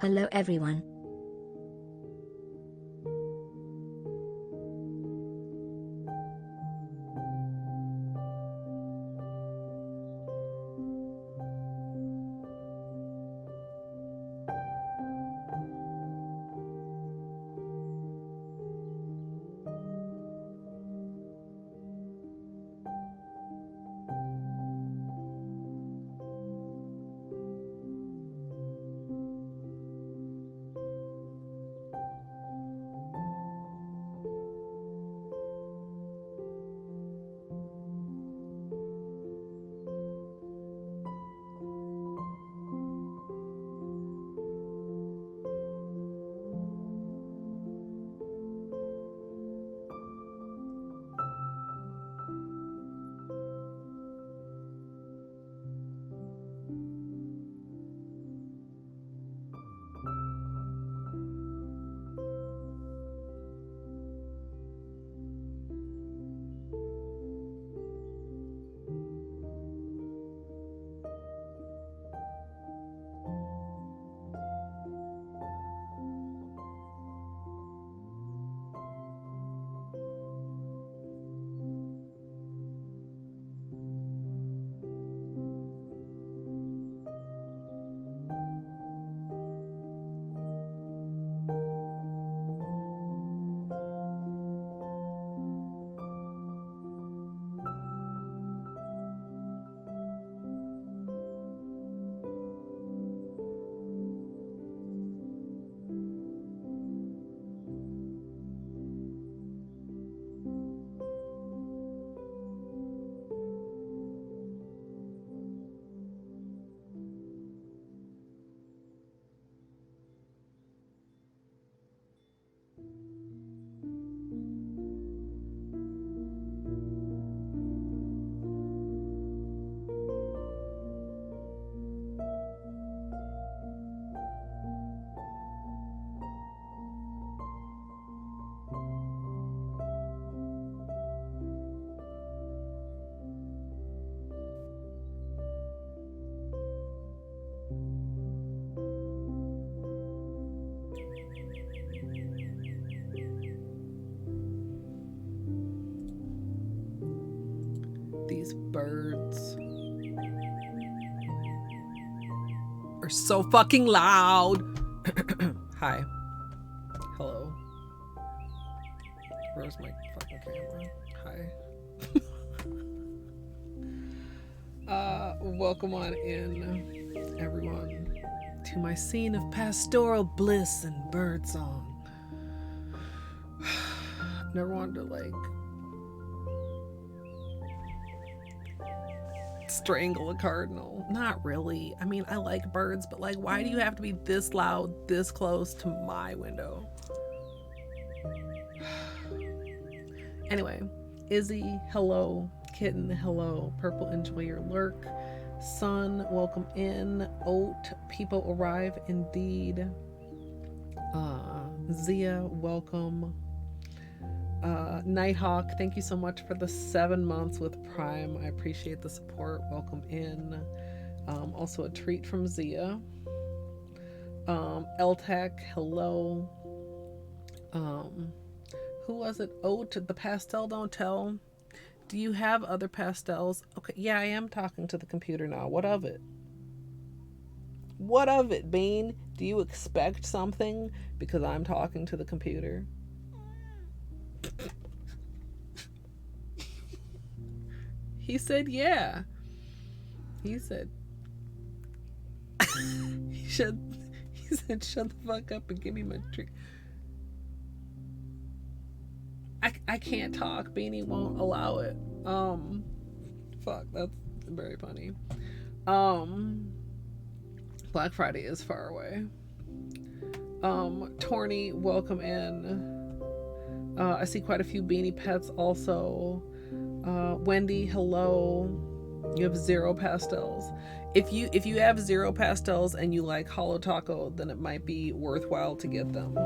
Hello everyone. These birds are so fucking loud. Hi. Hello. Where's my fucking camera? Hi. Welcome on in, everyone, to my scene of pastoral bliss and birdsong. Never wanted to, like, strangle a cardinal. Not really. I mean, I like birds, but like, why do you have to be this loud, this close to my window? Anyway, Izzy, hello. Kitten, hello. Purple, enjoy your lurk. Sun, welcome in. Oat, people arrive indeed. Zia, welcome. Nighthawk, thank you so much for the 7 months with Prime. I appreciate the support. Welcome in. Also a treat from Zia. Eltec, hello. Who was it? Oat, the pastel don't tell. Do you have other pastels? Okay, yeah, I am talking to the computer now. What of it? What of it, Bean? Do you expect something because I'm talking to the computer? He said, yeah. He said, he said, shut the fuck up and give me my treat. I can't talk. Beanie won't allow it. Fuck, that's very funny. Black Friday is far away. Torny, welcome in. I see quite a few Beanie Pets also. Wendy, hello. You have 0 pastels. If you have 0 pastels and you like Holo Taco, then it might be worthwhile to get them,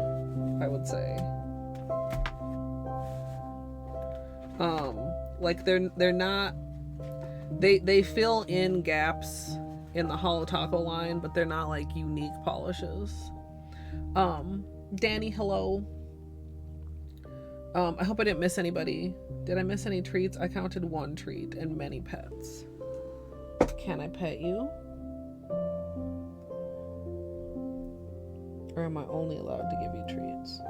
I would say. Like they're not, they fill in gaps in the Holo Taco line, but they're not like unique polishes. Danny, hello. I hope I didn't miss anybody. Did I miss any treats? I counted 1 treat and many pets. Can I pet you? Or am I only allowed to give you treats?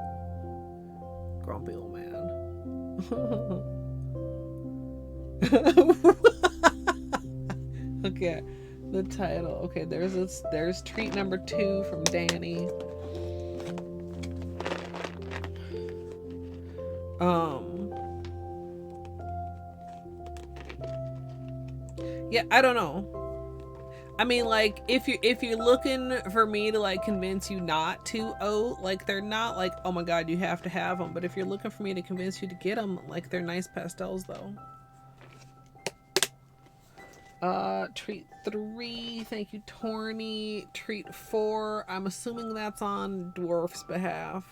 Grumpy old man. Okay, the title. Okay, there's treat number 2 from Danny. Yeah, I don't know. I mean, like, if you're looking for me to like convince you not to oat, like, they're not like, oh my god, you have to have them. But if you're looking for me to convince you to get them, like, they're nice pastels though. Treat 3, thank you, Torny. Treat 4, I'm assuming that's on Dwarf's behalf.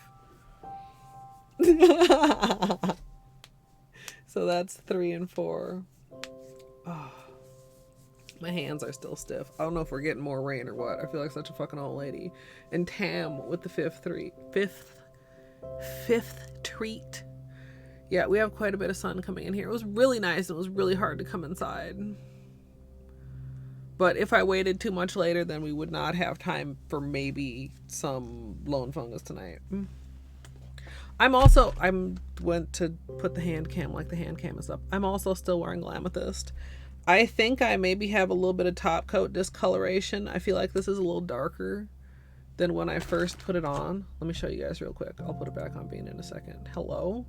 So that's 3 and 4. Oh, my hands are still stiff. I don't know if we're getting more rain or what. I feel like such a fucking old lady. And Tam with the fifth treat. Yeah, we have quite a bit of sun coming in here. It was really nice. It was really hard to come inside. But if I waited too much later, then we would not have time for maybe some lone fungus tonight. I went to put the hand cam, like the hand cam is up. I'm also still wearing Lamethyst. I think I maybe have a little bit of top coat discoloration. I feel like this is a little darker than when I first put it on. Let me show you guys real quick. I'll put it back on bean in a second. Hello?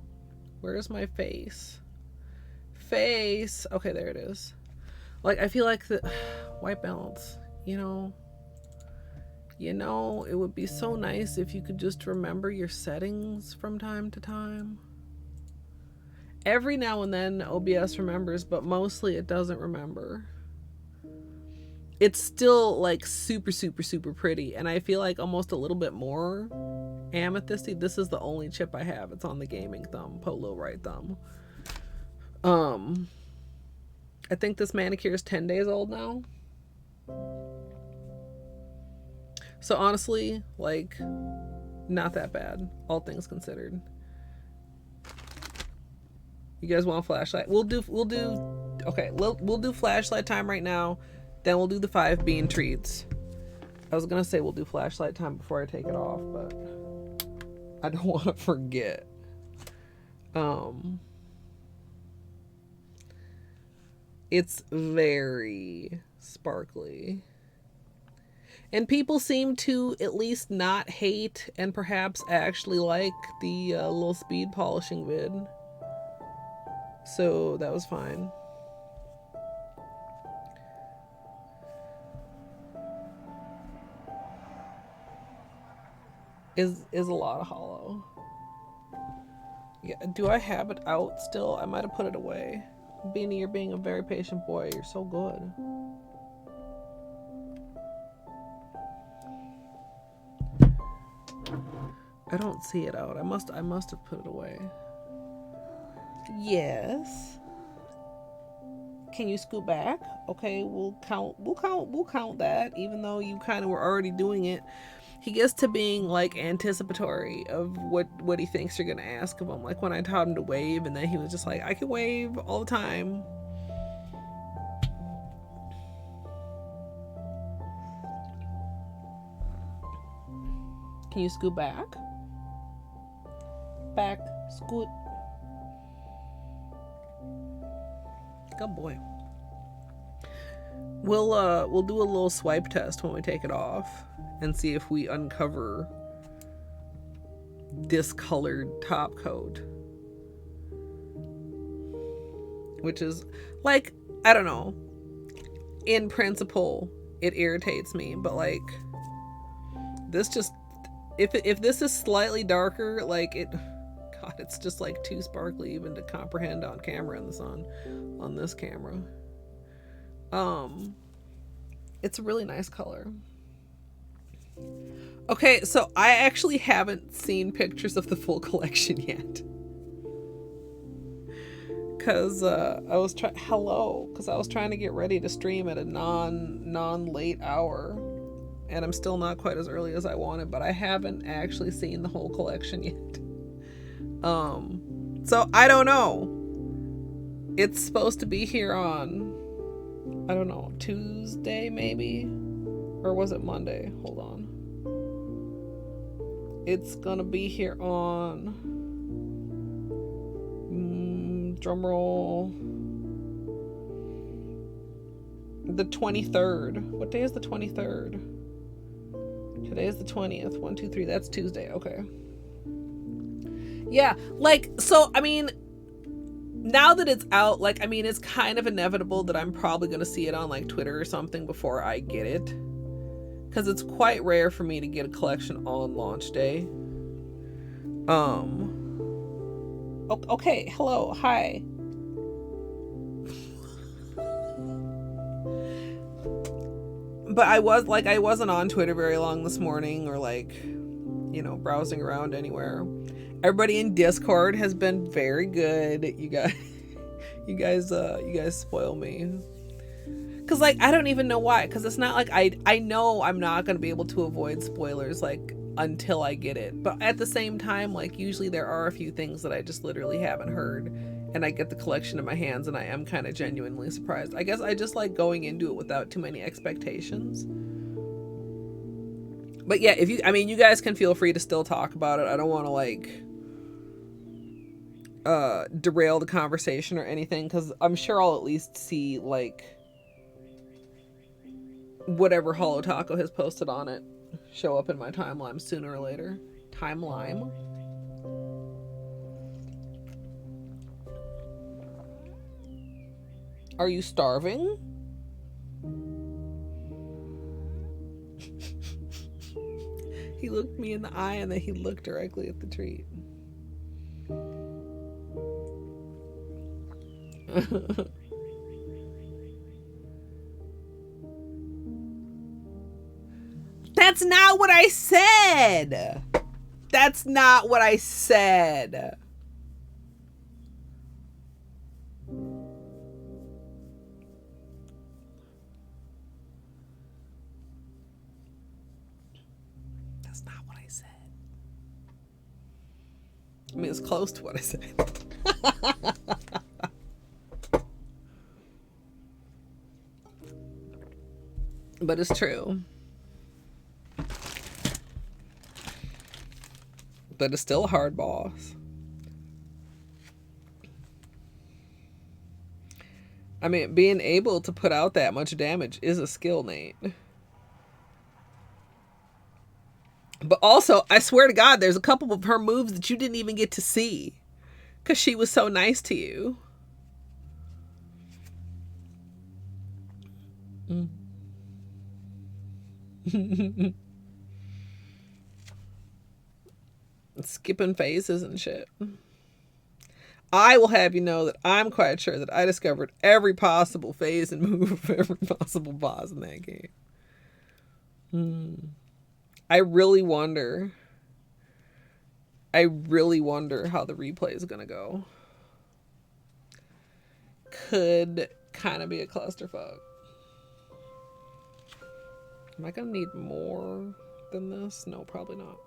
Where's my face? Face! Okay, there it is. Like, I feel like the white balance, you know, it would be so nice if you could just remember your settings from time to time. Every now and then OBS remembers, but mostly it doesn't remember. It's still like super, super, super pretty. And I feel like almost a little bit more amethysty. This is the only chip I have. It's on the gaming thumb, Polo right thumb. I think this manicure is 10 days old now. So honestly, like, not that bad, all things considered. You guys want a flashlight? We'll do flashlight time right now. Then we'll do the 5 bean treats. I was gonna say we'll do flashlight time before I take it off, but I don't want to forget. It's very sparkly. And people seem to at least not hate and perhaps actually like the little speed polishing vid. So that was fine. Is a lot of Holo. Yeah, do I have it out still? I might have put it away. Beanie, you're being a very patient boy. You're so good. I don't see it out. I must have put it away. Yes. Can you scoot back? Okay, we'll count that, even though you kind of were already doing it. He gets to being like anticipatory of what he thinks you're gonna ask of him. Like when I taught him to wave, and then he was just like, I can wave all the time. Can you scoot back? Back, scoot. Good boy. We'll do a little swipe test when we take it off and see if we uncover discolored top coat. Which is, like, I don't know. In principle, it irritates me, but like, this just, if this is slightly darker, like God, it's just like too sparkly even to comprehend on camera in the sun, on this camera. It's a really nice color. Okay, so I actually haven't seen pictures of the full collection yet. Cause I was trying to get ready to stream at a non-late hour. and I'm still not quite as early as I wanted, but I haven't actually seen the whole collection yet. So I don't know. It's supposed to be here on, I don't know, Tuesday maybe? Or was it Monday? Hold on. It's gonna be here on, drum roll, the 23rd. What day is the 23rd? Today is the 20th. 1, 2, 3. That's Tuesday. Okay. Yeah, like, so, I mean, now that it's out, like, I mean, it's kind of inevitable that I'm probably going to see it on, like, Twitter or something before I get it. Because it's quite rare for me to get a collection on launch day. Okay, hello, hi. But I wasn't on Twitter very long this morning, or, like, you know, browsing around anywhere. Everybody in Discord has been very good. You guys spoil me. Cause, like, I don't even know why. Cause it's not like I know I'm not gonna be able to avoid spoilers, like, until I get it. But at the same time, like, usually there are a few things that I just literally haven't heard, and I get the collection in my hands, and I am kind of genuinely surprised. I guess I just like going into it without too many expectations. But yeah, you guys can feel free to still talk about it. I don't want to, like, derail the conversation or anything, because I'm sure I'll at least see, like, whatever Holo Taco has posted on it show up in my timeline sooner or later. Timeline? Are you starving? He looked me in the eye and then he looked directly at the treat. That's not what I said. That's not what I said. That's not what I said. I mean, it's close to what I said. But it's true. But it's still a hard boss. I mean, being able to put out that much damage is a skill, Nate. But also, I swear to God, there's a couple of her moves that you didn't even get to see, because she was so nice to you. Skipping phases and shit. I will have you know that I'm quite sure that I discovered every possible phase and move of every possible boss in that game. I really wonder how the replay is gonna go. Could kind of be a clusterfuck. Am I gonna need more than this? No, probably not.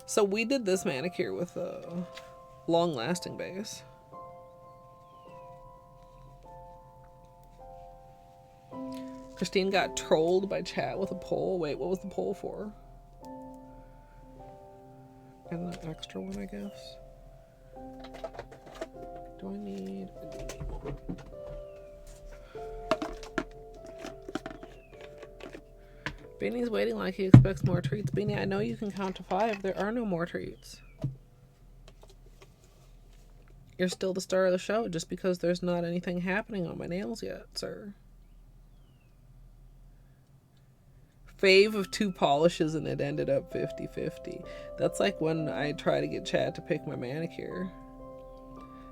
So we did this manicure with a long-lasting base. Christine got trolled by chat with a poll. Wait, what was the poll for? And the extra one, I guess. Do I need more? Beanie's waiting like he expects more treats. Beanie, I know you can count to 5. There are no more treats. You're still the star of the show just because there's not anything happening on my nails yet, sir. Fave of 2 polishes and it ended up 50-50. That's like when I try to get Chad to pick my manicure.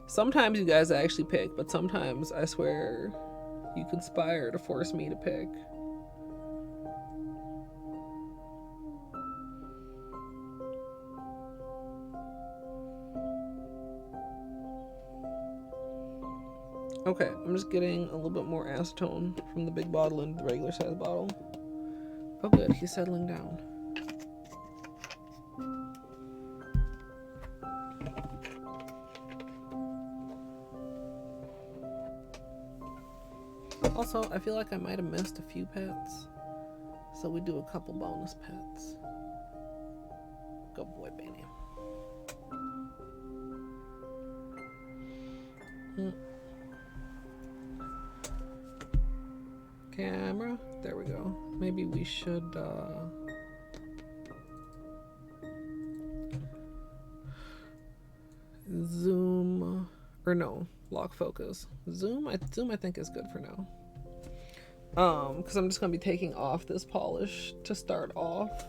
Sometimes you guys actually pick, but sometimes I swear you conspire to force me to pick. Okay, I'm just getting a little bit more acetone from the big bottle into the regular size bottle. Oh good, he's settling down. Also, I feel like I might have missed a few pets, so we do a couple bonus pets. Good boy, Benny. Camera, there we go. Maybe we should zoom, or no, lock focus. Zoom I think is good for now. Because I'm just gonna be taking off this polish to start off.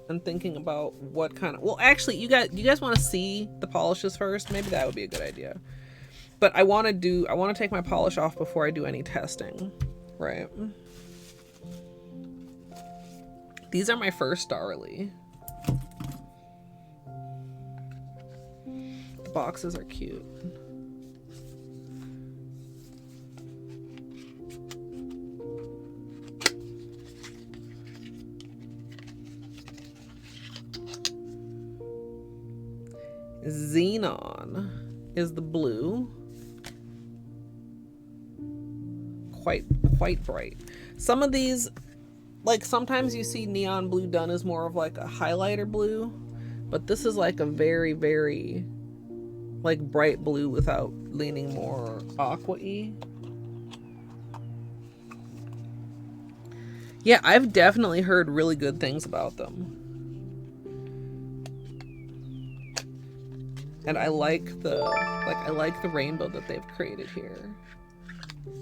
And thinking about what kind of, well, actually, you guys want to see the polishes first? Maybe that would be a good idea. But I want to take my polish off before I do any testing, right? These are my first Starrily. The boxes are cute. Xenon is the blue. Quite bright. Some of these, like sometimes you see neon blue done as more of like a highlighter blue, but this is like a very, very like bright blue without leaning more aqua-y. Yeah, I've definitely heard really good things about them. And I like the rainbow that they've created here.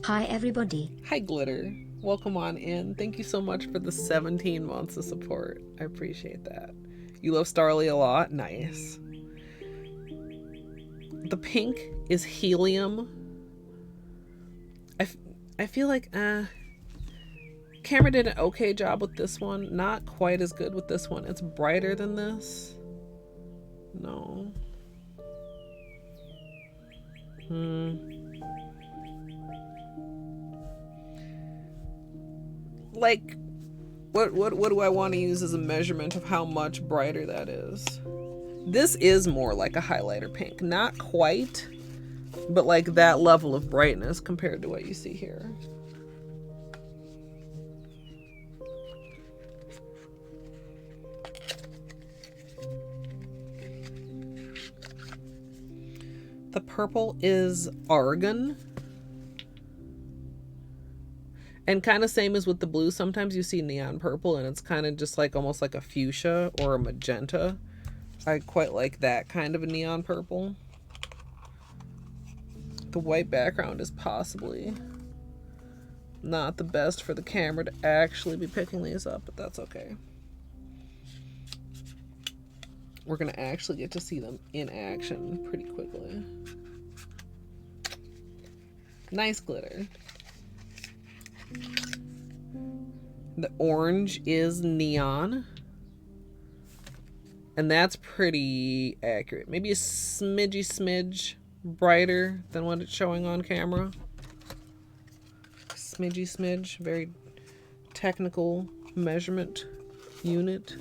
Hi everybody. Hi Glitter. Welcome on in. Thank you so much for the 17 months of support. I appreciate that. You love Starrily a lot? Nice. The pink is Helium. I feel like camera did an okay job with this one. Not quite as good with this one. It's brighter than this. No. Like, what do I want to use as a measurement of how much brighter that is? This is more like a highlighter pink. Not quite, but like that level of brightness compared to what you see here. The purple is Argon. And kind of same as with the blue, sometimes you see neon purple and it's kind of just like almost like a fuchsia or a magenta. I quite like that kind of a neon purple. The white background is possibly not the best for the camera to actually be picking these up, but that's okay. We're gonna actually get to see them in action pretty quickly. Nice glitter. The orange is neon. And that's pretty accurate. Maybe a smidge brighter than what it's showing on camera. Smidge. Very technical measurement unit.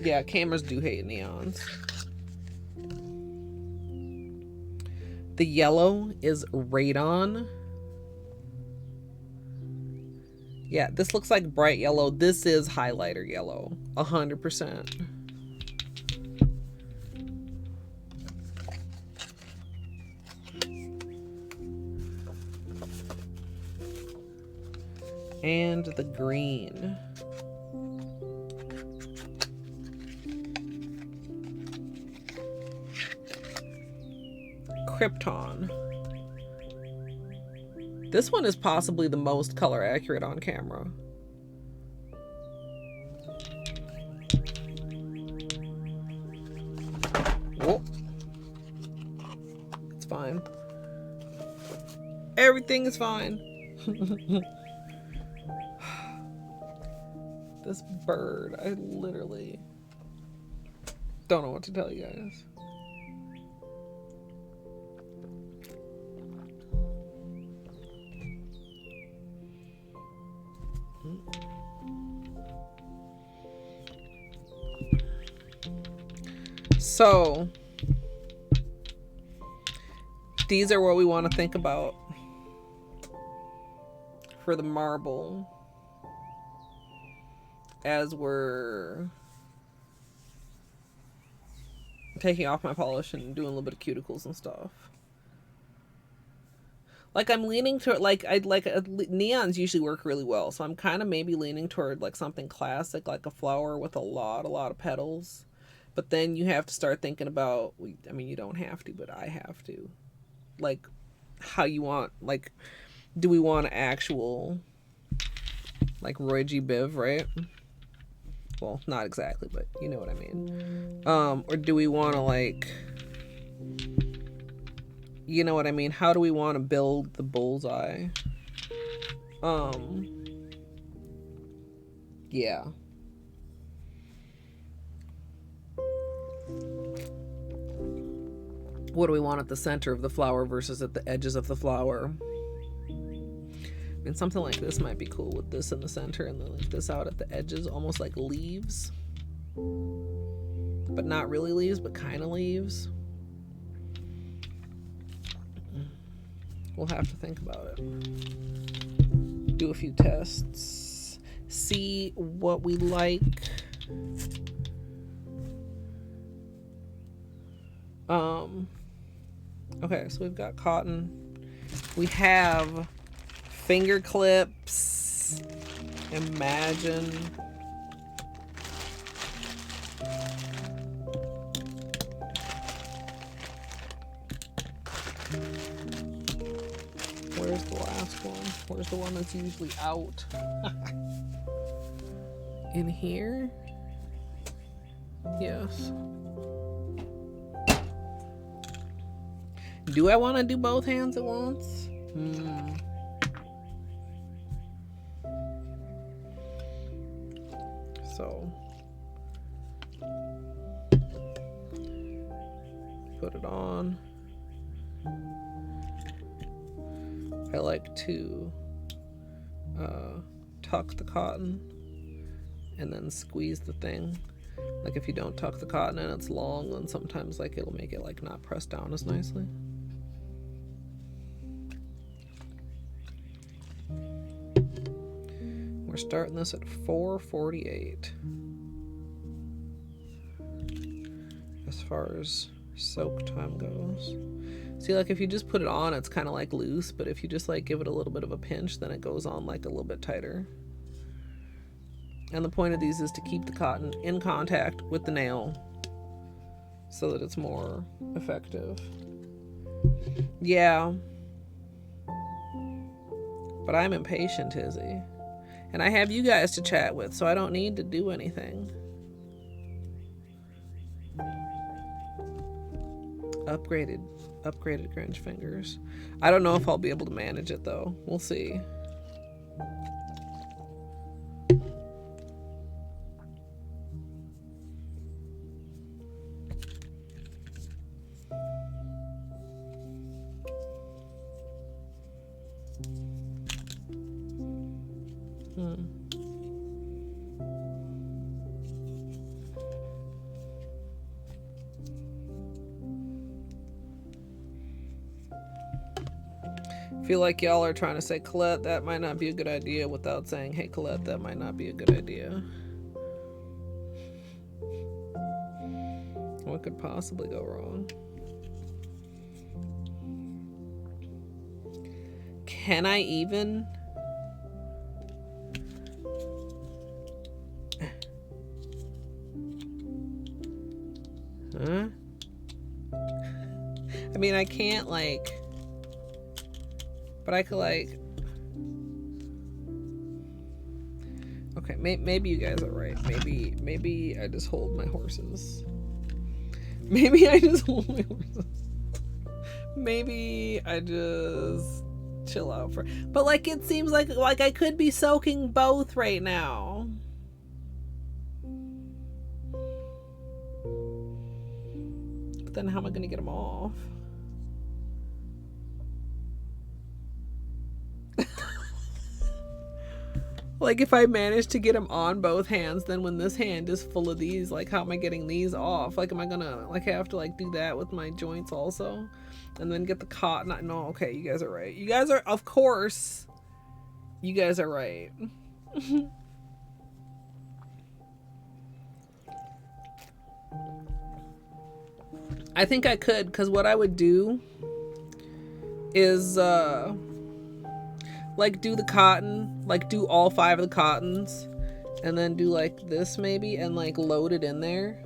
Yeah, cameras do hate neons. The yellow is Radon. Yeah, this looks like bright yellow. This is highlighter yellow, 100%. And the green. Crypton. This one is possibly the most color accurate on camera. Whoa. It's fine. Everything is fine. This bird, I literally don't know what to tell you guys. So these are what we want to think about for the marble as we're taking off my polish and doing a little bit of cuticles and stuff. Like I'm leaning toward, like neons usually work really well, so I'm kind of maybe leaning toward like something classic, like a flower with a lot of petals. But then you have to start thinking about, I mean, you don't have to, but I have to, like how you want, like, do we want actual like Roy G. Biv, right? Well, not exactly, but you know what I mean. Or do we want to, like, you know what I mean? How do we want to build the bullseye? Yeah. What do we want at the center of the flower versus at the edges of the flower? I mean, something like this might be cool with this in the center and then like this out at the edges, almost like leaves. But not really leaves, but kind of leaves. We'll have to think about it. Do a few tests. See what we like. Okay, so we've got cotton. We have finger clips. Imagine. Where's the last one? Where's the one that's usually out? In here? Yes. Do I want to do both hands at once? So put it on. I like to tuck the cotton and then squeeze the thing. Like if you don't tuck the cotton and it's long, then sometimes like it'll make it like not press down as nicely. We're starting this at 4:48 as far as soak time goes. See, like if you just put it on, it's kind of like loose, but if you just like give it a little bit of a pinch, then it goes on like a little bit tighter. And the point of these is to keep the cotton in contact with the nail so that it's more effective. Yeah. But I'm impatient, Izzy. And I have you guys to chat with, so I don't need to do anything. Upgraded Grinch fingers. I don't know if I'll be able to manage it though. We'll see. Feel like y'all are trying to say, Colette, that might not be a good idea, without saying, hey Colette, that might not be a good idea. What could possibly go wrong? Can I even? Huh? I mean, I can't like, but I could like, okay, maybe you guys are right. Maybe I just hold my horses. Maybe I just hold my horses. Maybe I just chill out for, but like it seems like I could be soaking both right now. then how am I gonna get them off? Like, if I manage to get them on both hands, then when this hand is full of these, like, how am I getting these off? Like, am I gonna, like, have to, like, do that with my joints also? And then get the cotton? No, okay, you guys are right. You guys are, of course, you guys are right. I think I could, because what I would do is, like, do the cotton, like, do all 5 of the cottons, and then do, like, this maybe, and, like, load it in there.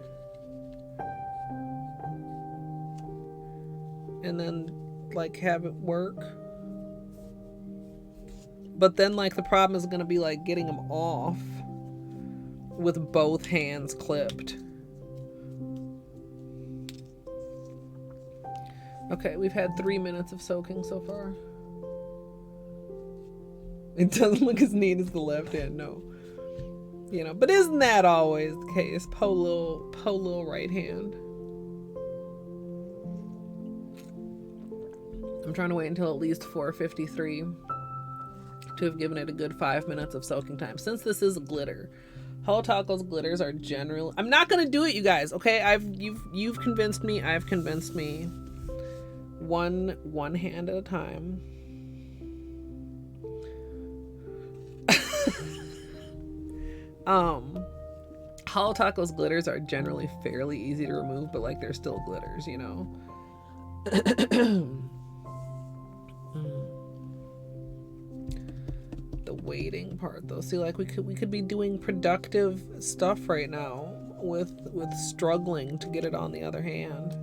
And then, like, have it work. But then, like, the problem is gonna be, like, getting them off with both hands clipped. Okay, we've had 3 minutes of soaking so far. It doesn't look as neat as the left hand, no. You know, but isn't that always the case? Po little right hand. I'm trying to wait until at least 4:53 to have given it a good 5 minutes of soaking time. Since this is a glitter, Holo Taco's glitters are generally... I'm not gonna do it, you guys, okay? You've convinced me, I've convinced me. One hand at a time. Holo Taco's glitters are generally fairly easy to remove, but like they're still glitters, you know. The waiting part though. See, like we could be doing productive stuff right now with struggling to get it on the other hand.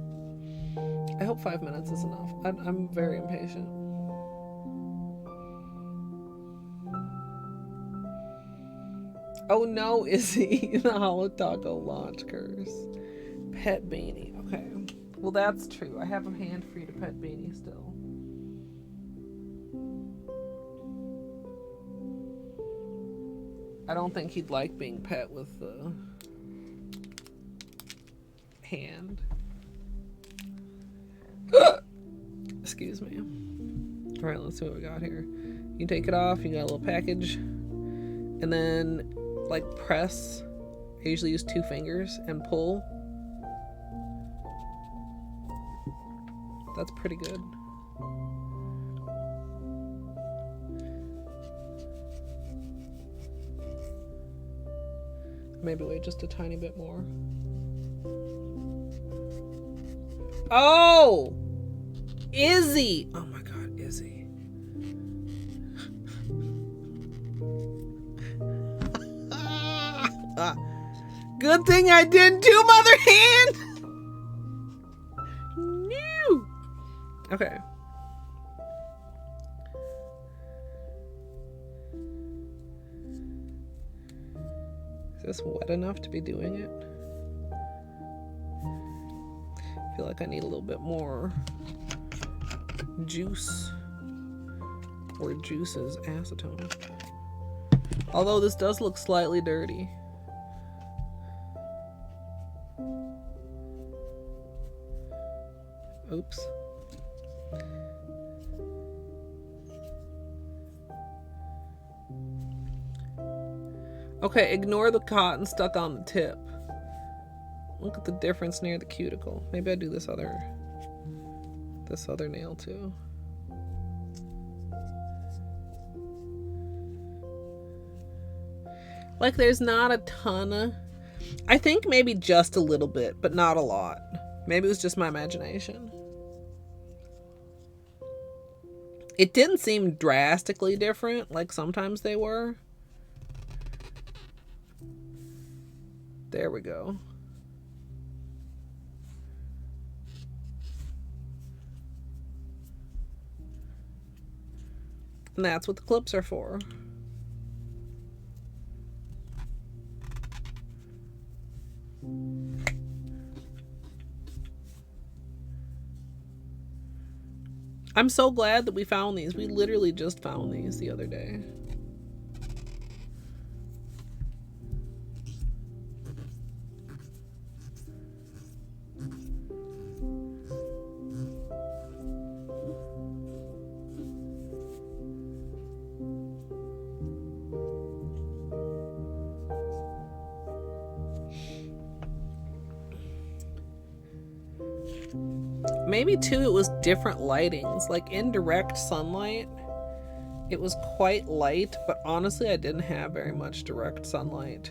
I hope 5 minutes is enough. I'm very impatient. Oh no, Izzy, the Holo Taco launch curse. Pet beanie. Okay. Well, that's true. I have a hand free to pet beanie still. I don't think he'd like being pet with the hand. Excuse me. Alright, let's see what we got here. You take it off, you got a little package. And then, like, press. I usually use 2 fingers and pull. That's pretty good. Maybe wait just a tiny bit more. Oh! Izzy! Oh my god, Izzy. Good thing I didn't do mother hand! No! Okay. Is this wet enough to be doing it? I feel like I need a little bit more juice. Or juices, acetone. Although this does look slightly dirty. Oops. Okay, ignore the cotton stuck on the tip. Look at the difference near the cuticle. Maybe I do this other nail too. Like there's not a ton. I think maybe just a little bit, but not a lot. Maybe it was just my imagination. It didn't seem drastically different, like sometimes they were. There we go. And that's what the clips are for. I'm so glad that we found these. We literally just found these the other day. Maybe too it was different lightings. Like in direct sunlight, it was quite light, but honestly I didn't have very much direct sunlight.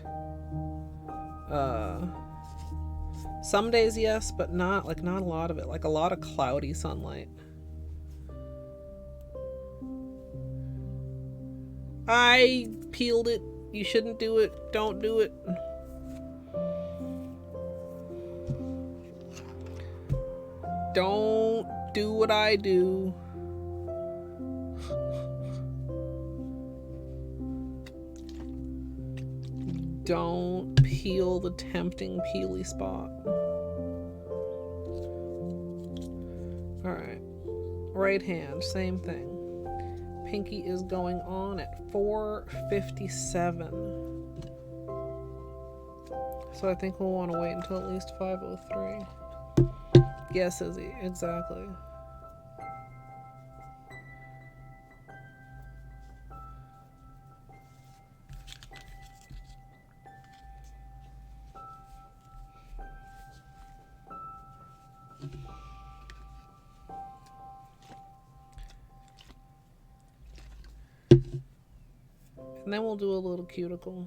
Some days yes, but not a lot of it. Like a lot of cloudy sunlight. I peeled it. You shouldn't do it. Don't do it. Don't do what I do. Don't peel the tempting peely spot. Alright. Right hand, same thing. Pinky is going on at 4:57. So I think we'll want to wait until at least 5:03. Yes, Izzy, exactly. And then we'll do a little cuticle.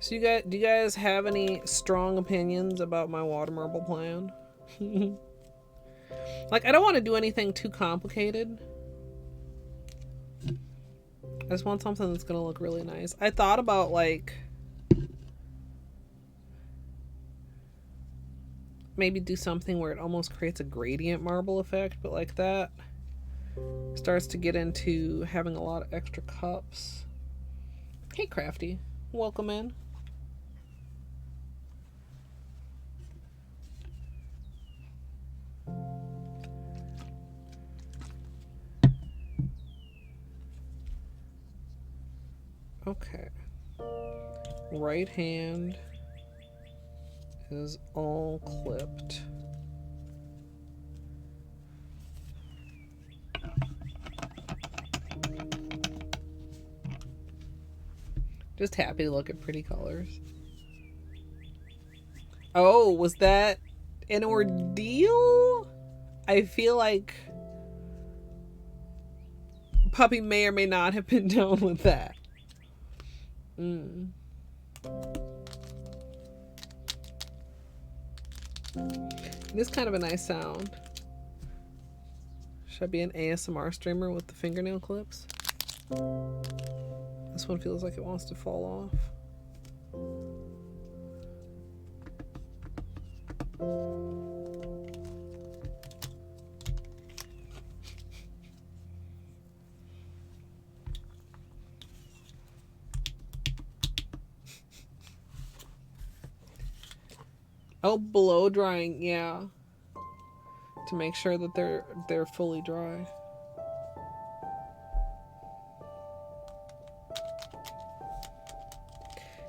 So do you guys have any strong opinions about my water marble plan? Like, I don't want to do anything too complicated. I just want something that's gonna look really nice. I thought about like maybe do something where it almost creates a gradient marble effect, but like that starts to get into having a lot of extra cups. Hey Crafty, welcome in. Okay. Right hand is all clipped. Just happy to look at pretty colors. Oh, was that an ordeal? I feel like Puppy may or may not have been down with that. It is kind of a nice sound. Should I be an ASMR streamer with the fingernail clips? This one feels like it wants to fall off. Oh, blow drying, yeah. To make sure that they're fully dry.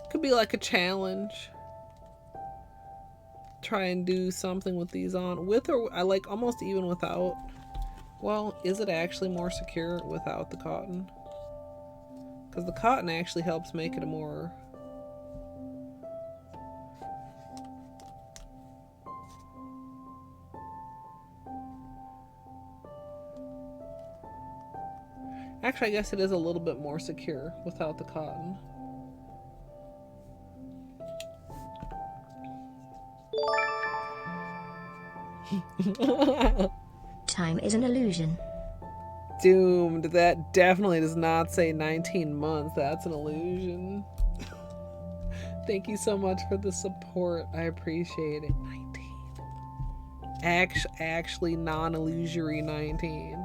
Could be like a challenge. Try and do something with these on. With or I like almost even without. Well, is it actually more secure without the cotton? Because the cotton actually helps make it a more... Actually, I guess it is a little bit more secure without the cotton. Time is an illusion. Doomed. That definitely does not say 19 months. That's an illusion. Thank you so much for the support. I appreciate it. 19. Actually non-illusory 19.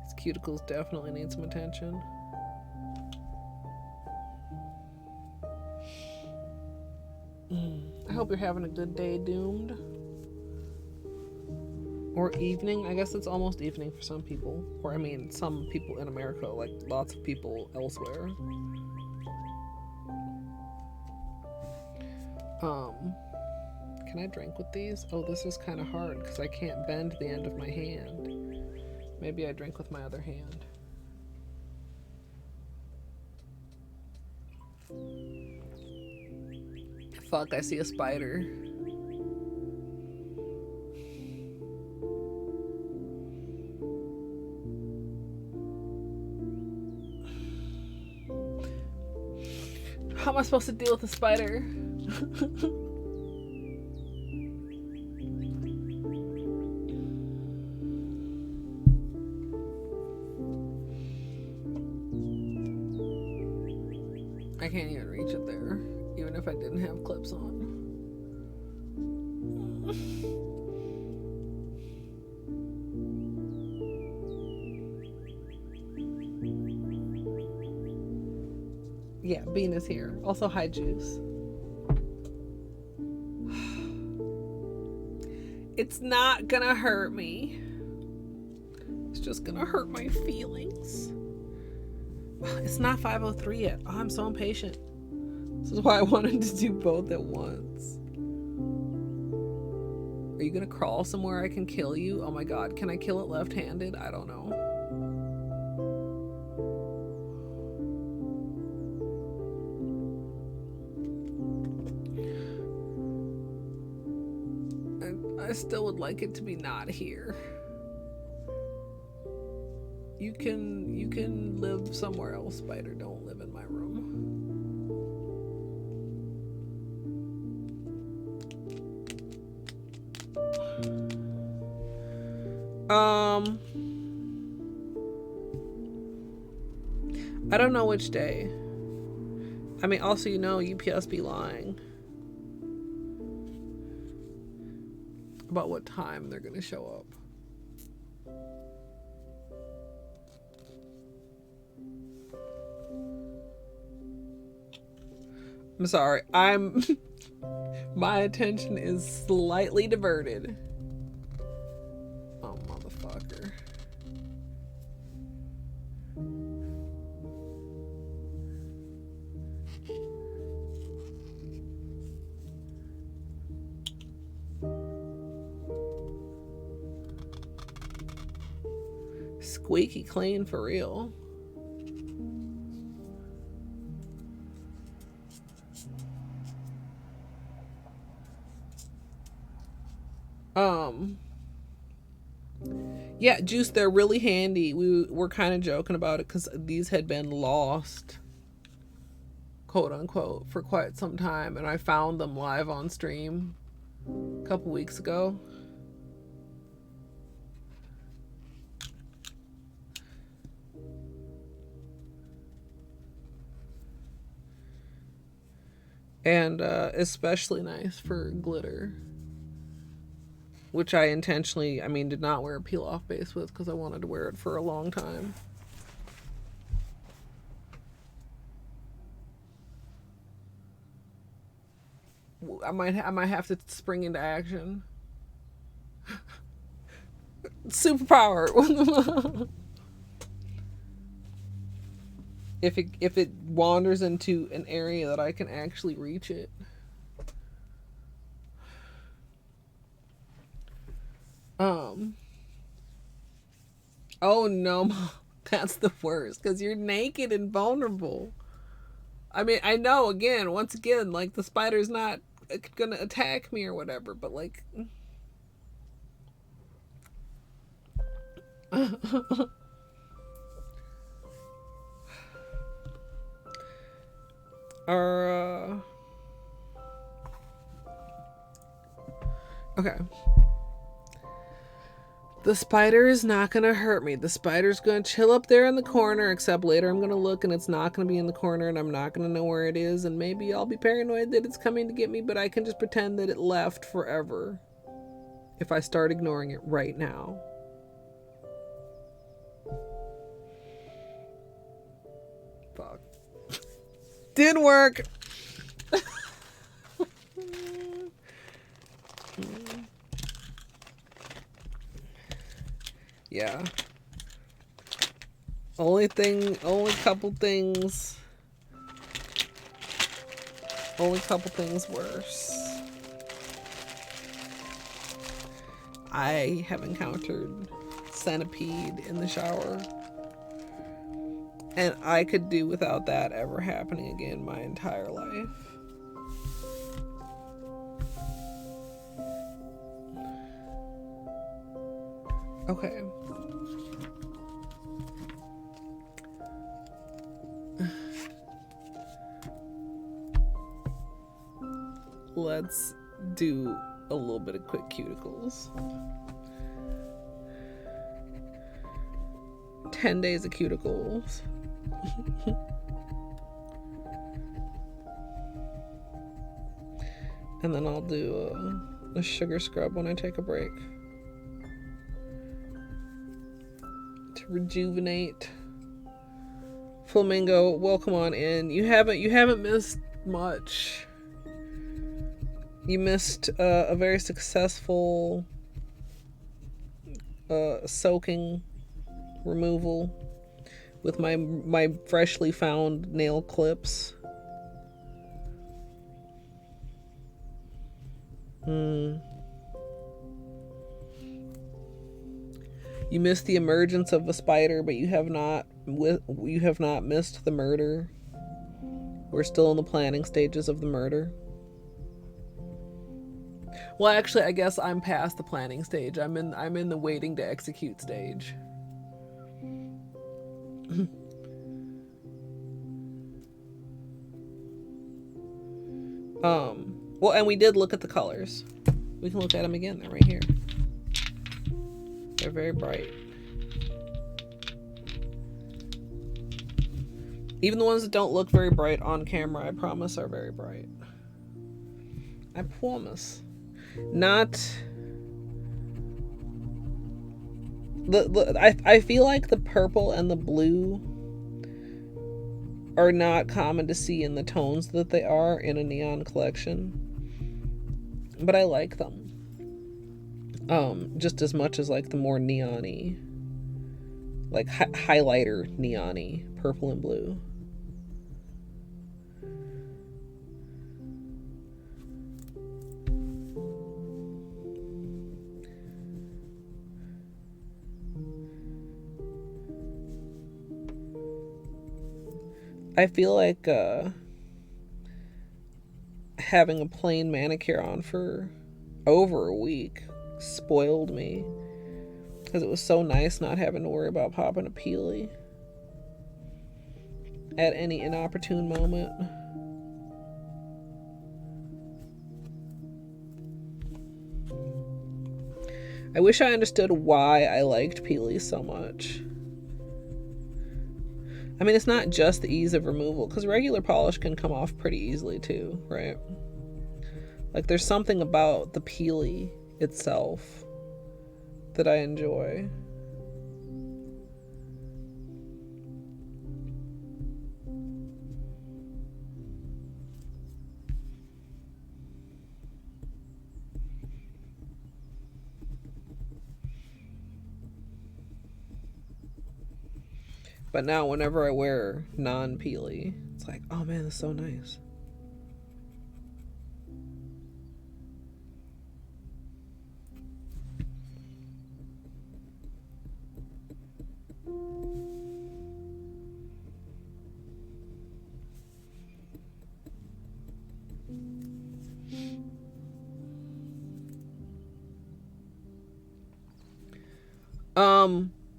These cuticles definitely need some attention. I hope you're having a good day, Doomed. Or evening. I guess it's almost evening for some people. Or, I mean, some people in America, like lots of people elsewhere. Can I drink with these? Oh, this is kind of hard because I can't bend the end of my hand. Maybe I drink with my other hand. Fuck, I see a spider. How am I supposed to deal with a spider? I can't even reach it there, even if I didn't have clips on. Yeah, Bean is here. Also, hi, Juice. It's not gonna hurt me. It's just gonna hurt my feelings. It's not 5:03 yet. Oh, I'm so impatient. This is why I wanted to do both at once. Are you gonna crawl somewhere I can kill you? Oh my god, can I kill it left-handed? I don't know. I still would like it to be not here. You can live somewhere else, spider. Don't live in my room. I don't know which day. I mean, also, you know, UPS be lying about what time they're gonna show up. I'm sorry. My attention is slightly diverted. Oh, motherfucker. Squeaky clean for real. Yeah, Juice, they're really handy. We were kind of joking about it because these had been lost, quote unquote, for quite some time, and I found them live on stream a couple weeks ago. And especially nice for glitter, which I intentionally, did not wear a peel-off base with because I wanted to wear it for a long time. I might have to spring into action. Superpower. If it wanders into an area that I can actually reach it. Oh no, that's the worst because you're naked and vulnerable. I mean, I know, once again, like the spider's not gonna attack me or whatever, but like okay. The spider is not gonna hurt me. The spider's gonna chill up there in the corner, except later I'm gonna look and it's not gonna be in the corner and I'm not gonna know where it is, and maybe I'll be paranoid that it's coming to get me, but I can just pretend that it left forever if I start ignoring it right now. Fuck. Didn't work. Yeah. Only couple things worse. I have encountered centipede in the shower, and I could do without that ever happening again my entire life. Okay. Let's do a little bit of quick cuticles. 10 days of cuticles. And then I'll do a sugar scrub when I take a break. To rejuvenate. Flamingo, welcome on in. You haven't missed much. You missed a very successful soaking removal with my freshly found nail clips. You missed the emergence of a spider, but you have not missed the murder. We're still in the planning stages of the murder. Well, actually, I guess I'm past the planning stage. I'm in the waiting to execute stage. Well, and we did look at the colors. We can look at them again. They're right here. They're very bright. Even the ones that don't look very bright on camera, I promise, are very bright. I promise. Not... I feel like the purple and the blue are not common to see in the tones that they are in a neon collection. But I like them. Just as much as like the more neon-y, like highlighter neon-y purple and blue. I feel like having a plain manicure on for over a week spoiled me, because it was so nice not having to worry about popping a peely at any inopportune moment. I wish I understood why I liked peelies so much. I mean, it's not just the ease of removal, because regular polish can come off pretty easily too, right? Like, there's something about the peely itself that I enjoy. But now whenever I wear non-peely, it's like, oh man, that's so nice.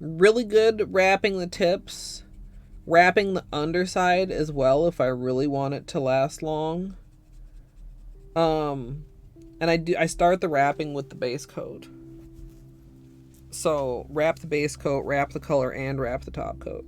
Really good wrapping the tips, wrapping the underside as well if I really want it to last long. And I start the wrapping with the base coat. So wrap the base coat, wrap the color, and wrap the top coat.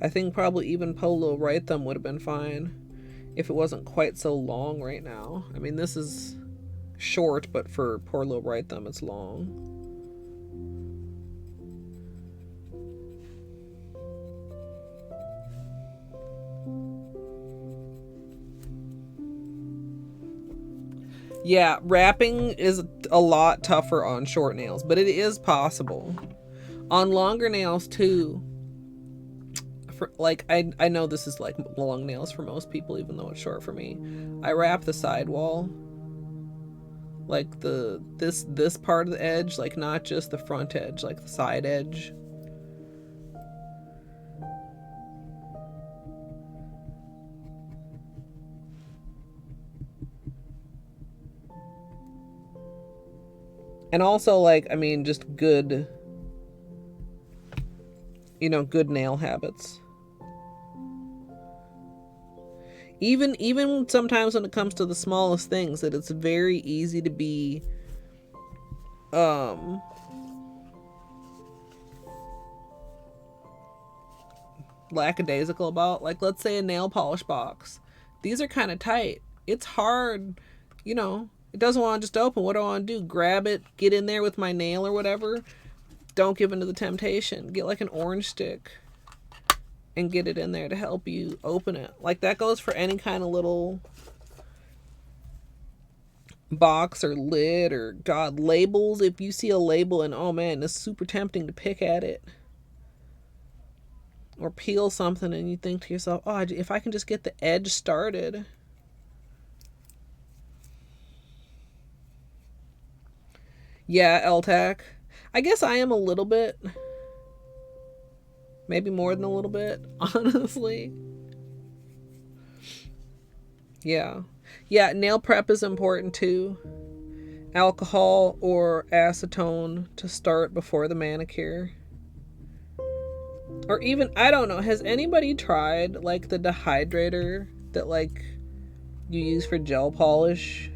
I think probably even Polo Write Them would have been fine if it wasn't quite so long right now. I mean, this is short, but for Polo Write Them, it's long. Yeah, wrapping is a lot tougher on short nails, but it is possible. On longer nails, too. Like, I know this is like long nails for most people, even though it's short for me. I wrap the sidewall like this part of the edge, like not just the front edge, like the side edge. And also, like, I mean, just good, you know, good nail habits. Even sometimes when it comes to the smallest things, that it's very easy to be lackadaisical about. Like, let's say a nail polish box. These are kind of tight. It's hard, you know. It doesn't want to just open. What do I want to do? Grab it, get in there with my nail or whatever. Don't give in to the temptation. Get like an orange stick and get it in there to help you open it. Like, that goes for any kind of little box or lid or, God, labels. If you see a label and, oh man, it's super tempting to pick at it. Or peel something and you think to yourself, oh, if I can just get the edge started. Yeah, LTAC. I guess I am a little bit. Maybe more than a little bit, honestly. Yeah. Yeah, nail prep is important too. Alcohol or acetone to start before the manicure. Or even, I don't know, has anybody tried like the dehydrator that like you use for gel polish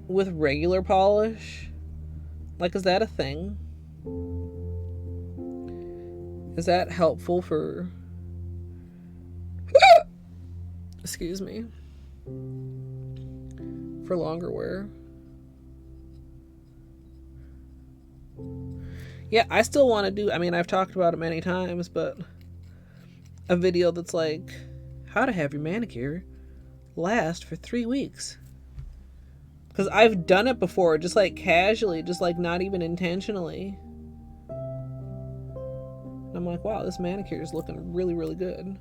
with regular polish? Like, is that a thing? Is that helpful for excuse me, for longer wear? Yeah, I still want to do, I mean, I've talked about it many times, but a video that's like how to have your manicure last for 3 weeks. Because I've done it before, just like casually, just like not even intentionally. And I'm like, wow, this manicure is looking really, really good.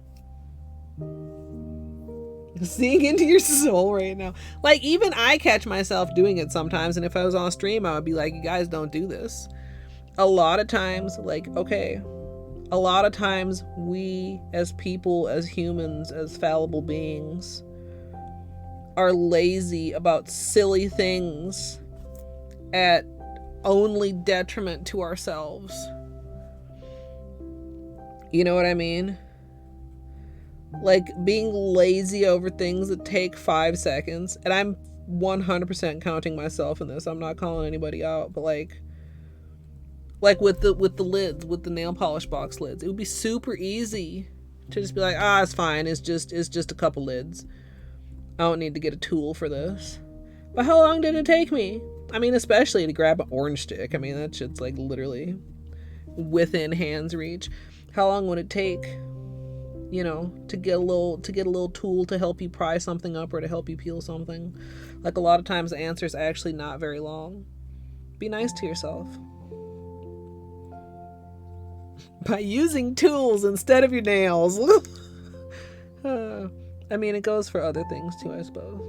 Seeing into your soul right now. Like, even I catch myself doing it sometimes, and if I was on stream, I would be like, you guys don't do this. A lot of times, like, okay, a lot of times we as people, as humans, as fallible beings, are lazy about silly things at only detriment to ourselves. You know what I mean? Like, being lazy over things that take 5 seconds. And I'm 100% counting myself in this. I'm not calling anybody out, but like with the lids, with the nail polish box lids, it would be super easy to just be like, it's fine. It's just a couple lids. I don't need to get a tool for this. But how long did it take me? I mean, especially to grab an orange stick. I mean, that shit's like literally within hand's reach. How long would it take, you know, to get a little tool to help you pry something up or to help you peel something? Like, a lot of times the answer is actually not very long. Be nice to yourself. By using tools instead of your nails. I mean, it goes for other things too, I suppose.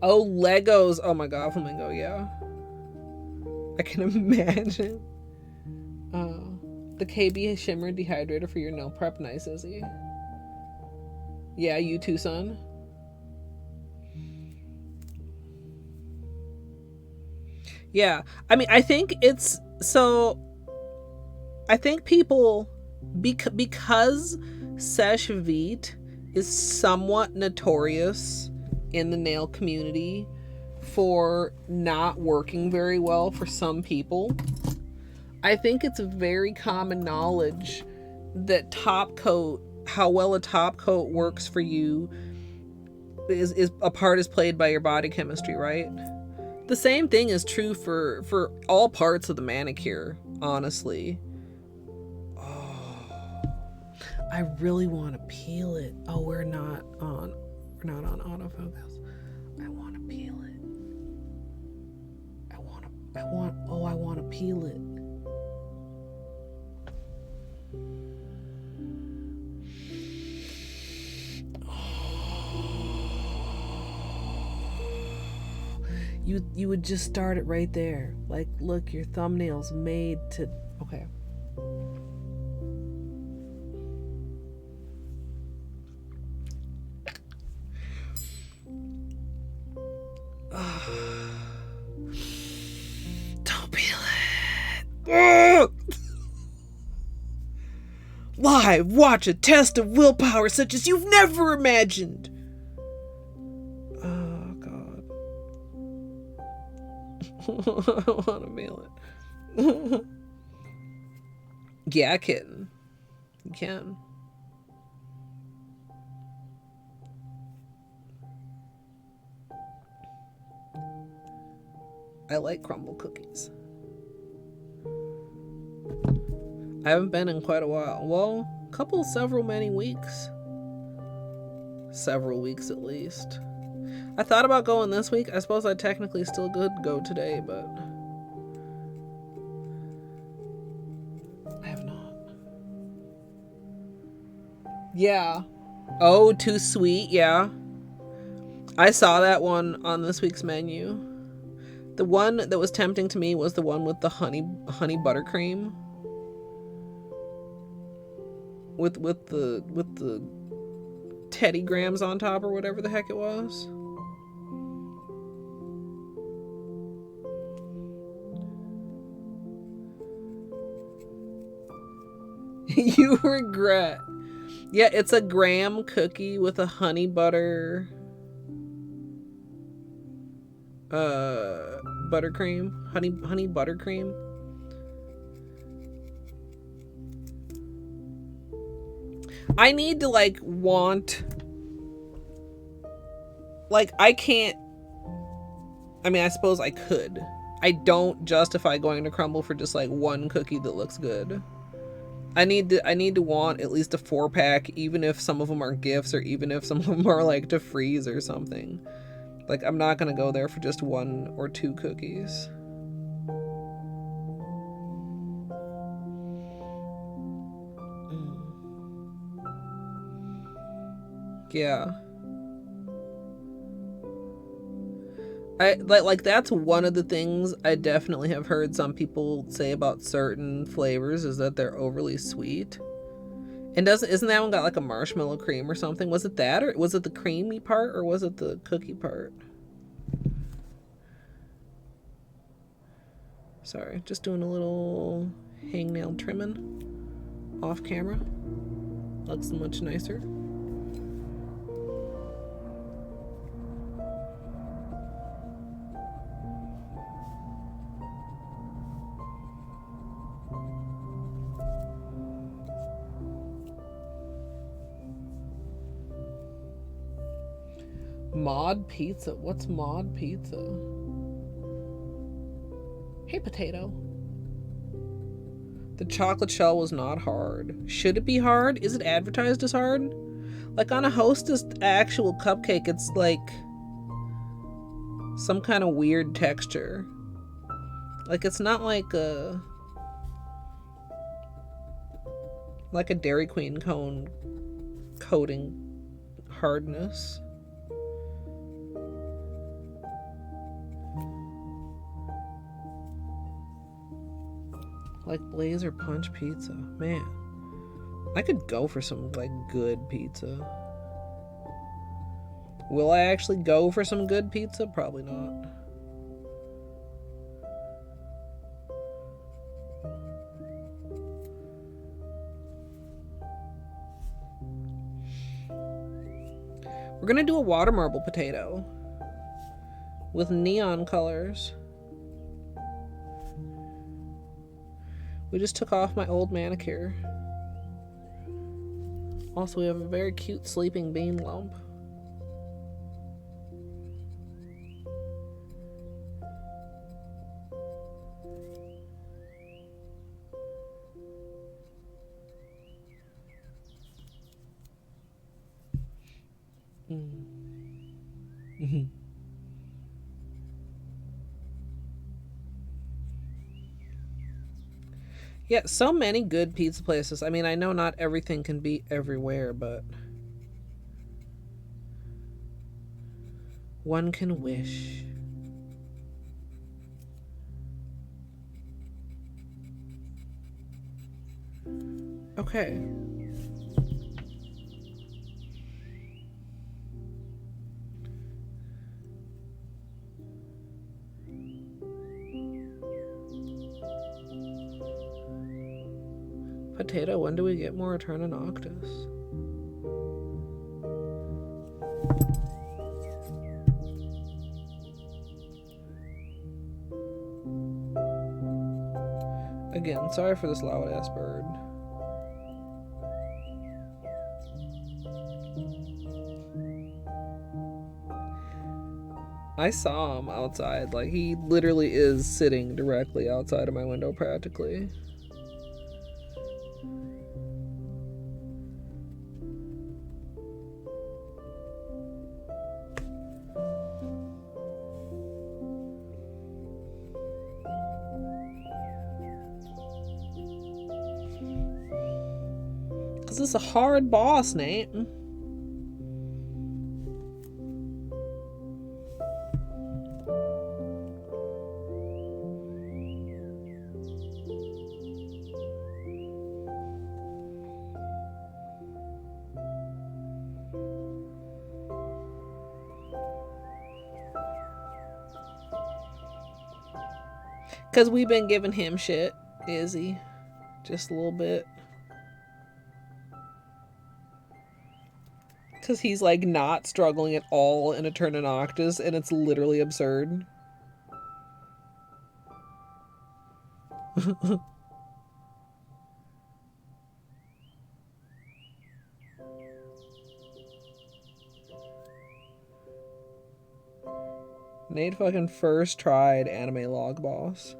Oh, Legos. Oh my god, Flamingo, yeah. I can imagine. The KB Shimmer Dehydrator for your nail prep. Nice, Izzy. Yeah, you too, son. Yeah, I mean, I think people, because Seche Vite is somewhat notorious in the nail community for not working very well for some people, I think it's very common knowledge that top coat, how well a top coat works for you, is a part is played by your body chemistry, right? The same thing is true for all parts of the manicure, honestly. Oh, I really want to peel it. Oh, we're not on autofocus. I want to peel it. I want to peel it. You would just start it right there. Like, look, your thumbnail's made to... Okay. Don't peel it. Live, watch a test of willpower such as you've never imagined. Oh, God. I want to peel it. Yeah, kitten. You can. I like crumble cookies. I haven't been in quite a while. Well, many weeks. Several weeks at least. I thought about going this week. I suppose I technically still could go today, but I have not. Yeah. Oh, too sweet. Yeah. I saw that one on this week's menu. The one that was tempting to me was the one with the honey buttercream. With the Teddy Grahams on top or whatever the heck it was. You regret. Yeah, it's a graham cookie with a honey butter buttercream. Honey buttercream. I need to I can't. I mean, I suppose I could. I don't justify going to Crumble for just one cookie that looks good. I need to want at least a 4-pack, even if some of them are gifts or even if some of them are to freeze or something. I'm not gonna go there for just 1 or 2 cookies. Yeah. That's one of the things I definitely have heard some people say about certain flavors is that they're overly sweet. And isn't that one got a marshmallow cream or something? Was it that, or was it the creamy part, or was it the cookie part? Sorry, just doing a little hangnail trimming off camera. Looks much nicer. Mod pizza? What's mod pizza? Hey, potato. The chocolate shell was not hard. Should it be hard? Is it advertised as hard? On a Hostess actual cupcake, it's some kind of weird texture. It's not like a Dairy Queen cone coating hardness. Blazer Punch pizza. Man. I could go for some, good pizza. Will I actually go for some good pizza? Probably not. We're gonna do a water marble potato with neon colors. We just took off my old manicure. Also, we have a very cute sleeping bean lump. Yeah, so many good pizza places. I mean, I know not everything can be everywhere, but one can wish. Okay. Potato, when do we get more Eterna Noctis? Again, sorry for this loud ass bird. I saw him outside. Like, he literally is sitting directly outside of my window practically. Cause it's a hard boss, Nate. Cause we've been giving him shit, Izzy. Just a little bit. Because he's, like, not struggling at all in Eterna Noctis, and it's literally absurd. Nate fucking first tried anime log boss.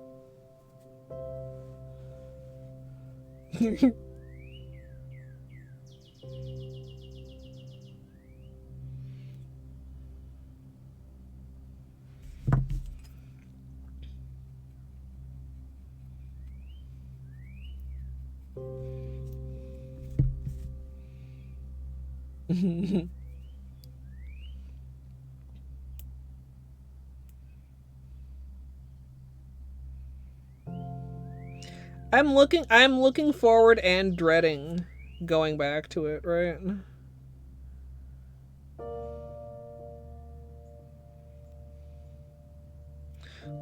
I'm looking forward and dreading going back to it, right?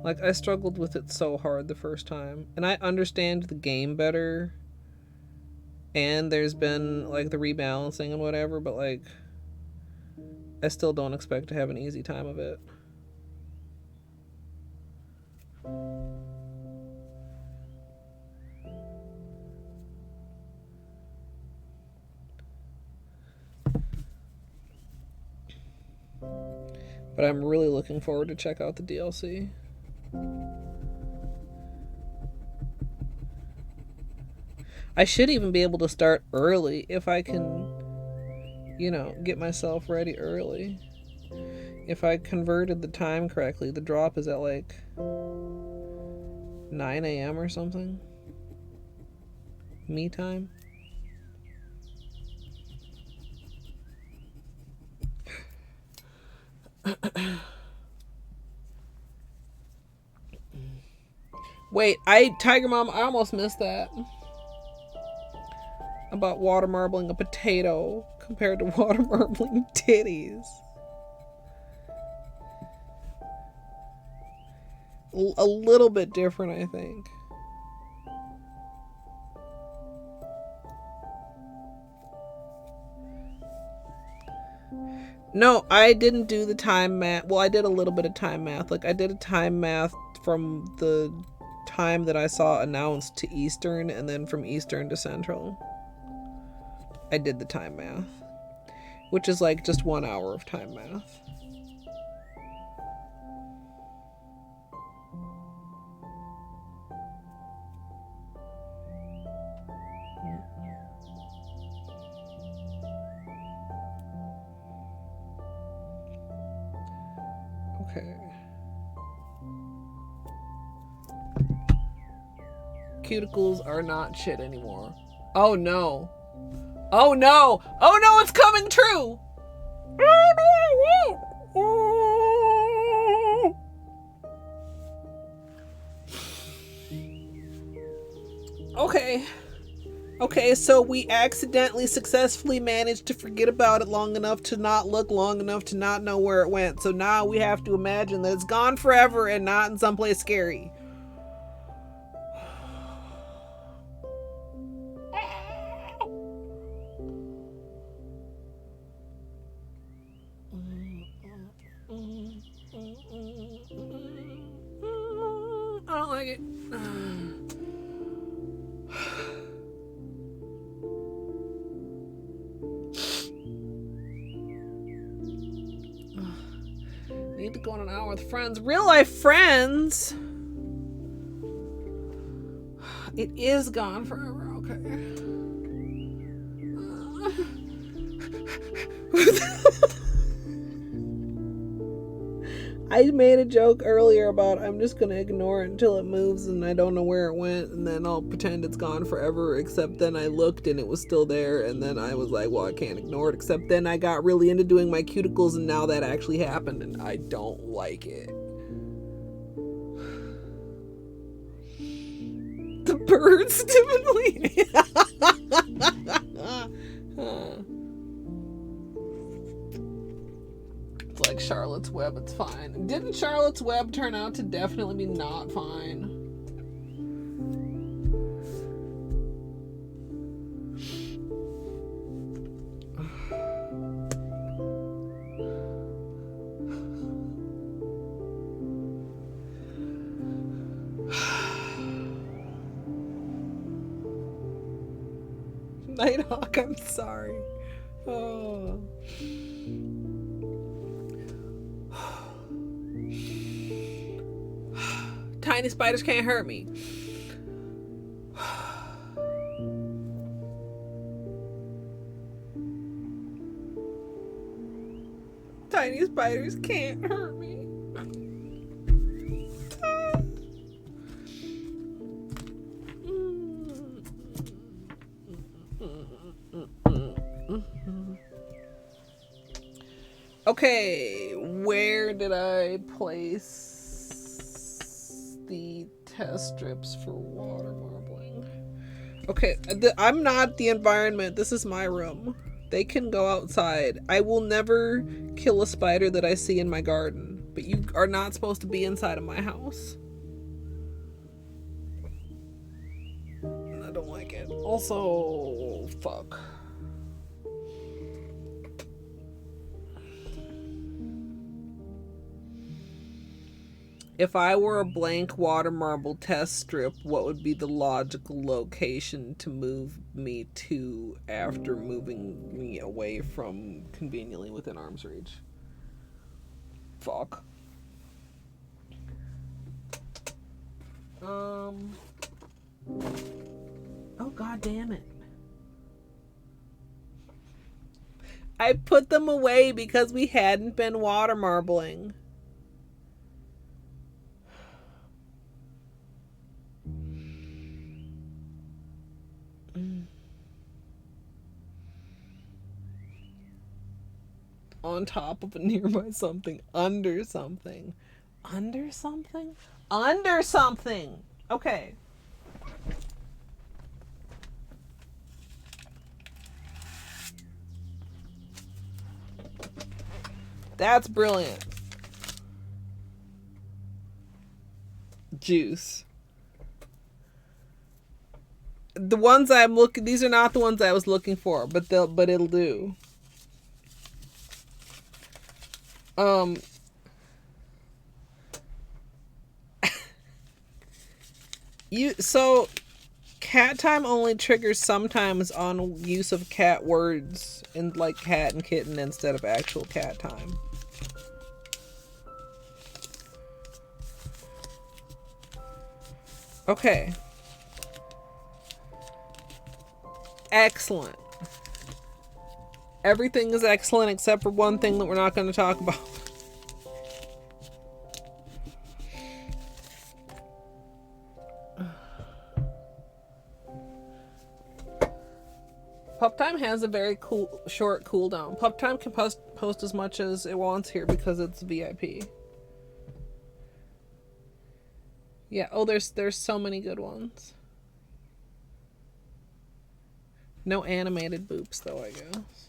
Like, I struggled with it so hard the first time, and I understand the game better, and there's been, like, the rebalancing and whatever, but, like, I still don't expect to have an easy time of it. But I'm really looking forward to check out the DLC. I should even be able to start early if I can, you know, get myself ready early. If I converted the time correctly, the drop is at like 9 a.m. or something. Me time. Wait, Tiger Mom, I almost missed that. About water marbling a potato compared to water marbling titties. A little bit different, I think. No, I didn't do the time math. Well, I did a little bit of time math. Like, I did a time math from the time that I saw announced to Eastern, and then from Eastern to Central. I did the time math, which is like just 1 hour of time math. Okay. Cuticles are not shit anymore. Oh no. Oh no! Oh no, it's coming true! Okay. Okay, so we accidentally successfully managed to forget about it long enough to not look long enough to not know where it went. So now we have to imagine that it's gone forever and not in someplace scary. I don't like it. Need to go on an hour with friends. Real life friends? It is gone forever. Okay. I made a joke earlier about I'm just gonna ignore it until it moves and I don't know where it went, and then I'll pretend it's gone forever, except then I looked and it was still there, and then I was like, well, I can't ignore it, except then I got really into doing my cuticles and now that actually happened and I don't like it. The birds, typically. It's like Charlotte's Web, it's fine. Didn't Charlotte's Web turn out to definitely be not fine? Nighthawk, I'm sorry. Oh. Tiny spiders can't hurt me. Tiny spiders can't hurt me. Okay, where did I place the test strips for water marbling? Okay, I'm not the environment. This is my room. They can go outside. I will never kill a spider that I see in my garden, but you are not supposed to be inside of my house. I don't like it. Also, fuck. If I were a blank water marble test strip, what would be the logical location to move me to after moving me away from conveniently within arm's reach? Fuck. Oh, god damn it. I put them away because we hadn't been water marbling. On top of a nearby something. Under something. Under something? Under something! Okay. That's brilliant. Juice. The ones I'm looking, these are not the ones I was looking for, but it'll do. So cat time only triggers sometimes on use of cat words in like cat and kitten instead of actual cat time. Okay. Excellent. Everything is excellent except for one thing that we're not going to talk about. Pup time has a very short cooldown. Pup time can post as much as it wants here because it's VIP. Yeah, oh, there's so many good ones. No animated boops though, I guess.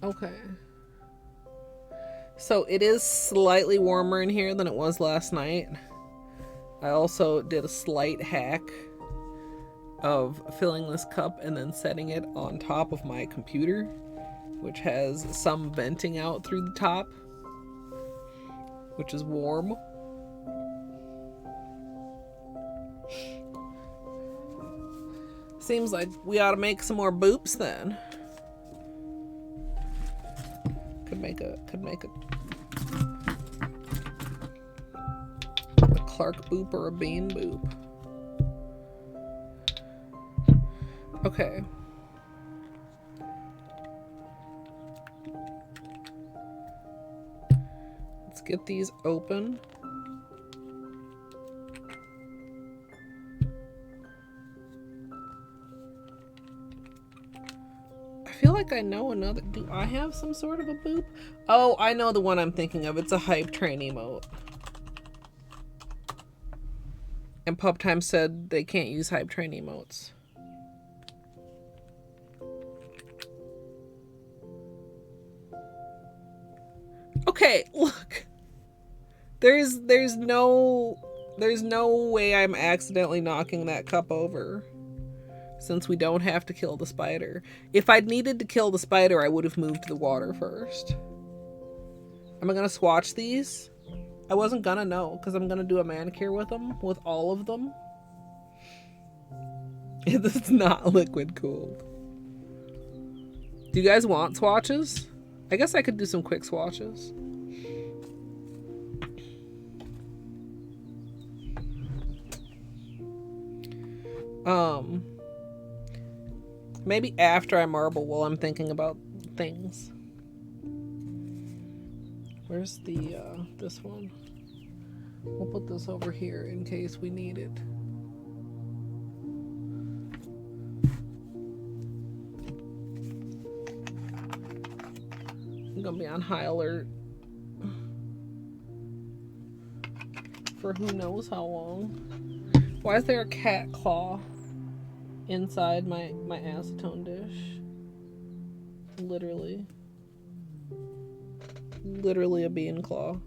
Okay. So it is slightly warmer in here than it was last night. I also did a slight hack of filling this cup and then setting it on top of my computer, which has some venting out through the top, which is warm. Seems like we ought to make some more boops then. Could make a Clark boop or a Bean boop. Okay. Let's get these open. I feel like I know another. Do I have some sort of a boop? Oh, I know the one I'm thinking of. It's a hype train emote. And Pub Time said they can't use hype train emotes. Okay, look. There's no way I'm accidentally knocking that cup over. Since we don't have to kill the spider. If I'd needed to kill the spider, I would have moved the water first. Am I gonna swatch these? I wasn't gonna know, because I'm gonna do a manicure with them, with all of them. It's not liquid cooled. Do you guys want swatches? I guess I could do some quick swatches. Maybe after I marble while I'm thinking about things. Where's the, this one? We'll put this over here in case we need it. I'm gonna be on high alert for who knows how long. Why is there a cat claw inside my acetone dish? Literally a bean claw.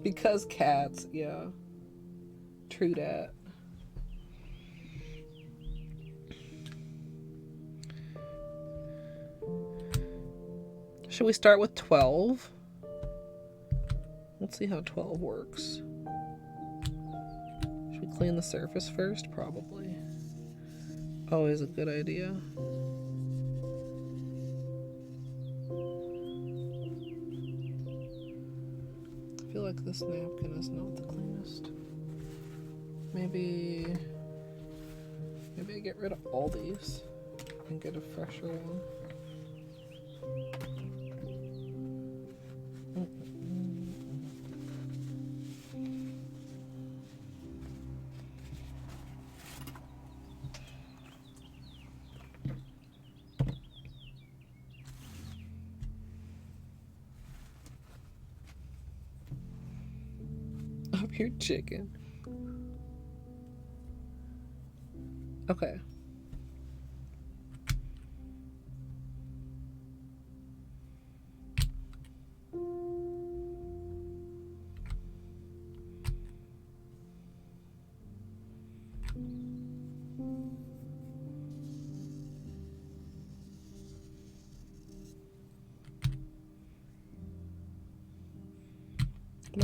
Because cats, yeah. True that. Should we start with 12? Let's see how 12 works. Should we clean the surface first? Probably. Always a good idea. I feel like this napkin is not the cleanest. Maybe I get rid of all these and get a fresher one. Up your chicken. Okay.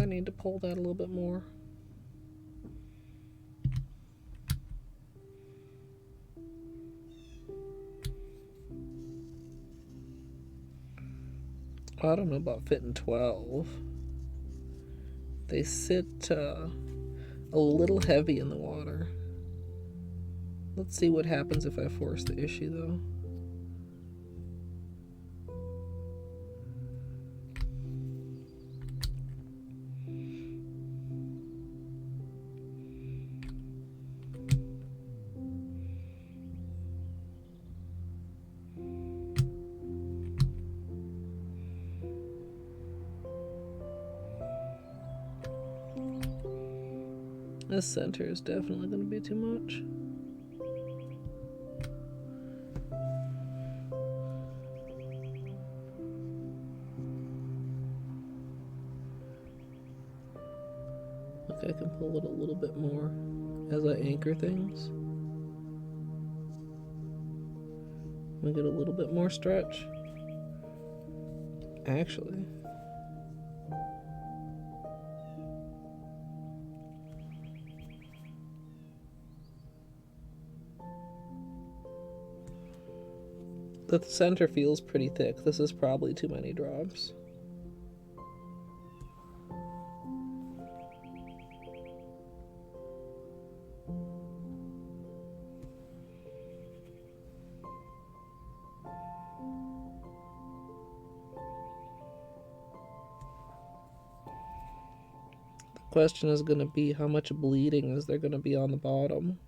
I need to pull that a little bit more. I don't know about fitting 12. They sit a little heavy in the water. Let's see what happens if I force the issue though. This center is definitely going to be too much. Look, I can pull it a little bit more as I anchor things. We get a little bit more stretch. Actually, the center feels pretty thick. This is probably too many drops. Question is going to be how much bleeding is there going to be on the bottom.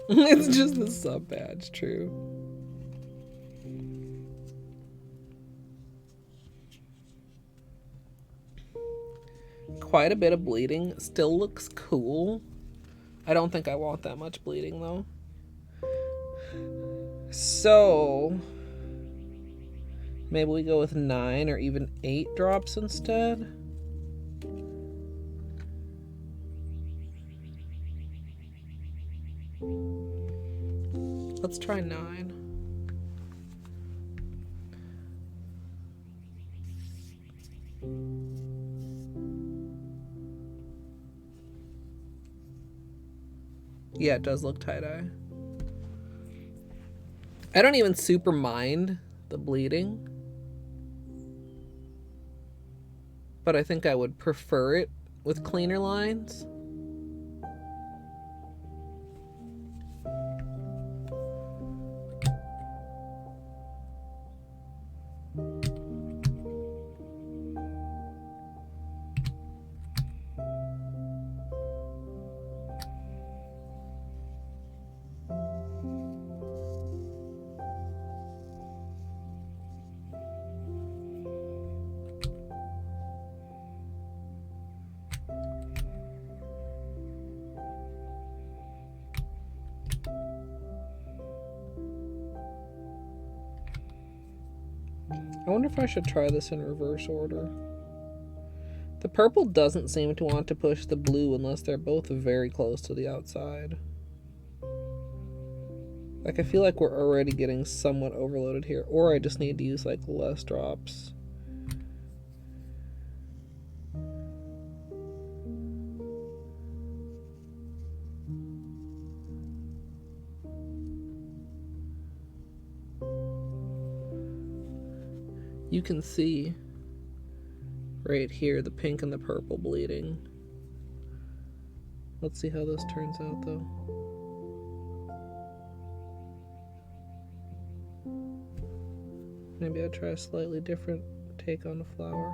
It's just the sub badge, true. Quite a bit of bleeding. Still looks cool. I don't think I want that much bleeding though. So maybe we go with 9 or even 8 drops instead. Let's try 9. Yeah, it does look tie-dye. I don't even super mind the bleeding, but I think I would prefer it with cleaner lines. I wonder if I should try this in reverse order. The purple doesn't seem to want to push the blue unless they're both very close to the outside. Like, I feel like we're already getting somewhat overloaded here, or I just need to use like less drops. You can see right here the pink and the purple bleeding. Let's see how this turns out though. Maybe I'll try a slightly different take on the flower.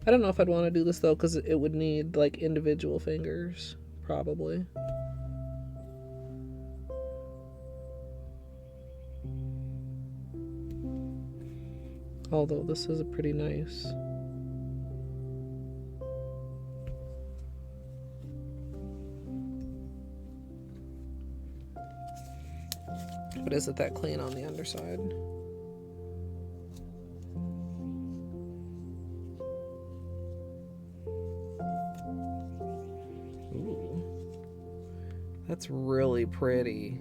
I don't know if I'd want to do this though, because it would need like individual fingers, probably. Although this is a pretty nice. But is it that clean on the underside? That's really pretty.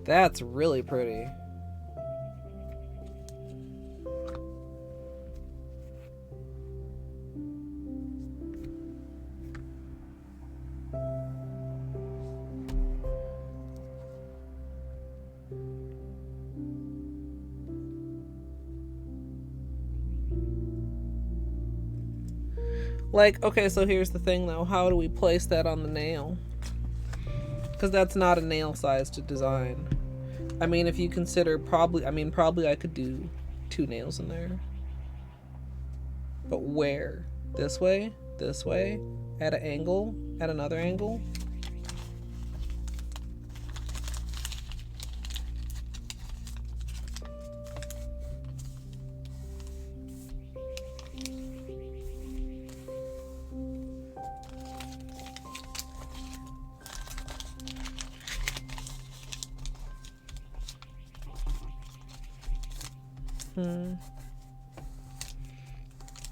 That's really pretty. Like, okay, so here's the thing though. How do we place that on the nail? Because that's not a nail size to design. I mean, if you consider probably I could do 2 nails in there. But where? This way? This way? At an angle? At another angle?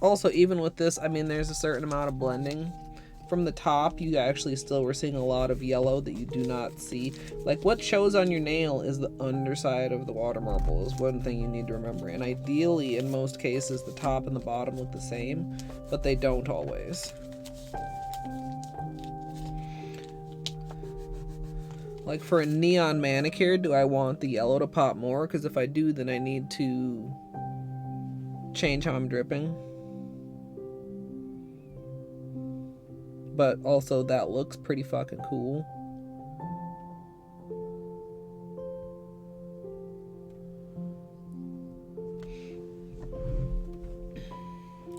Also, even with this, I mean, there's a certain amount of blending. From the top, you actually still were seeing a lot of yellow that you do not see. Like, what shows on your nail is the underside of the water marble is one thing you need to remember. And ideally, in most cases, the top and the bottom look the same, but they don't always. Like, for a neon manicure, do I want the yellow to pop more? Because if I do, then I need to change how I'm dripping. But also, that looks pretty fucking cool.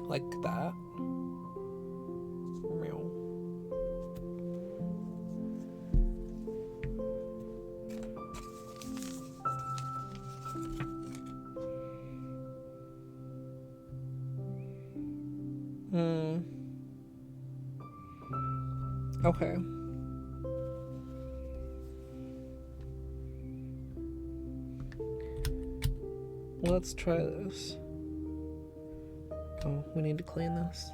Like that. Okay. Let's try this. Oh, we need to clean this.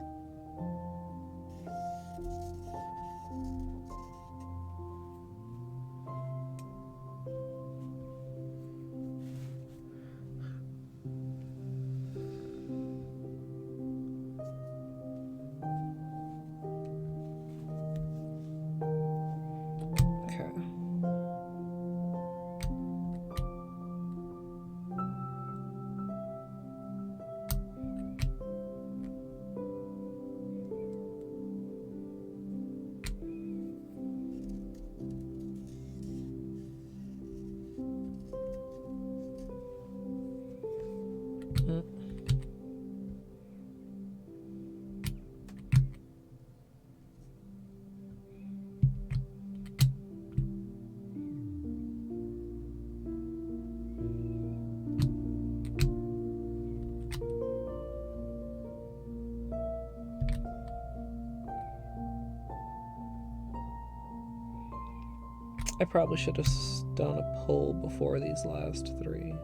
I probably should have done a pull before these last 3.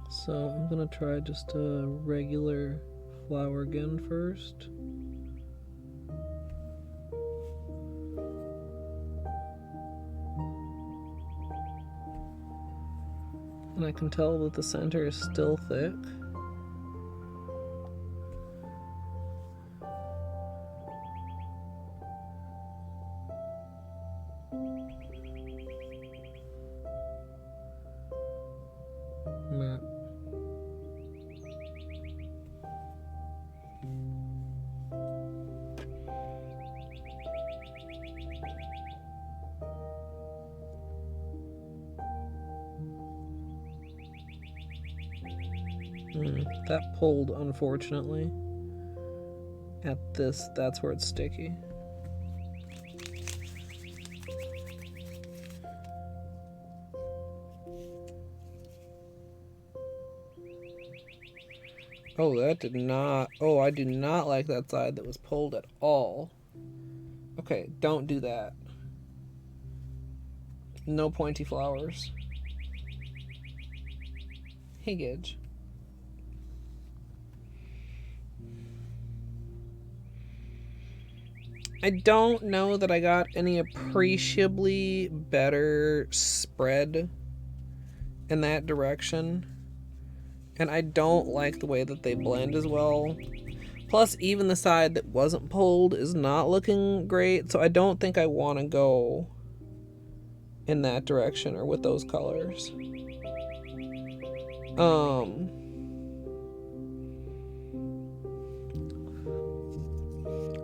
So I'm gonna try just a regular flower again first. And I can tell that the center is still thick. That pulled, unfortunately. At this, that's where it's sticky. Oh, that did not... Oh, I do not like that side that was pulled at all. Okay, don't do that. No pointy flowers. Hey, Gidge. I don't know that I got any appreciably better spread in that direction. And I don't like the way that they blend as well. Plus, even the side that wasn't pulled is not looking great. So I don't think I want to go in that direction or with those colors.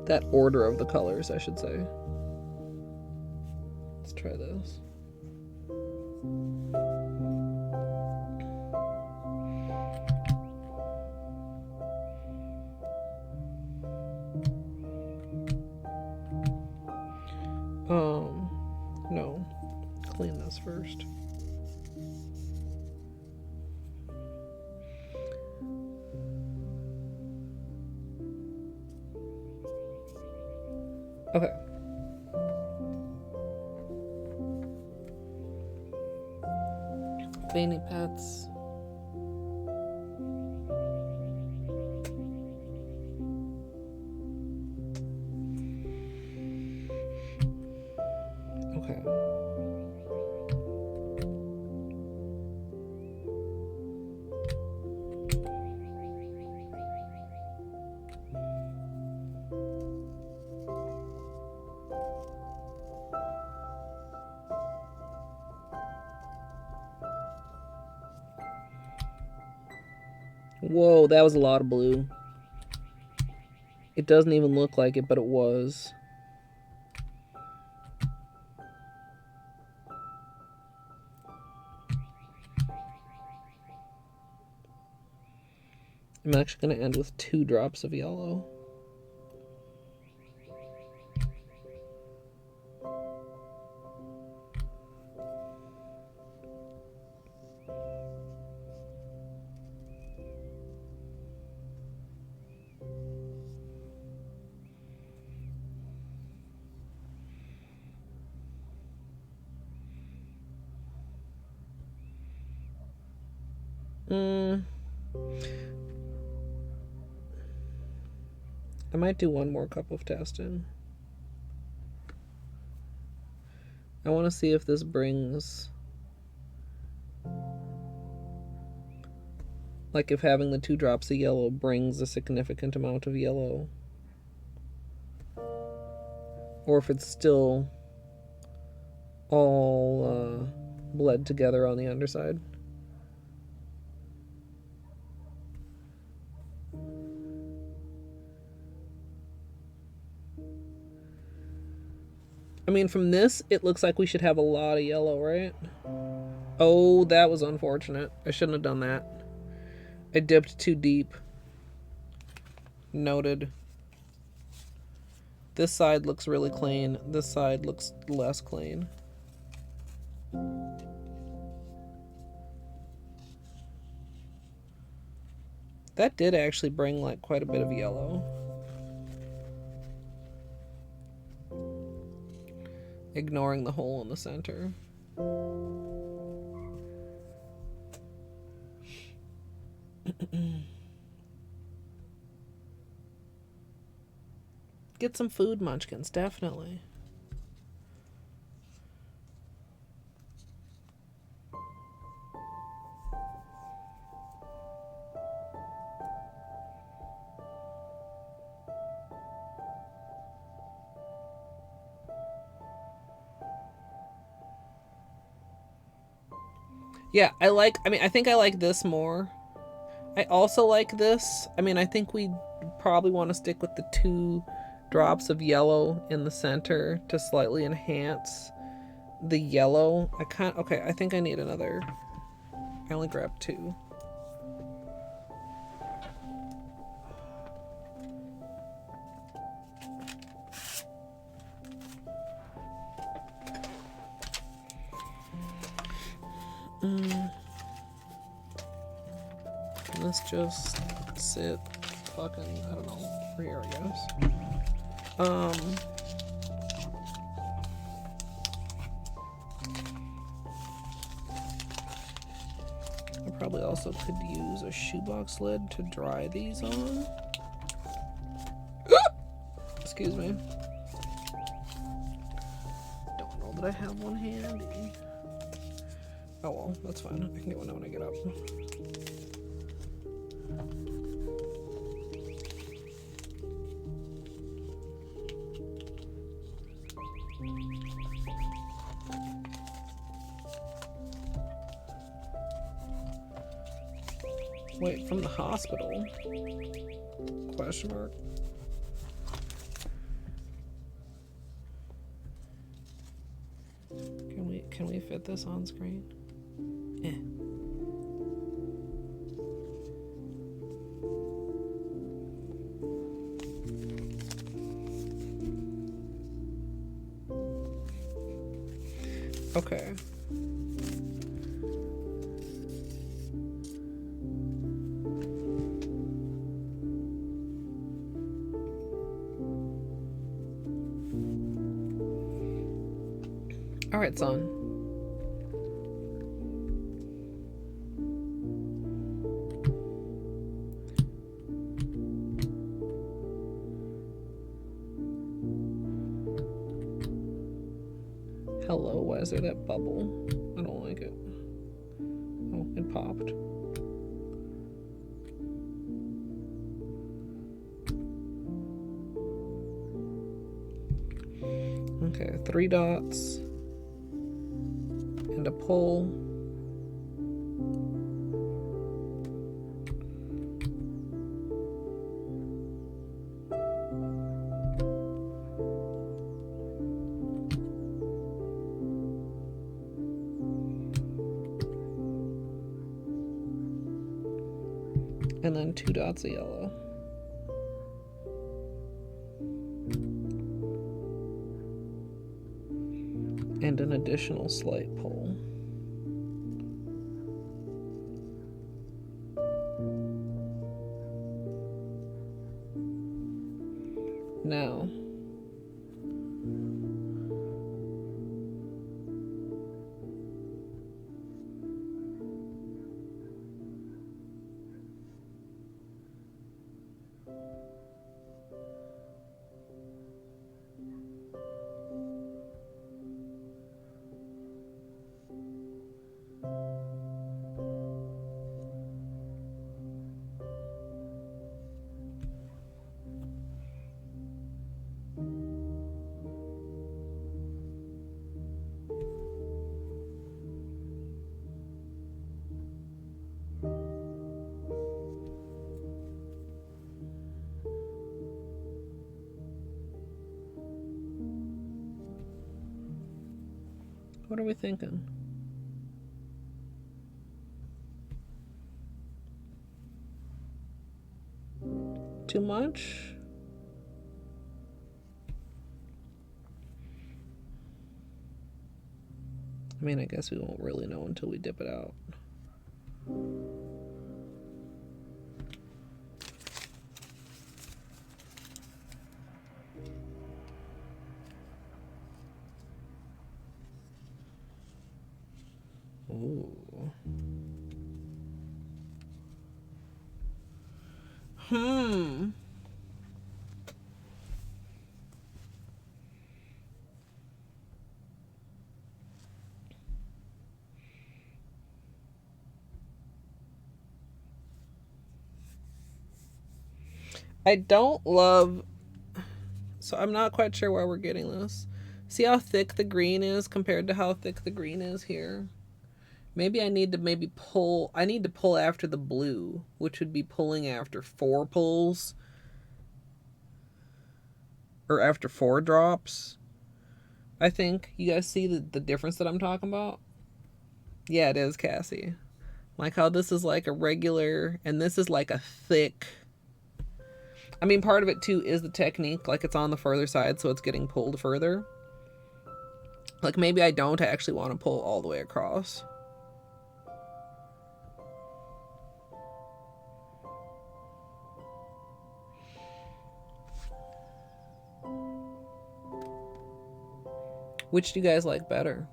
That order of the colors, I should say. Let's try this. No. Clean this first. Okay. Veiny Pets. Okay. Whoa, that was a lot of blue. It doesn't even look like it, but it was. I'm actually going to end with 2 drops of yellow. I might do one more cup of testing. I want to see if this brings... like if having the 2 drops of yellow brings a significant amount of yellow. Or if it's still all bled together on the underside. I mean, from this, it looks like we should have a lot of yellow, right? Oh, that was unfortunate. I shouldn't have done that. I dipped too deep. Noted. This side looks really clean. This side looks less clean. That did actually bring like quite a bit of yellow. Ignoring the hole in the center. Get some food, munchkins, definitely. Yeah, I think I like this more. I also like this. I mean, I think we probably want to stick with the 2 drops of yellow in the center to slightly enhance the yellow. Okay, I think I need another. I only grabbed 2. Let's just sit fucking, I don't know, over here, I guess. I probably also could use a shoebox lid to dry these on. Excuse me. that I have one handy. Oh well, that's fine. I can get one when I get up. Wait, from the hospital? Question mark. Can we fit this on screen? Eh. Okay. All right, son. Hello, why is there that bubble? I don't like it. Oh, it popped. Okay, 3 dots and a pull. And then 2 dots of yellow. And an additional slight pull. Now, what are we thinking? Too much? I mean, I guess we won't really know until we dip it out. Ooh. I don't love, so I'm not quite sure why we're getting this. See how thick the green is compared to how thick the green is here? Maybe I need to pull, I need to pull after the blue, which would be pulling after 4 pulls. Or after 4 drops. I think. You guys see the difference that I'm talking about? Yeah, it is, Cassie. Like how this is like a regular, and this is like a thick. I mean, part of it too is the technique. Like it's on the further side, so it's getting pulled further. Like maybe I don't actually want to pull all the way across. Which do you guys like better?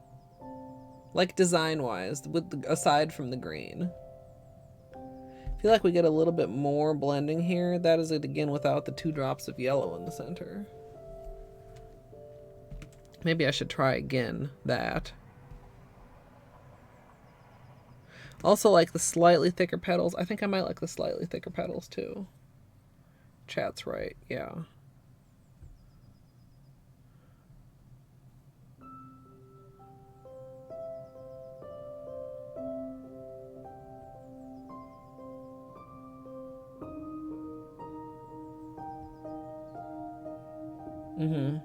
Like design-wise, aside from the green. I feel like we get a little bit more blending here. That is it again without the 2 drops of yellow in the center. Maybe I should try again that. Also like the slightly thicker petals. I think I might like the slightly thicker petals too. Chat's right, yeah. Mm-hmm.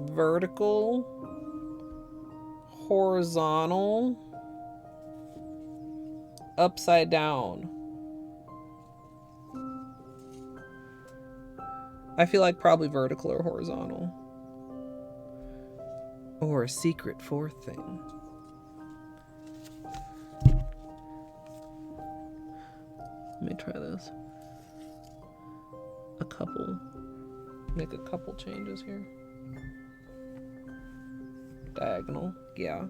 Vertical, horizontal, upside down. I feel like probably vertical or horizontal. Or a secret fourth thing. Let me try this. Make a couple changes here. Diagonal, yeah.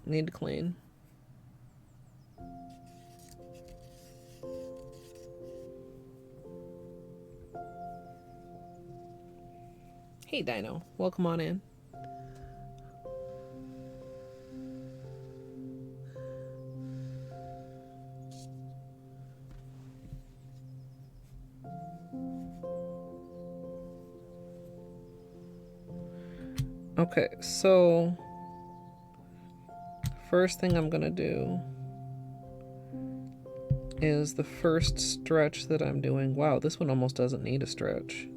Need to clean. Hey Dino, welcome on in. Okay, so first thing I'm gonna do is the first stretch that I'm doing. Wow, this one almost doesn't need a stretch.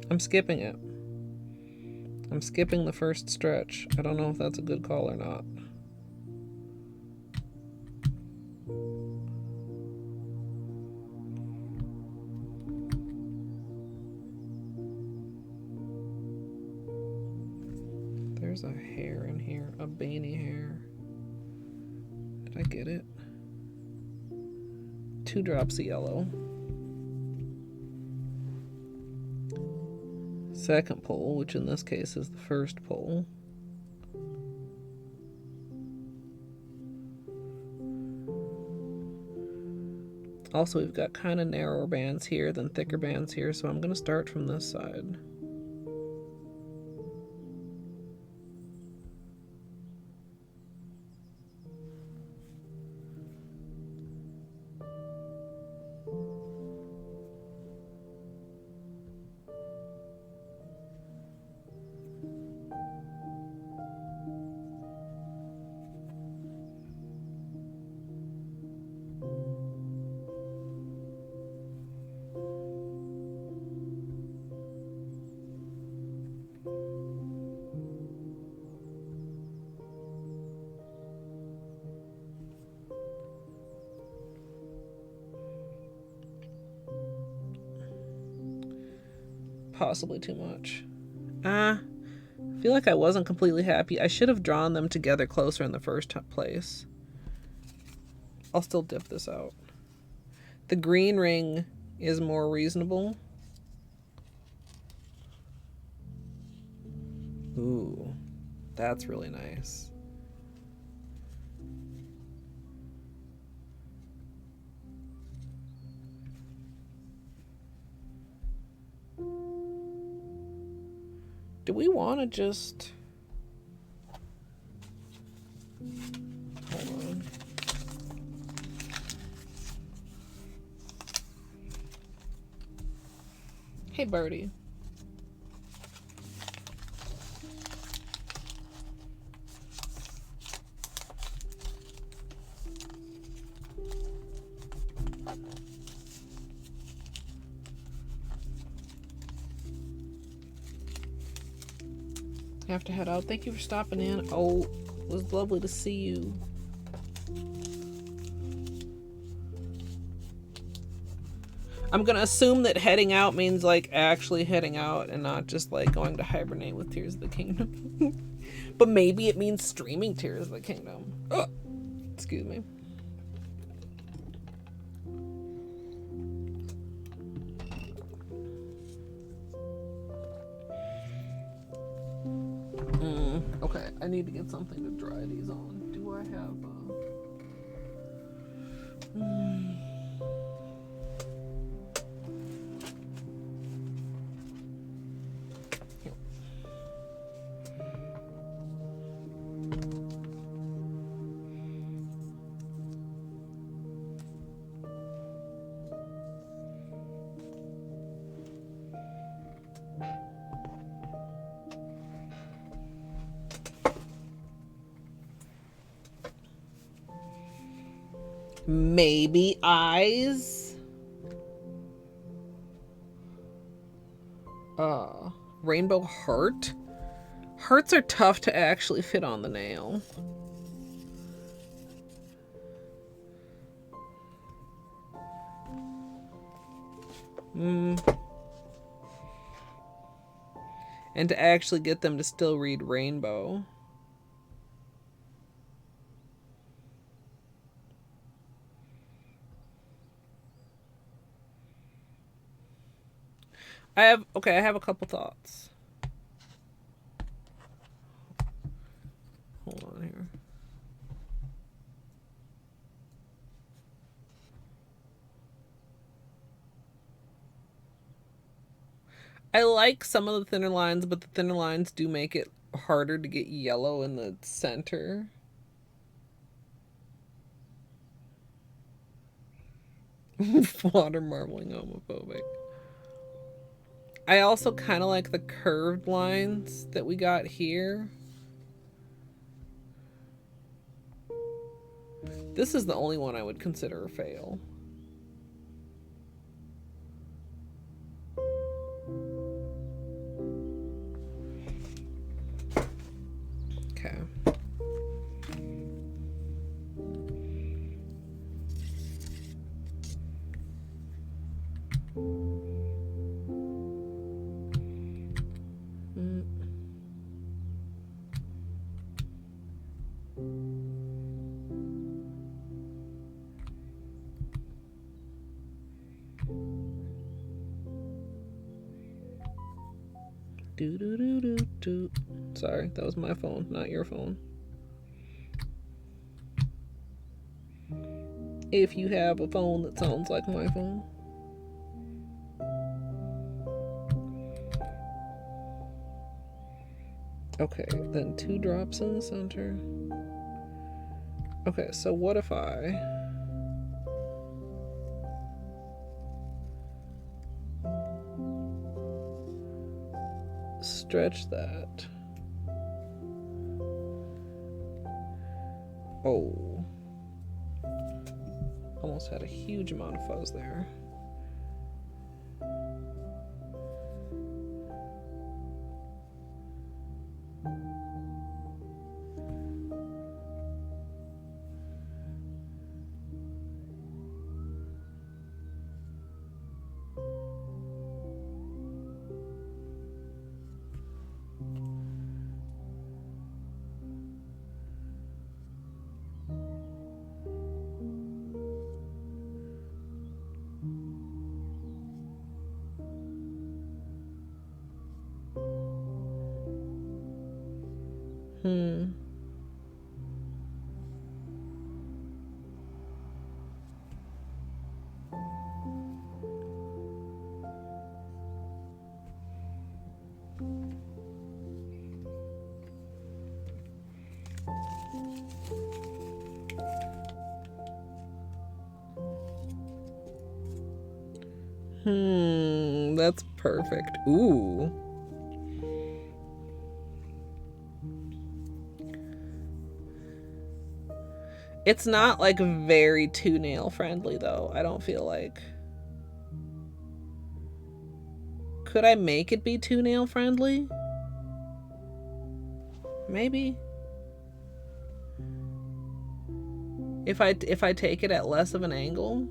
I'm skipping it. I'm skipping the first stretch. I don't know if that's a good call or not. There's a hair in here, a Beanie hair. Did I get it? 2 drops of yellow. Second pole, which in this case is the first pole. Also, we've got kind of narrower bands here than thicker bands here, so I'm going to start from this side. Possibly too much. I feel like I wasn't completely happy. I should have drawn them together closer in the first place. I'll still dip this out. The green ring is more reasonable. Ooh, that's really nice. Do we want to just... Hold on. Hey, Birdie. Have to head out. Thank you for stopping in. Oh, it was lovely to see you. I'm gonna assume that heading out means like actually heading out and not just like going to hibernate with Tears of the Kingdom. But maybe it means streaming Tears of the Kingdom. Oh, excuse me. Okay, I need to get something to dry these on. Do I have Here. Maybe eyes. Rainbow heart. Hearts are tough to actually fit on the nail. And to actually get them to still read rainbow. I have a couple thoughts. Hold on here. I like some of the thinner lines, but the thinner lines do make it harder to get yellow in the center. Water marbling homophobic. I also kind of like the curved lines that we got here. This is the only one I would consider a fail. Okay. Sorry, that was my phone, not your phone. If you have a phone that sounds like my phone. Okay, then 2 drops in the center. Okay, so what if I stretch that? Oh. Almost had a huge amount of fuzz there. That's perfect. Ooh. It's not like very 2-nail friendly though, I don't feel like. Could I make it be 2-nail friendly? Maybe. If I take it at less of an angle.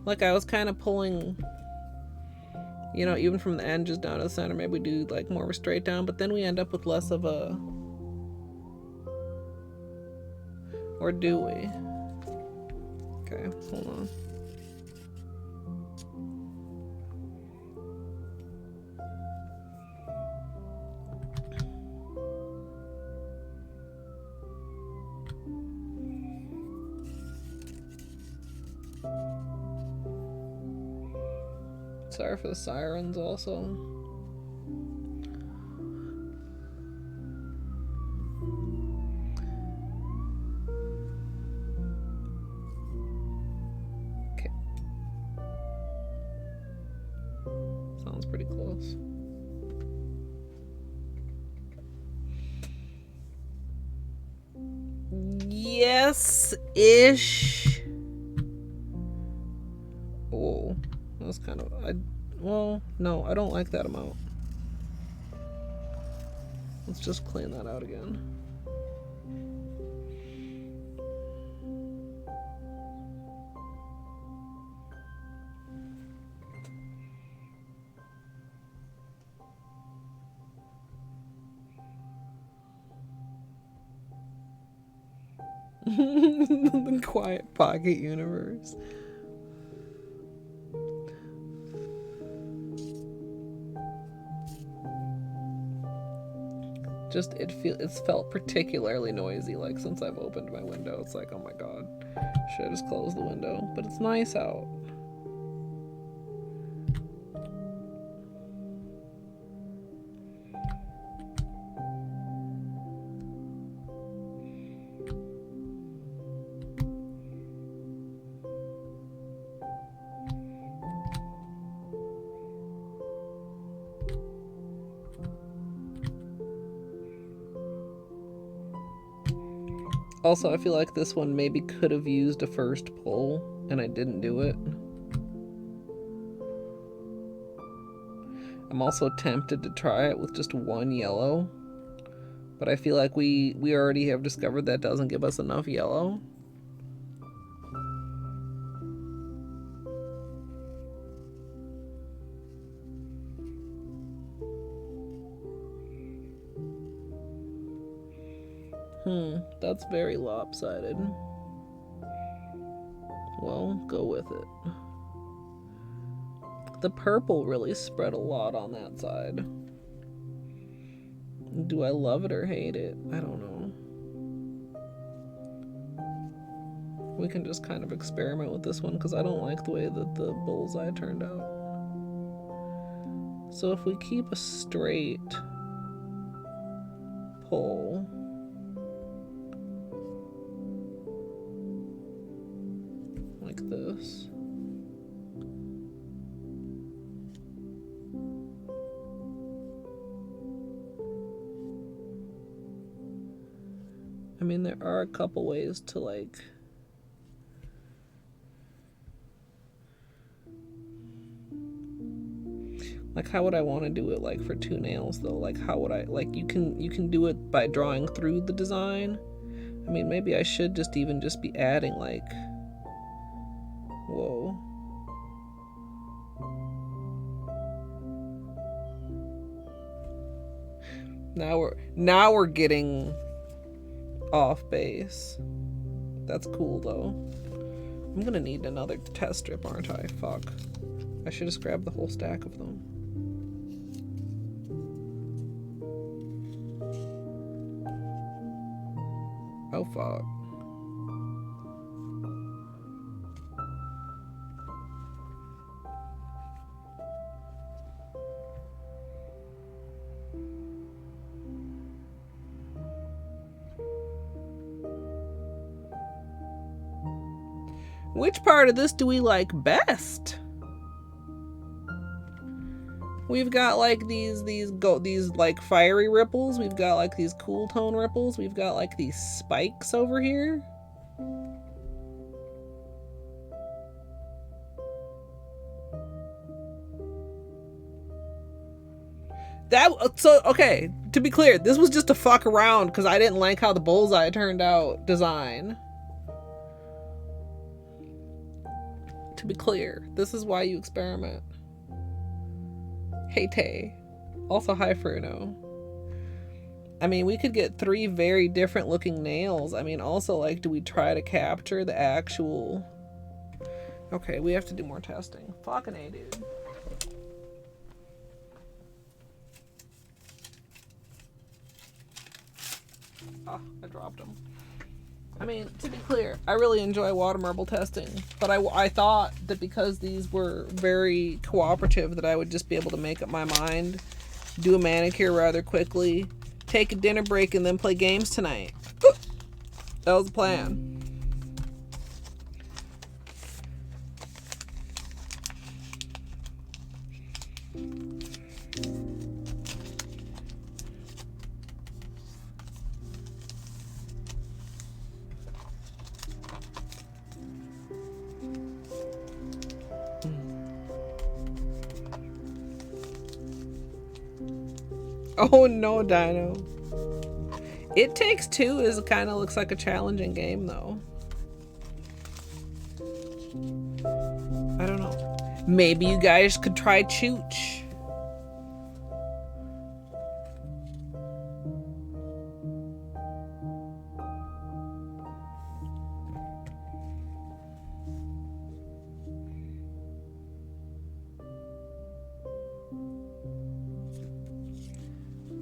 Like I was kind of pulling, you know, even from the edges down to the center, maybe do like more of a straight down, but then we end up with less of a, or do we? Okay, hold on. Sorry for the sirens also. Okay. Sounds pretty close. Yes-ish. Oh. That's kind of, well, no, I don't like that amount. Let's just clean that out again. The quiet pocket universe. Just it's felt particularly noisy, like since I've opened my window. It's like, oh my god, should I just close the window? But it's nice out. Also, I feel like this one maybe could have used a first pull, and I didn't do it. I'm also tempted to try it with just one yellow, but I feel like we already have discovered that doesn't give us enough yellow. That's very lopsided. Well, go with it. The purple really spread a lot on that side. Do I love it or hate it? I don't know. We can just kind of experiment with this one because I don't like the way that the bullseye turned out. So if we keep a straight pull, like this. I mean, there are a couple ways to like how would I want to do it like for two nails though? Like how would I, like you can do it by drawing through the design. I mean, maybe I should just be adding like, whoa. Now we're getting off base. That's cool though. I'm gonna need another test strip, aren't I? Fuck. I should just grab the whole stack of them. Oh fuck. Which part of this do we like best? We've got like these like fiery ripples. We've got like these cool tone ripples. We've got like these spikes over here. Okay, to be clear, this was just to fuck around because I didn't like how the bullseye turned out design. To be clear, this is why you experiment. Hey Tay. Also hi Fruno. I mean, we could get 3 very different looking nails. I mean, also, like, do we try to capture the actual... Okay, we have to do more testing. Fucking A, dude. Oh, I dropped them. I mean, to be clear, I really enjoy water marble testing, but I thought that because these were very cooperative that I would just be able to make up my mind, do a manicure rather quickly, take a dinner break, and then play games tonight. That was the plan. Oh no, Dino. It Takes Two is kind of looks like a challenging game though. I don't know. Maybe you guys could try Chooch.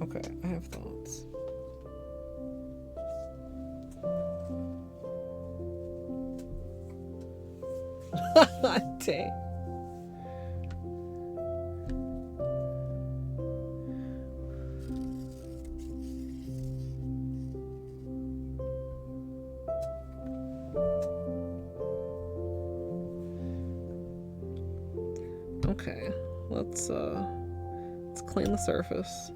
Okay, I have thoughts. Dang. Okay, let's clean the surface.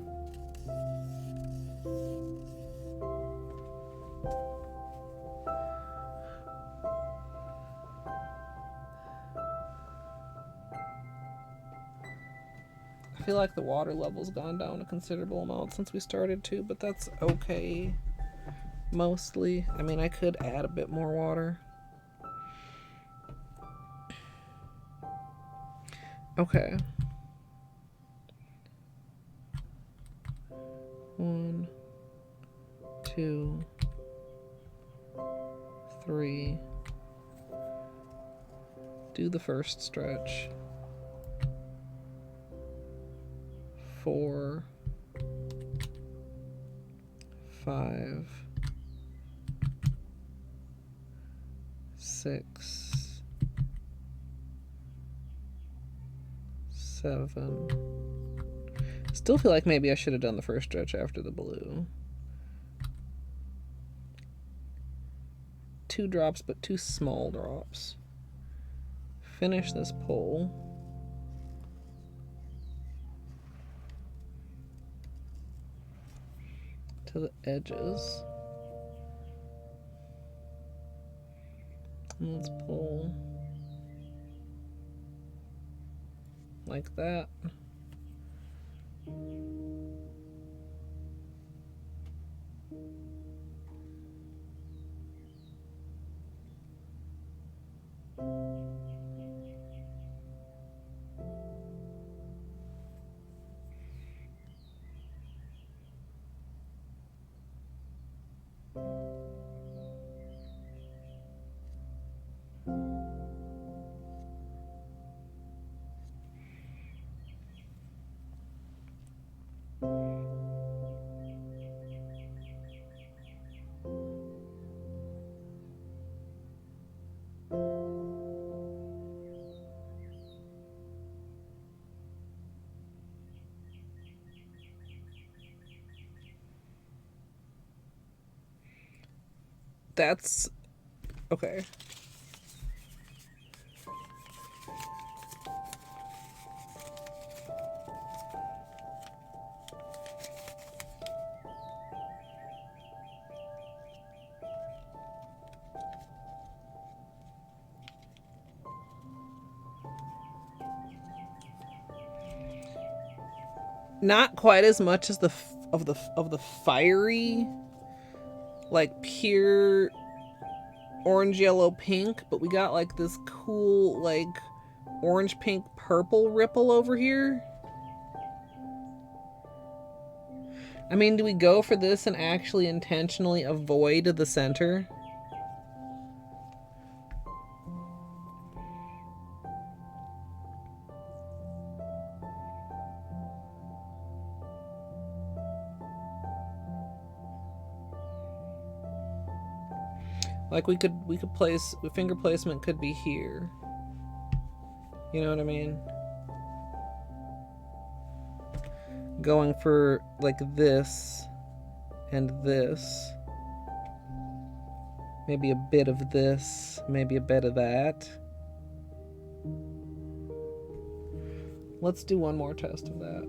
I feel like the water level's gone down a considerable amount since we started too, but that's okay. Mostly. I mean, I could add a bit more water. Okay. 1, 2, 3. Do the first stretch. 4, 5, 6, 7. Still feel like maybe I should have done the first stretch after the blue. 2 drops, but 2 small drops. Finish this pull. To the edges. And let's pull like that. That's okay. Not quite as much as the fiery, like pure orange, yellow, pink, but we got like this cool like orange, pink, purple ripple over here. I mean, do we go for this and actually intentionally avoid the center? Like we could place, finger placement could be here. You know what I mean? Going for like this and this. Maybe a bit of this, maybe a bit of that. Let's do one more test of that.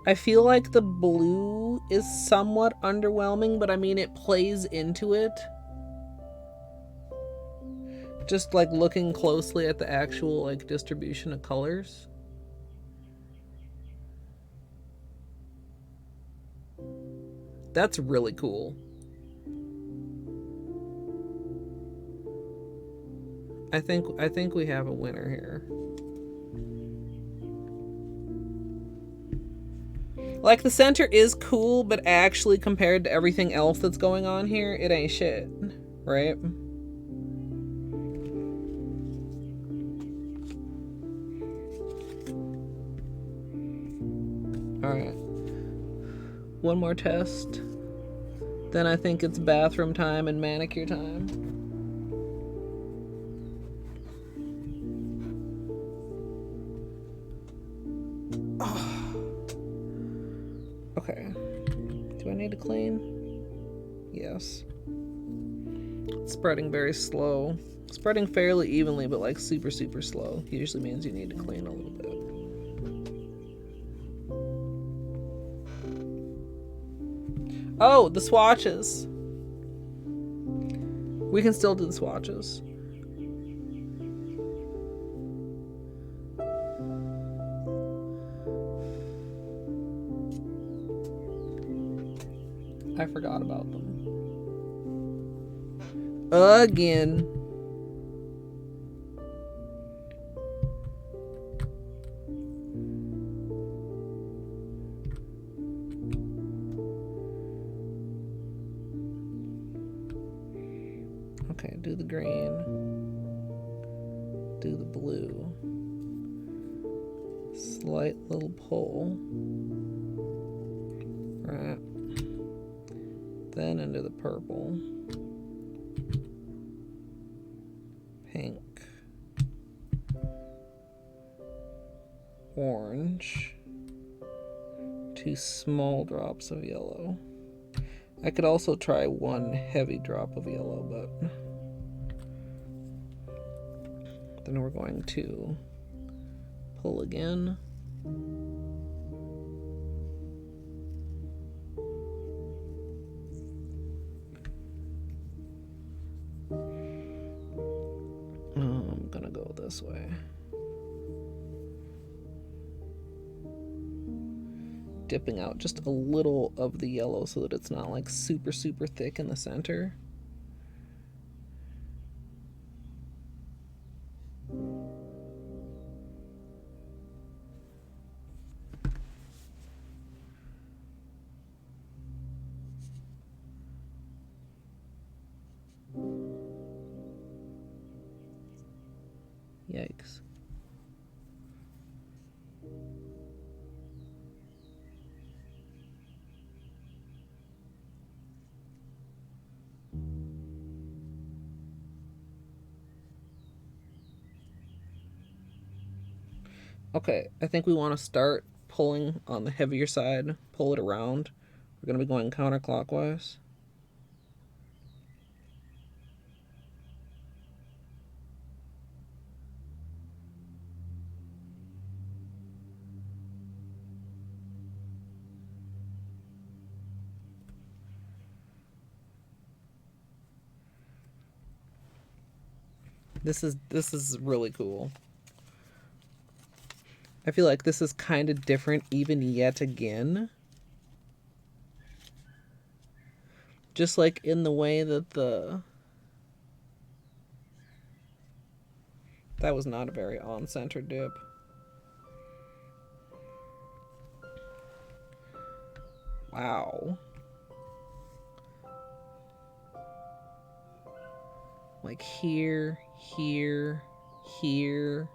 I feel like the blue is somewhat underwhelming, but I mean, it plays into it. Just like looking closely at the actual like distribution of colors. That's really cool. I think we have a winner here. Like, the center is cool, but actually compared to everything else that's going on here, it ain't shit, right? Alright. One more test. Then I think it's bathroom time and manicure time. Okay. Do I need to clean? Yes. It's spreading very slow. Spreading fairly evenly, but like super, super slow. Usually means you need to clean a little bit. Oh, the swatches. We can still do the swatches. I forgot about them. Again. Okay, do the green. Do the blue. Slight little pull. Right. Then into the purple. Pink. Orange. 2 small drops of yellow. I could also try 1 heavy drop of yellow, but then we're going to pull again. I'm gonna go this way. Dipping out just a little of the yellow so that it's not like super, super thick in the center. Yikes. Okay, I think we want to start pulling on the heavier side, pull it around. We're going to be going counterclockwise. This is really cool. I feel like this is kind of different even yet again. just like in the way that that was not a very on-center dip. Wow. Like here, here, here.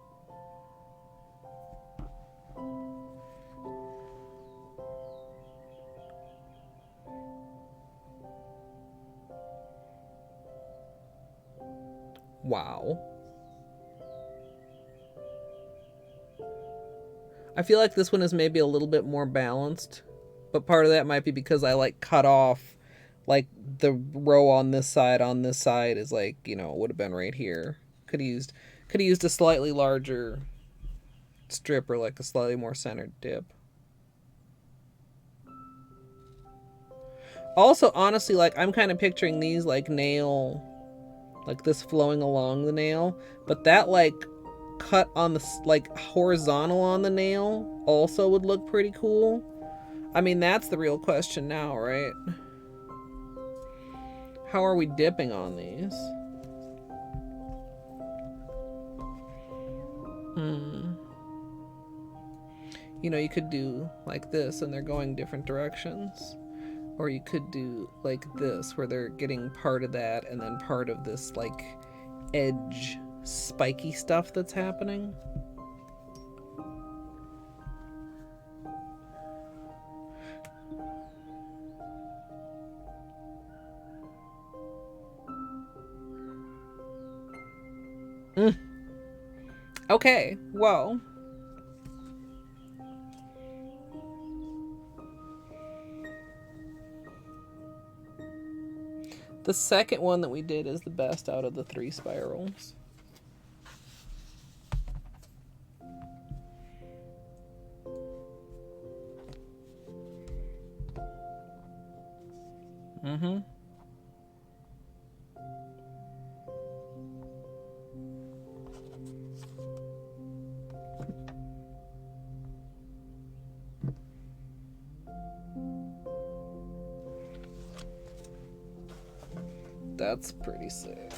Wow. I feel like this one is maybe a little bit more balanced, but part of that might be because I like cut off, like the row on this side is like, you know, would have been right here. Could have used a slightly larger strip or like a slightly more centered dip. Also, honestly, like I'm kind of picturing these like nail, like this flowing along the nail, but that like cut on the like horizontal on the nail also would look pretty cool. I mean, that's the real question now, right? How are we dipping on these? You know, you could do like this and they're going different directions. Or you could do like this where they're getting part of that and then part of this like edge spiky stuff that's happening. Okay, well. The second one that we did is the best out of the 3 spirals. Mm-hmm. That's pretty sick.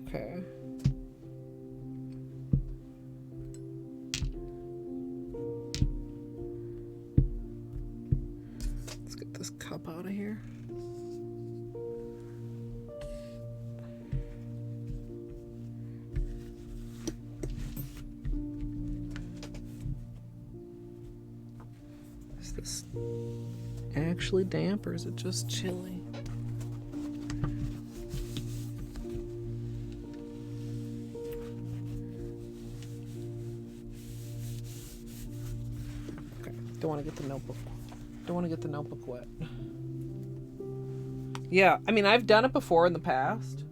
Okay. Let's get this cup out of here. Is this actually damp or is it just chilly? Okay, don't want to get the notebook. Don't want to get the notebook wet. Yeah, I mean, I've done it before in the past.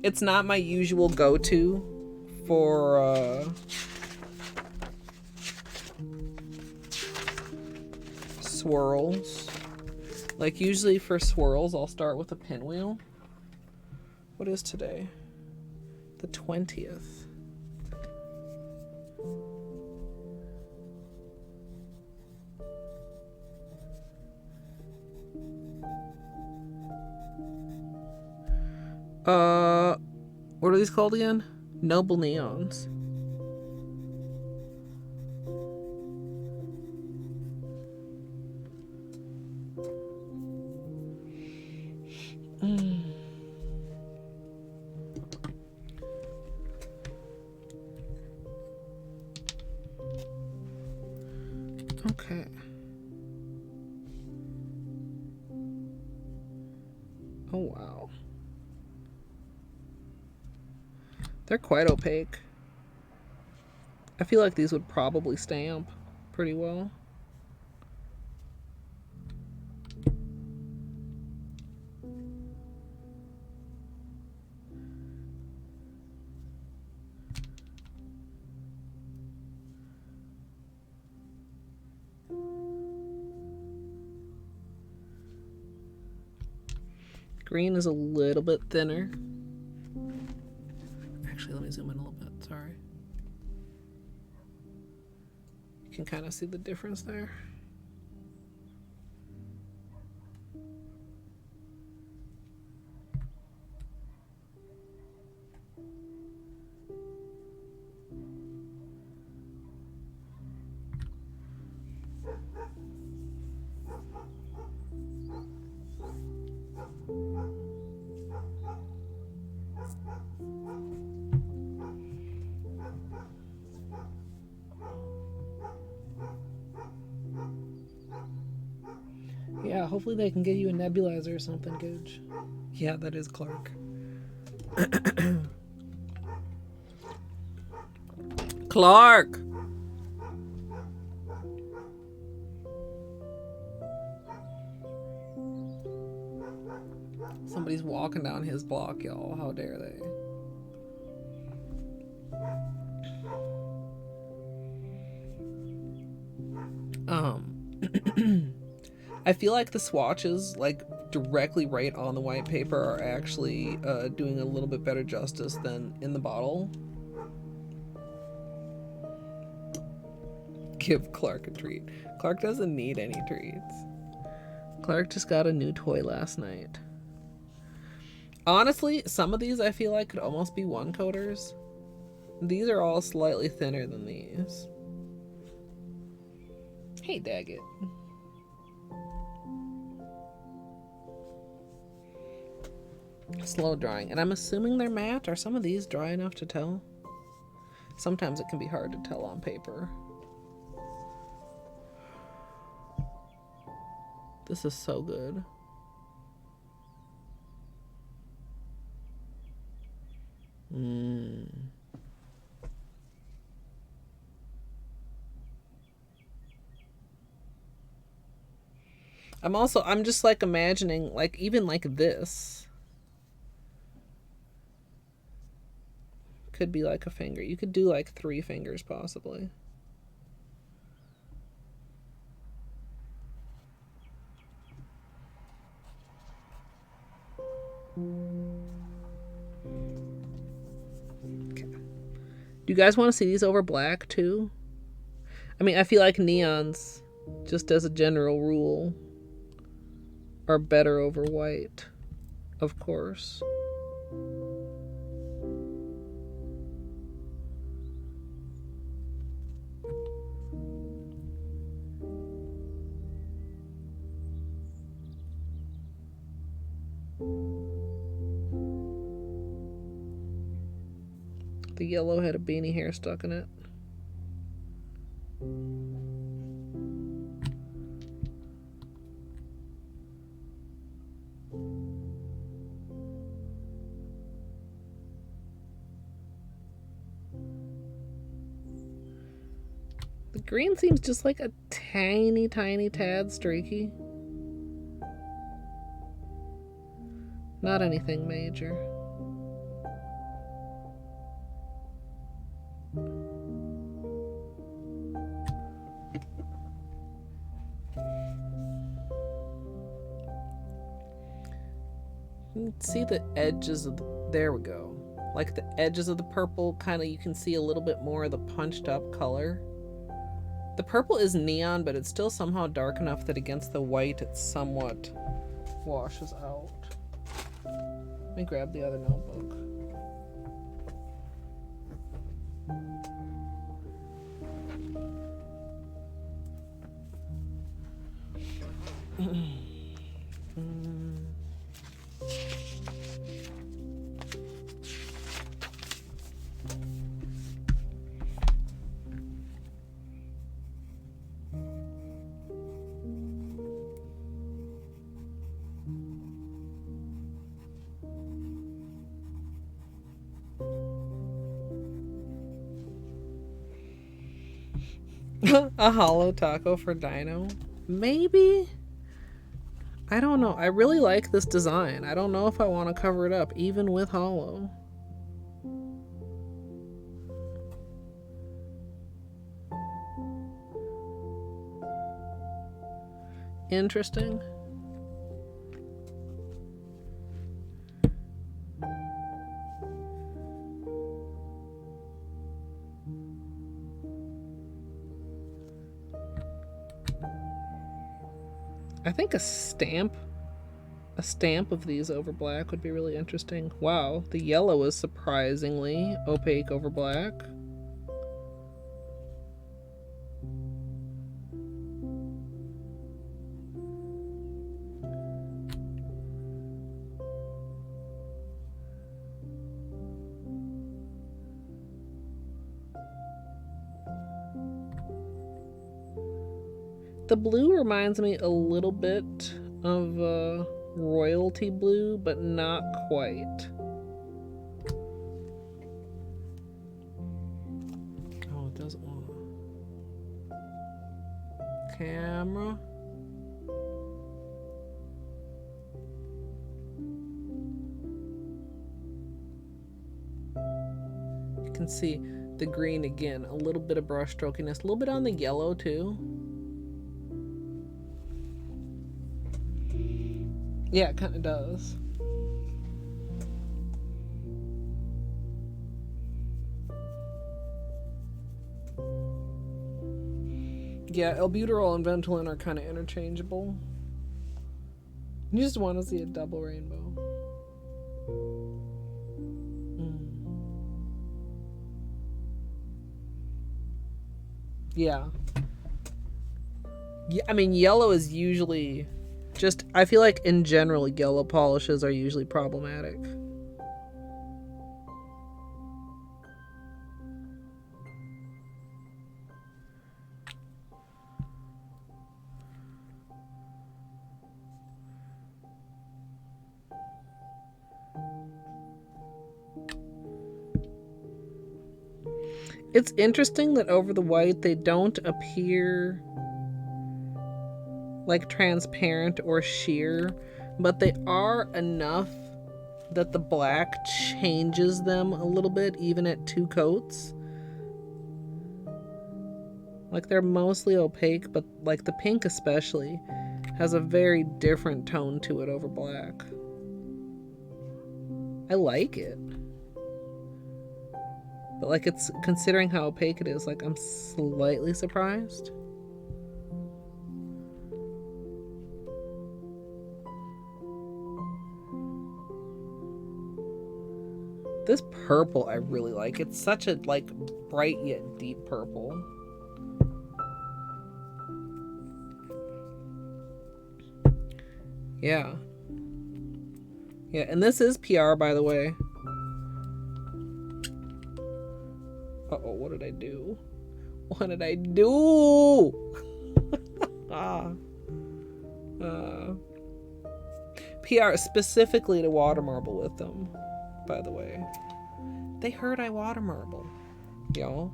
It's not my usual go-to for swirls. Like usually for swirls, I'll start with a pinwheel. What is today? The 20th. What are these called again? Noble Neons. Okay. Oh, wow. They're quite opaque. I feel like these would probably stamp pretty well. Green is a little bit thinner. can kind of see the difference there. Yeah, hopefully they can get you a nebulizer or something, Gooch. Yeah, that is Clark. Clark! Somebody's walking down his block, y'all. How dare they? I feel like the swatches, like directly right on the white paper, are actually doing a little bit better justice than in the bottle. Give Clark a treat. Clark doesn't need any treats. Clark just got a new toy last night. Honestly, some of these I feel like could almost be one coaters. These are all slightly thinner than these. Hey, Daggett. Slow drying. And I'm assuming they're matte. Are some of these dry enough to tell? Sometimes it can be hard to tell on paper. This is so good. I'm just like imagining, like, even like this could be like a finger. You could do like 3 fingers possibly. Okay. Do you guys want to see these over black too? I mean, I feel like neons, just as a general rule, are better over white, of course. The yellow had a beanie hair stuck in it. The green seems just like a tiny, tiny tad streaky. Not anything major. You can see the edges of there we go. Like the edges of the purple, kind of you can see a little bit more of the punched up color. The purple is neon, but it's still somehow dark enough that against the white it somewhat washes out. Let me grab the other notebook. A hollow taco for Dino? Maybe? I don't know. I really like this design. I don't know if I want to cover it up, even with hollow. Interesting. I think a stamp of these over black would be really interesting. Wow, the yellow is surprisingly opaque over black. The blue reminds me a little bit of royalty blue, but not quite. Oh, it doesn't want to. Camera. You can see the green again, a little bit of brush strokiness, a little bit on the yellow too. Yeah, it kind of does. Yeah, albuterol and Ventolin are kind of interchangeable. You just want to see a double rainbow. Yeah. Yeah, I mean, yellow is usually just, I feel like in general, yellow polishes are usually problematic. It's interesting that over the white, they don't appear like transparent or sheer, but they are enough that the black changes them a little bit, even at 2 coats. Like they're mostly opaque, but like the pink especially has a very different tone to it over black. I like it. But like, it's, considering how opaque it is, like I'm slightly surprised. This purple I really like. It's such a like bright yet deep purple. Yeah. Yeah, and this is PR, by the way. Uh-oh, what did I do? What did I do? PR specifically to water marble with them, by the way. They heard I water marble, y'all.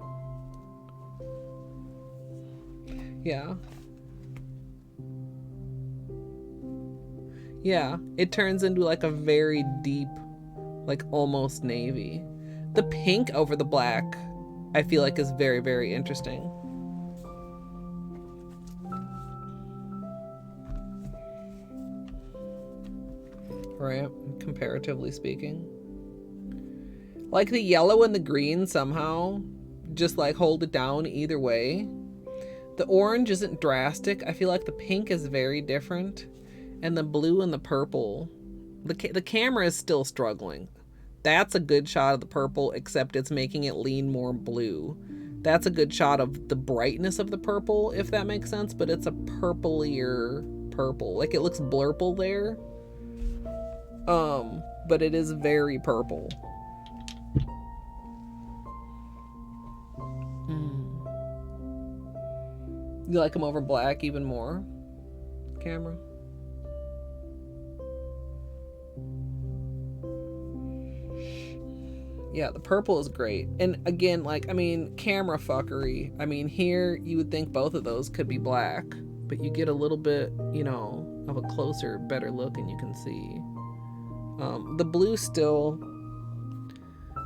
Yeah. Yeah, it turns into like a very deep, like almost navy. The pink over the black, I feel like, is very, very interesting. Right, comparatively speaking. Like the yellow and the green somehow just like hold it down either way. The orange isn't drastic. I feel like the pink is very different. And the blue and the purple, the camera is still struggling. That's a good shot of the purple, except it's making it lean more blue. That's a good shot of the brightness of the purple, if that makes sense, but it's a purplier purple. Like it looks blurple there. But it is very purple. You like them over black even more? Camera? Yeah, the purple is great. And again, like, I mean, camera fuckery. I mean, here you would think both of those could be black, but you get a little bit, you know, of a closer, better look, and you can see. The blue still...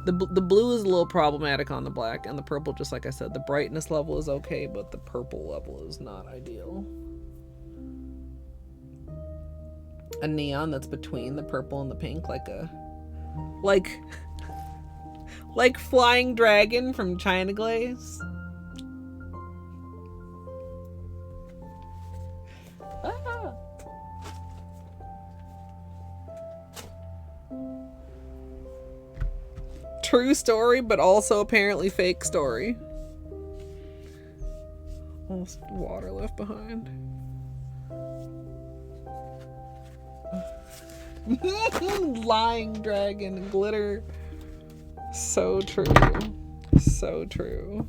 The blue is a little problematic on the black, and the purple, just like I said, the brightness level is okay, but the purple level is not ideal. A neon that's between the purple and the pink, like a... Like Flying Dragon from China Glaze. Ah. true story, but also apparently fake story. Almost water left behind. Lying dragon and glitter. So true. So true.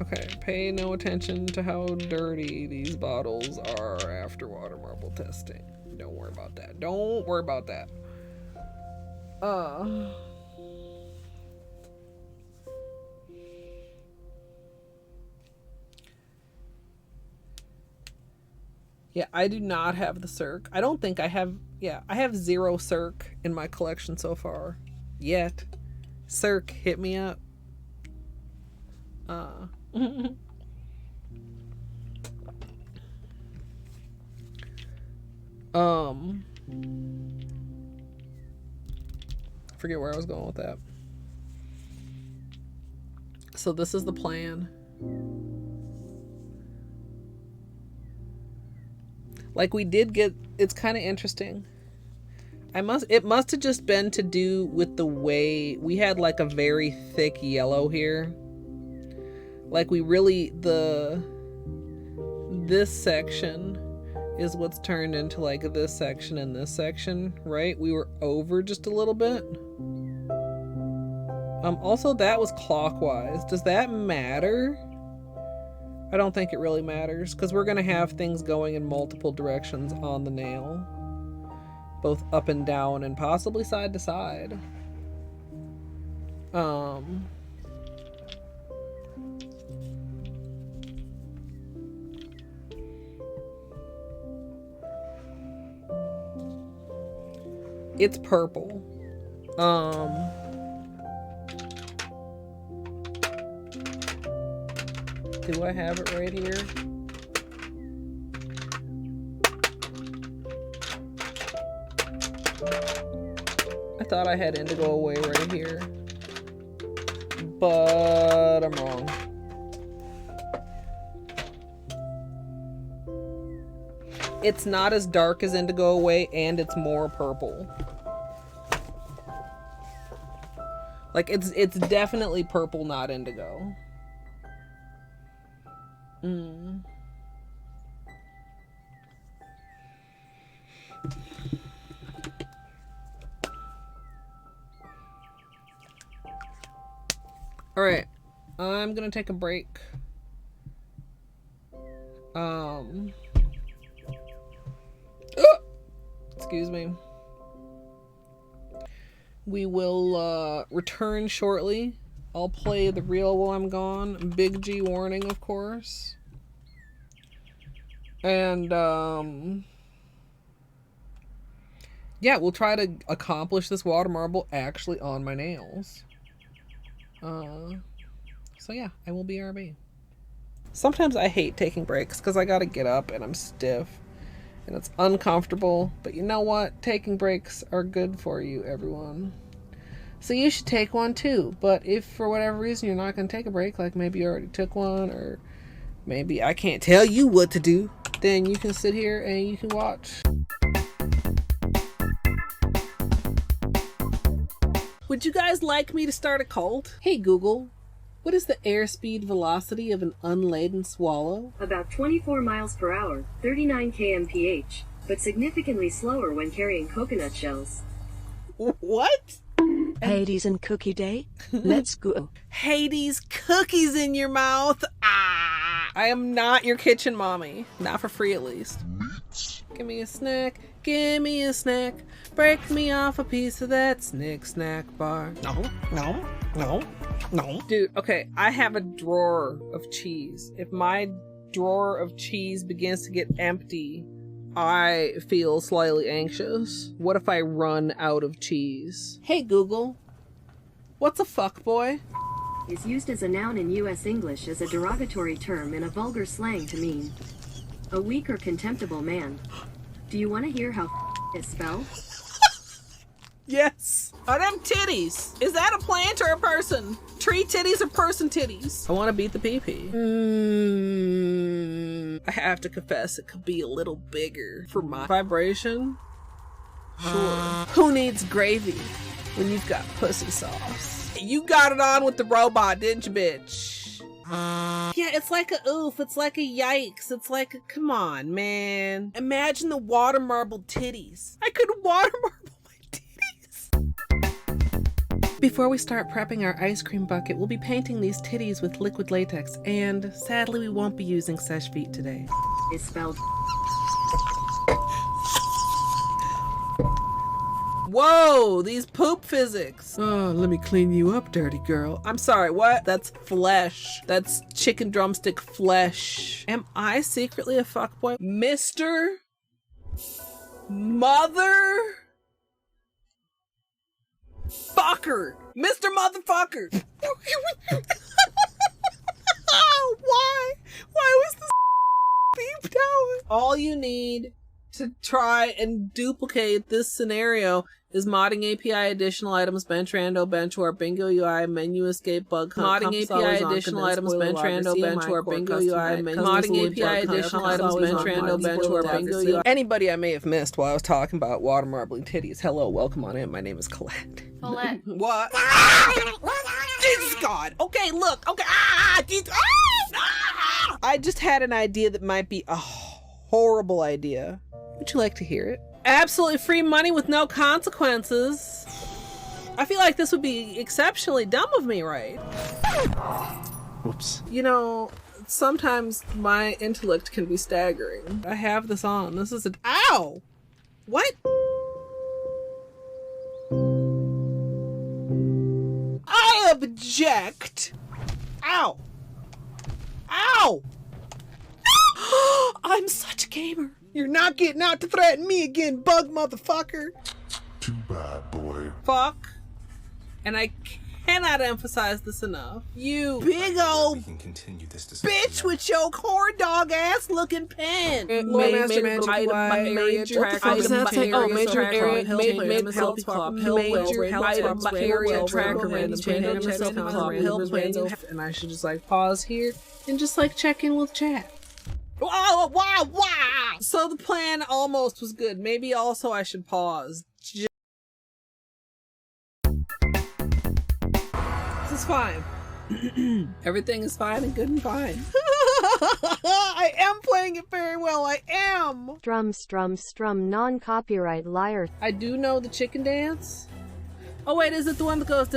Okay, pay no attention to how dirty these bottles are after water marble testing. Don't worry about that. Don't worry about that. Yeah, I do not have the Cirque. I don't think I have... Yeah, I have 0 Cirque in my collection so far. Yet. Cirque, hit me up. Forget where I was going with that. So this is the plan. Like we did get, it's kind of interesting. It must have just been to do with the way we had like a very thick yellow here. Like we really, this section is what's turned into like this section and this section, right? We were over just a little bit. Also that was clockwise. Does that matter? I don't think it really matters because we're gonna have things going in multiple directions on the nail. Both up and down and possibly side to side. It's purple. Do I have it right here? I thought I had indigo away right here, but I'm wrong. It's not as dark as indigo away, and it's more purple. Like it's definitely purple, not indigo. All right, I'm gonna take a break. Excuse me. We will return shortly. I'll play the reel while I'm gone. Big G warning, of course. And yeah, we'll try to accomplish this water marble actually on my nails. So yeah, I will BRB. Sometimes I hate taking breaks because I gotta get up and I'm stiff and it's uncomfortable, but you know what? Taking breaks are good for you, everyone. So you should take one too. But if for whatever reason you're not gonna take a break, like maybe you already took one, or maybe I can't tell you what to do, then you can sit here and you can watch. Would you guys like me to start a cult? Hey Google, what is the airspeed velocity of an unladen swallow? About 24 miles per hour, 39 kmph, but significantly slower when carrying coconut shells. What? Hades and Cookie Day? Let's go. Hades, cookies in your mouth. Ah! I am not your kitchen mommy. Not for free, at least. Give me a snack. Give me a snack. Break me off a piece of that Snick Snack bar. No. Dude, okay, I have a drawer of cheese. If my drawer of cheese begins to get empty, I feel slightly anxious. What if I run out of cheese? Hey Google, what's a fuckboy? Is used as a noun in U.S. English as a derogatory term in a vulgar slang to mean a weak or contemptible man. Do you want to hear how is spelled? Yes. Are them titties? Is that a plant or a person? Tree titties or person titties? I want to beat the pee-pee. I have to confess, it could be a little bigger for my vibration. Sure. Who needs gravy when you've got pussy sauce? You got it on with the robot, didn't you, bitch? Yeah, it's like a oof, it's like a yikes, it's like a, come on, man. Imagine the water marble titties. I could water marble my titties. Before we start prepping our ice cream bucket, we'll be painting these titties with liquid latex, and sadly we won't be using sesh feet today. Is spelled. Whoa, these poop physics. Oh, let me clean you up, dirty girl. I'm sorry, what? That's flesh. That's chicken drumstick flesh. Am I secretly a fuckboy? Mr. Mother Fucker. Mr. Motherfucker. Why? Why was this beeped out? All you need to try and duplicate this scenario is modding API additional items bench rando bench or bingo UI menu escape bug hunt. Modding API additional items bench rando bench or bingo UI menu. Modding API additional items bench rando bench or bingo UI. Anybody I may have missed while I was talking about water marbling titties, hello, welcome on in. My name is Colette. Colette. What? Jesus God. Okay, look. Okay. I just had an idea that might be a horrible idea. Would you like to hear it? Absolutely free money with no consequences. I feel like this would be exceptionally dumb of me, right? Whoops. You know, sometimes my intellect can be staggering. I have this on. This is ow! What? I object! Ow! Ow! I'm such a gamer. You're not getting out to threaten me again, bug motherfucker. Too bad, boy. Fuck. And I cannot emphasize this enough. You big old We can continue this discussion. bitch with your corn dog ass looking pen. Major and I should just like pause here and just like check in with chat. Wow. So the plan almost was good. Maybe also I should pause. This is fine. Everything is fine and good and fine. I am playing it very well. I am. Strum, non-copyright liar. I do know the chicken dance. Oh wait, is it the one that goes?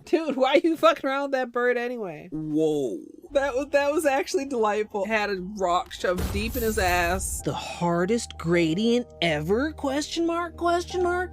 Dude, why are you fucking around with that bird anyway? Whoa. That was actually delightful. Had a rock shoved deep in his ass. The hardest gradient ever? Question mark,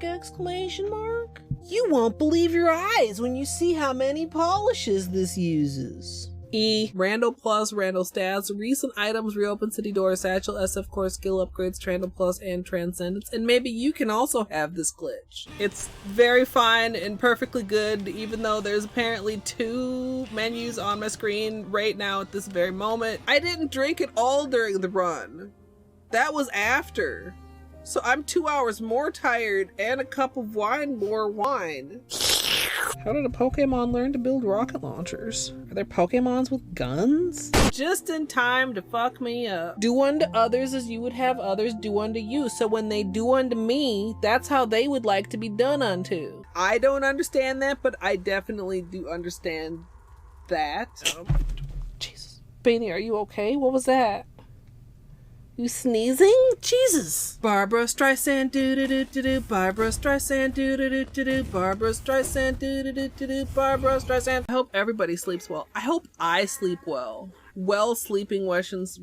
exclamation mark. You won't believe your eyes when you see how many polishes this uses. E. Rando Plus, Rando Stats, recent items, reopen city doors, satchel, SF core, skill upgrades, Rando Plus, and Transcendence. And maybe you can also have this glitch. It's very fine and perfectly good, even though there's apparently 2 menus on my screen right now at this very moment. I didn't drink it all during the run. That was after. So I'm 2 hours more tired and a cup of wine more wine. How did a Pokemon learn to build rocket launchers? Are there Pokemons with guns? Just in time to fuck me up. Do unto others as you would have others do unto you. So when they do unto me, that's how they would like to be done unto. I don't understand that, but I definitely do understand that. Jesus. Beanie, are you okay? What was that? You sneezing? Jesus. Barbara Streisand do do do do do. Barbara Streisand do do do do do. Barbara Streisand do do do do do. Barbara Streisand. I hope everybody sleeps well. I hope I sleep well. Well, sleeping wishes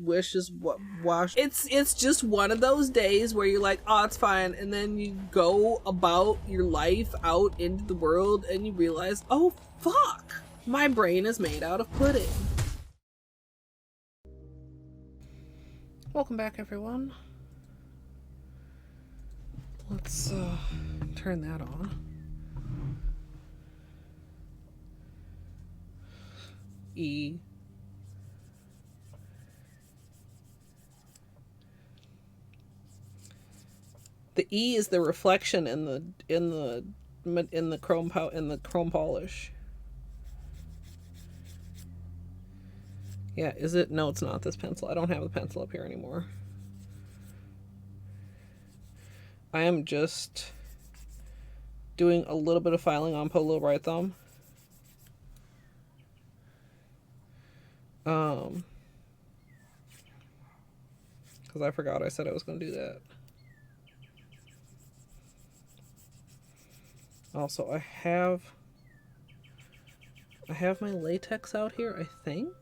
wash. It's just one of those days where you're like, oh, it's fine, and then you go about your life out into the world and you realize, oh fuck, my brain is made out of pudding. Welcome back, everyone. Let's turn that on. E. The E is the reflection in the chrome polish. Yeah, is it? No, it's not this pencil. I don't have the pencil up here anymore. I am just doing a little bit of filing on Polo right thumb. Because I forgot I said I was going to do that. Also, I have my latex out here, I think.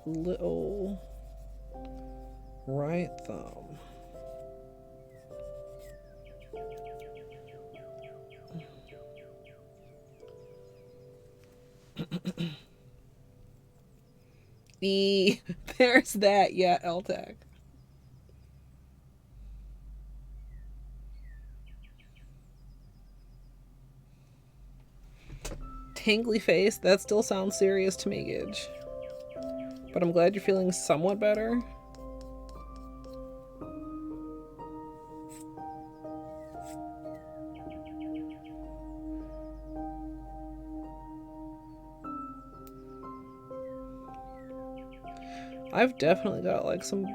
Little right thumb. There's that. Yeah, LTAC. Tingly face. That still sounds serious to me, Gidge. But I'm glad you're feeling somewhat better. I've definitely got like some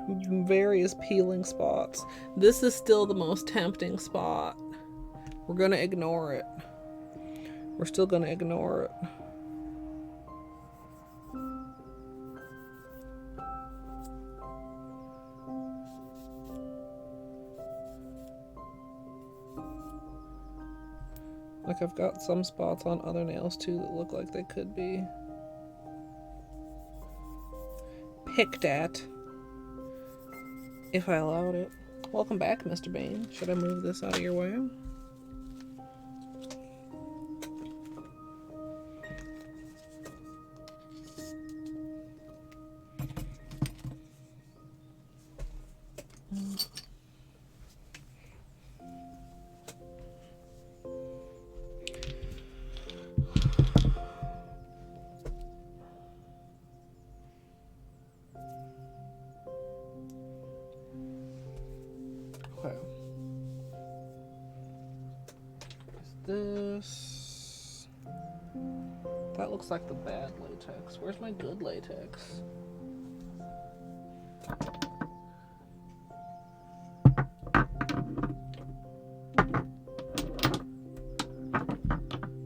various peeling spots. This is still the most tempting spot. We're gonna ignore it. We're still gonna ignore it. Like I've got some spots on other nails too that look like they could be picked at if I allowed it. Welcome back, Mr. Bane. Should I move this out of your way? This that looks like the bad latex. Where's my good latex?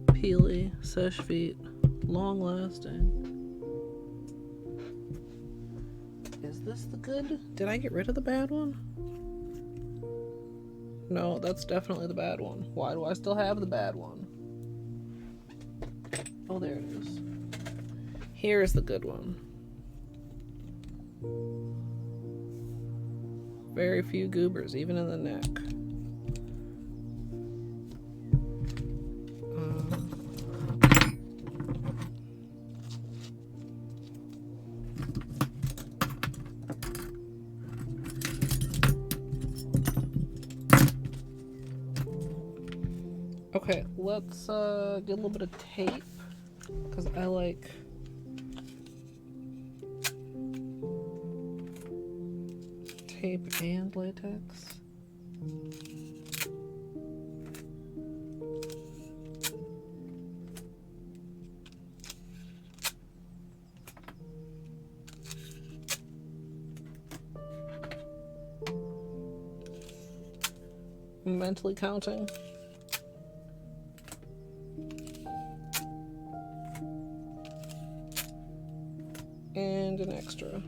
Peely, sesh feet, long lasting. Is this the good? Did I get rid of the bad one? No, that's definitely the bad one. Why do I still have the bad one? Oh, there it is. Here's the good one. Very few goobers, even in the neck. Okay, let's get a little bit of tape, because I like tape and latex. I'm mentally counting. And an extra.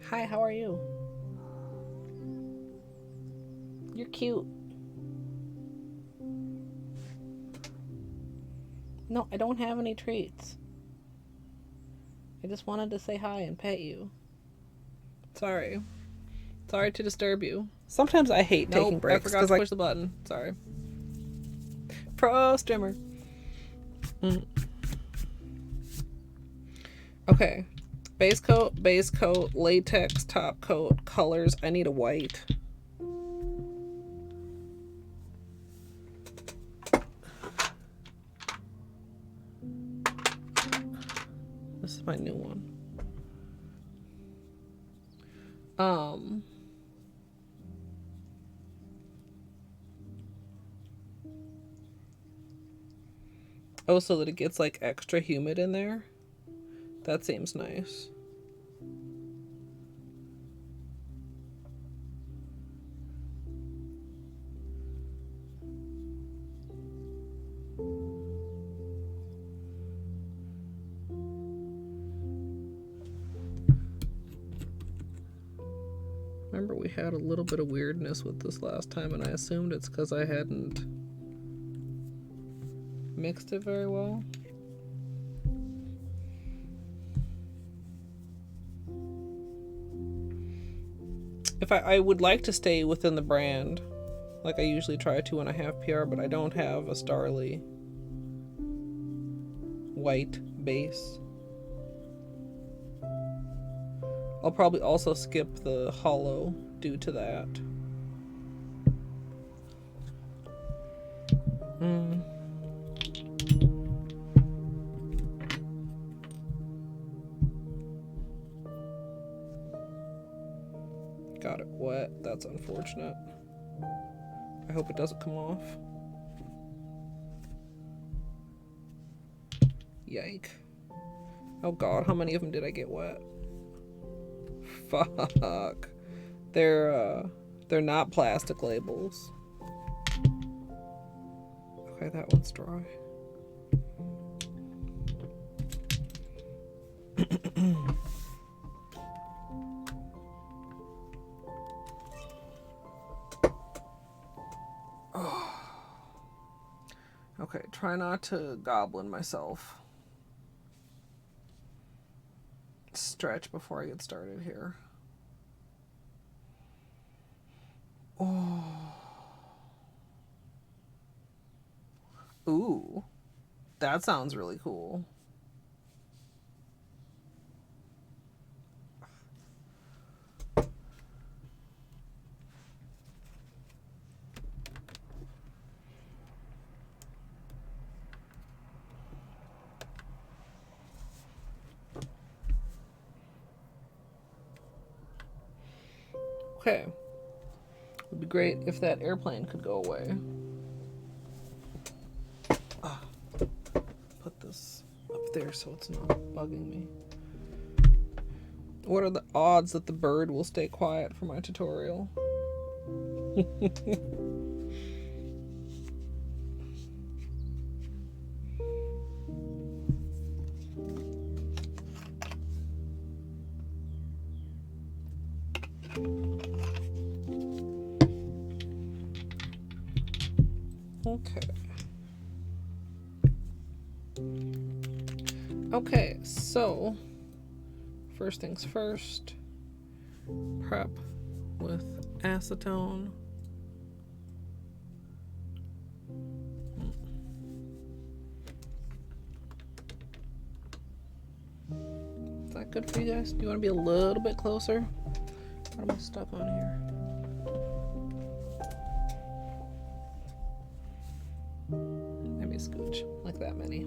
Hi, how are you? You're cute. No, I don't have any treats. I just wanted to say hi and pet you. Sorry. Sorry to disturb you. Sometimes I hate taking breaks. I forgot to push the button. Sorry. Pro streamer. Okay. Base coat, latex, top coat, colors. I need a white. This is my new one. Oh, so that it gets like extra humid in there? That seems nice. Remember, we had a little bit of weirdness with this last time, and I assumed it's because I hadn't mixed it very well. If I would like to stay within the brand, like I usually try to when I have PR, but I don't have a Starrily white base. I'll probably also skip the Holo due to that. Got it wet. That's unfortunate. I hope it doesn't come off. Yike. Oh god, how many of them did I get wet? Fuck. They're not plastic labels. Okay, that one's dry. Okay, try not to goblin myself. Stretch before I get started here. Oh. Ooh. That sounds really cool. Okay. It would be great if that airplane could go away. Put this up there so it's not bugging me. What are the odds that the bird will stay quiet for my tutorial? Okay, so first things first, prep with acetone. Is that good for you guys? Do you want to be a little bit closer? What am I stuck on here? Maybe scooch, like that many.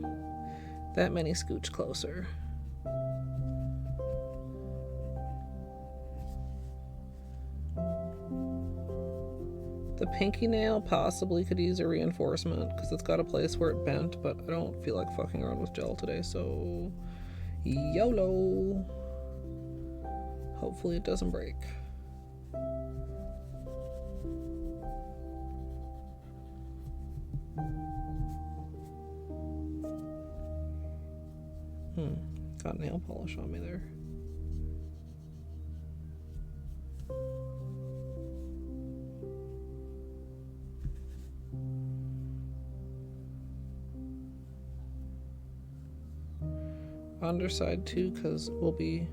That many scooch closer. The pinky nail possibly could use a reinforcement because it's got a place where it bent, but I don't feel like fucking around with gel today, so YOLO. Hopefully it doesn't break. Got nail polish on me there. Underside too, because we'll be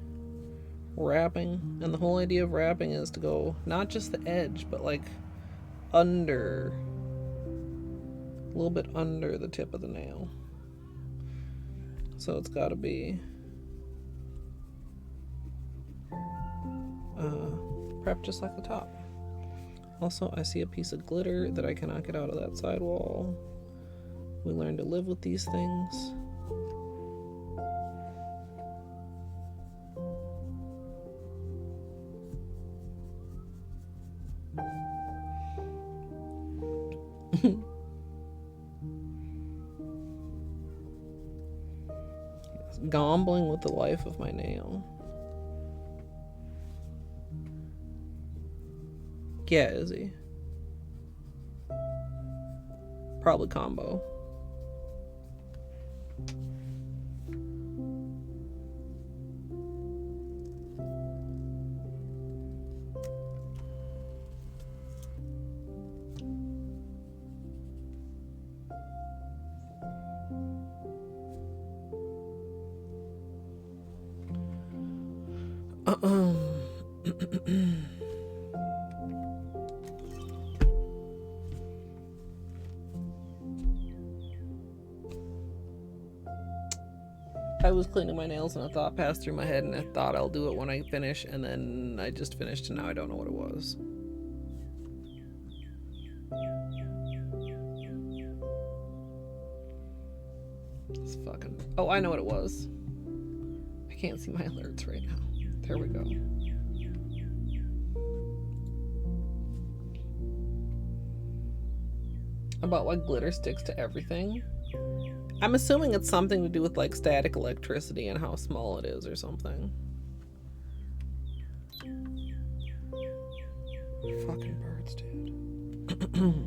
wrapping, and the whole idea of wrapping is to go not just the edge, but like under, a little bit under the tip of the nail. So it's got to be prep just like the top. Also, I see a piece of glitter that I cannot get out of that sidewall. We learn to live with these things. Gombling with the life of my nail. Yeah, Izzy. Probably combo. I was cleaning my nails and a thought passed through my head and I thought I'll do it when I finish, and then I just finished and now I don't know what it was. It's fucking... Oh, I know what it was. I can't see my alerts right now. There we go. About why glitter sticks to everything. I'm assuming it's something to do with like static electricity and how small it is or something. Fucking birds, dude.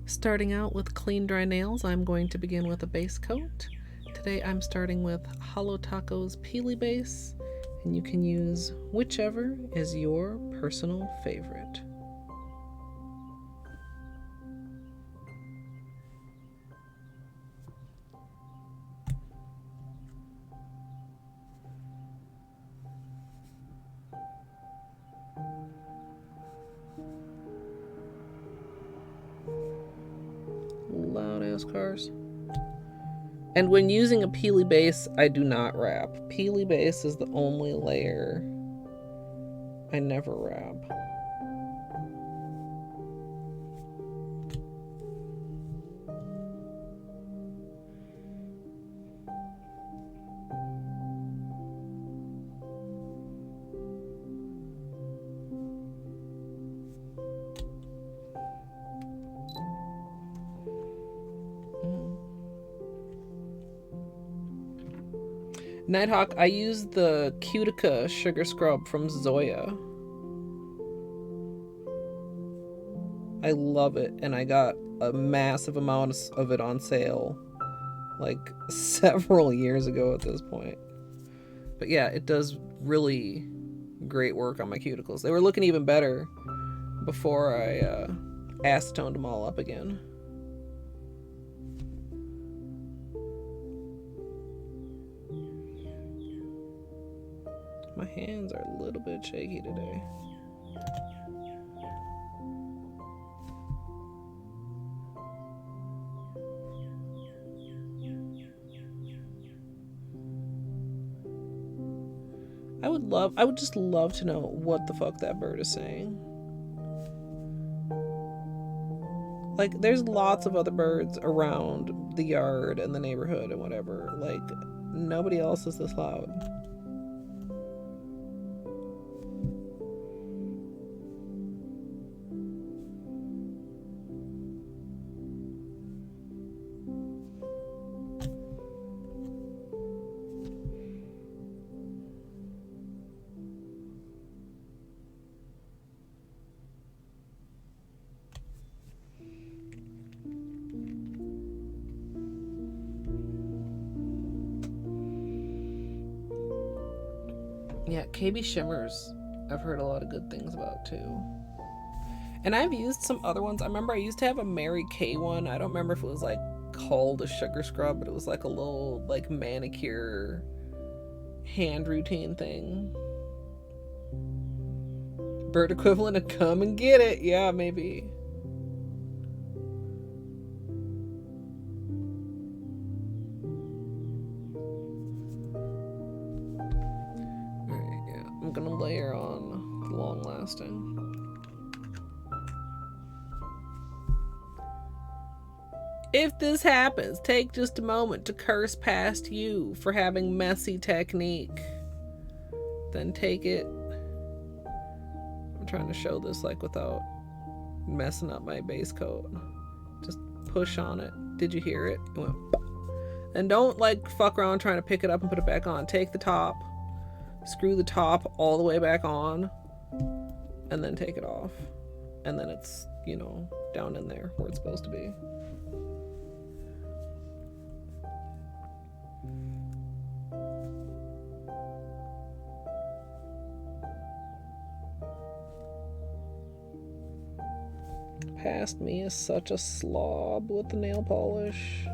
Starting out with clean dry nails, I'm going to begin with a base coat. Today I'm starting with Holo Taco's Peely Base, and you can use whichever is your personal favorite. Loud ass cars. And when using a Peely base, I do not wrap. Peely base is the only layer I never wrap. Nighthawk, I used the Cutica sugar scrub from Zoya. I love it, and I got a massive amount of it on sale like several years ago at this point. But yeah, it does really great work on my cuticles. They were looking even better before I acetoned them all up again. My hands are a little bit shaky today. I would just love to know what the fuck that bird is saying. Like, there's lots of other birds around the yard and the neighborhood and whatever. Like, nobody else is this loud. Yeah, KB Shimmers, I've heard a lot of good things about too. And I've used some other ones. I remember I used to have a Mary Kay one. I don't remember if it was like called a sugar scrub, but it was like a little like manicure hand routine thing. Bird equivalent of come and get it. Yeah, maybe. I'm gonna layer on the long lasting. If this happens, take just a moment to curse past you for having messy technique. Then take it. I'm trying to show this like without messing up my base coat. Just push on it. Did you hear it? It went. And don't like fuck around trying to pick it up and put it back on. Take the top, screw the top all the way back on, and then take it off. And then it's, you know, down in there where it's supposed to be. Past me is such a slob with the nail polish.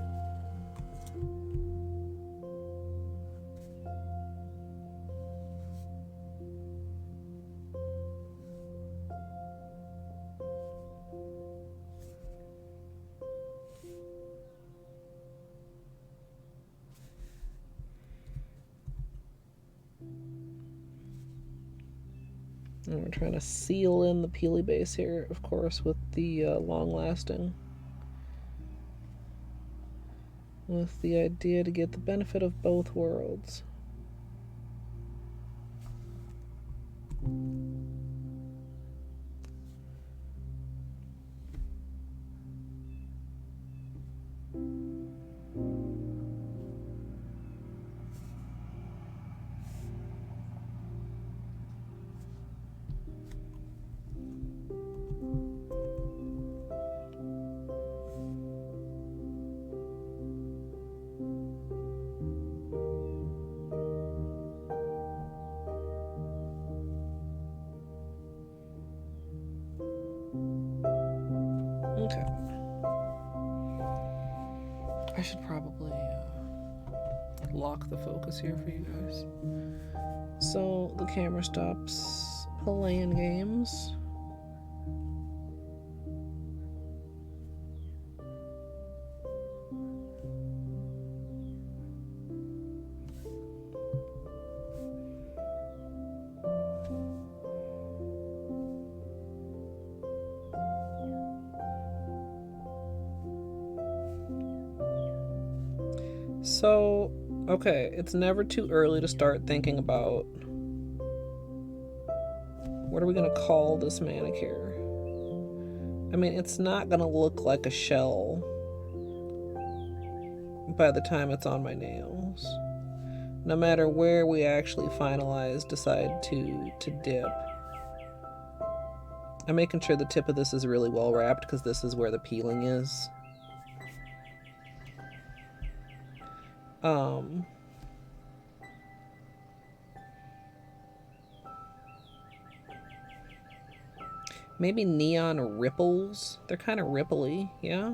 And we're trying to seal in the peely base here, of course, with the long lasting. With the idea to get the benefit of both worlds. Okay. I should probably lock the focus here for you guys. So the camera stops playing games. So, okay, it's never too early to start thinking about what are we going to call this manicure? I mean, it's not going to look like a shell by the time it's on my nails. No matter where we actually decide to dip. I'm making sure the tip of this is really well wrapped because this is where the peeling is. Maybe neon ripples. They're kind of ripply, yeah?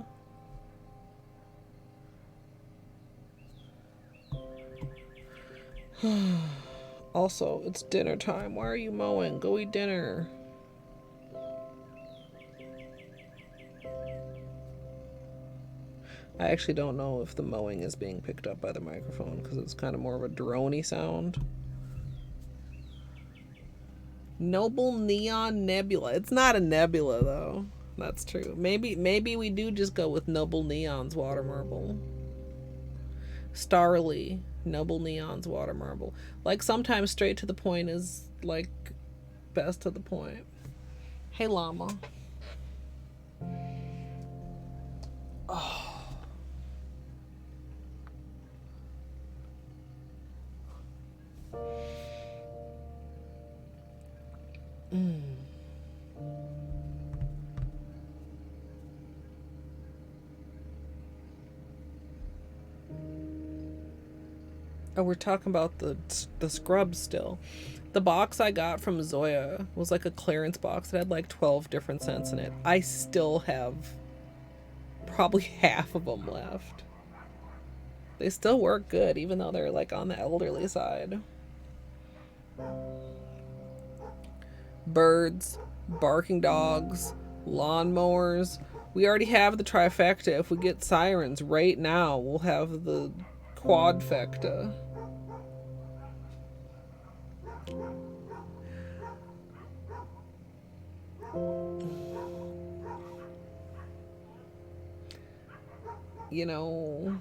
Also, it's dinner time. Why are you mowing? Go eat dinner. I actually don't know if the mowing is being picked up by the microphone because it's kind of more of a drone-y sound. Noble Neon Nebula. It's not a nebula though. That's true. Maybe we do just go with Noble Neon's water marble. Starrily, Noble Neon's water marble. Like sometimes straight to the point is like best to the point. Hey llama. Oh. Oh, we're talking about the scrubs still. The box I got from Zoya was like a clearance box. It had like 12 different scents in it. I still have probably half of them left. They still work good, even though they're like on the elderly side. Birds, barking dogs, lawnmowers. We already have the trifecta. If we get sirens right now, we'll have the quadfecta. you know,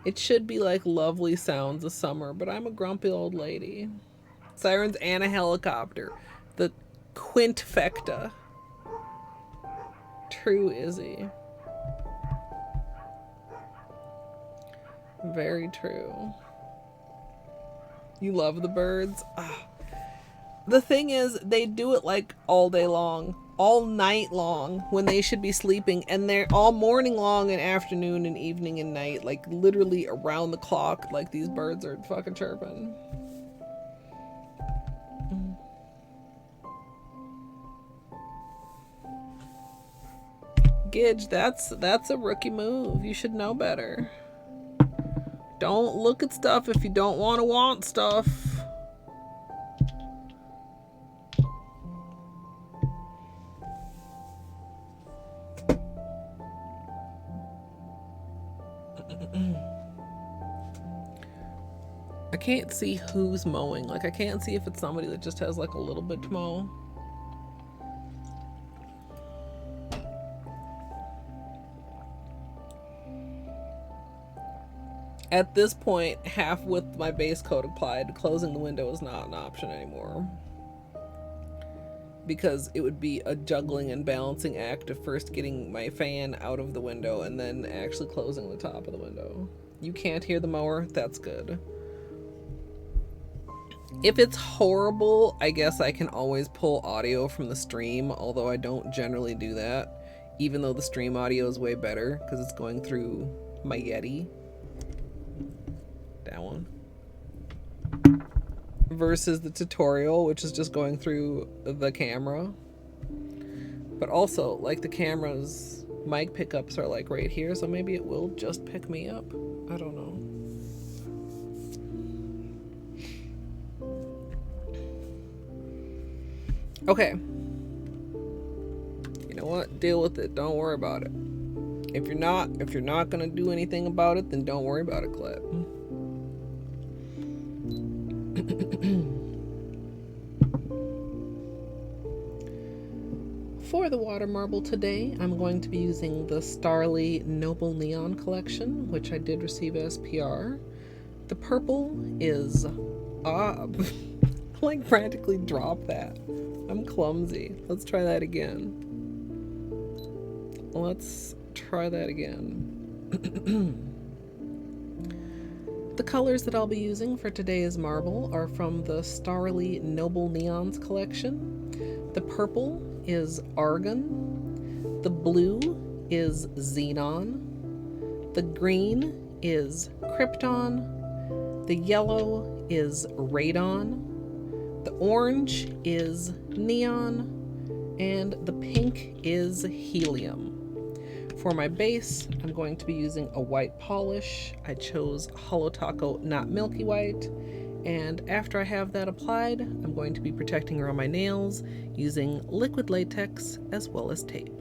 it should be like lovely sounds of summer, but I'm a grumpy old lady. Sirens and a helicopter. The quintfecta. True Izzy. Very true. You love the birds? Ah. The thing is, they do it like all day long, all night long, when they should be sleeping, and they're all morning long and afternoon and evening and night, like literally around the clock, like these birds are fucking chirping. Gidge, that's a rookie move. You should know better. Don't look at stuff if you don't want stuff. I can't see who's mowing. Like, I can't see if it's somebody that just has like a little bit to mow. At this point, half with my base coat applied, closing the window is not an option anymore. Because it would be a juggling and balancing act of first getting my fan out of the window and then actually closing the top of the window. You can't hear the mower? That's good. If it's horrible, I guess I can always pull audio from the stream, although I don't generally do that, even though the stream audio is way better because it's going through my Yeti. That one. Versus the tutorial, which is just going through the camera. But also, like, the camera's mic pickups are like right here, so maybe it will just pick me up. I don't know. Okay. You know what? Deal with it. Don't worry about it. If you're not gonna do anything about it, then don't worry about it, Clip. For the water marble today, I'm going to be using the Starrily Noble Neon collection, which I did receive as PR. The purple is like practically drop that. I'm clumsy. Let's try that again. Let's try that again. The colors that I'll be using for today's marble are from the Starrily Noble Neons collection. The purple is Argon. The blue is Xenon. The green is Crypton. The yellow is Radon. The orange is Neon. And the pink is Helium. For my base, I'm going to be using a white polish. I chose Holo Taco, not Milky White. And after I have that applied, I'm going to be protecting around my nails using liquid latex as well as tape.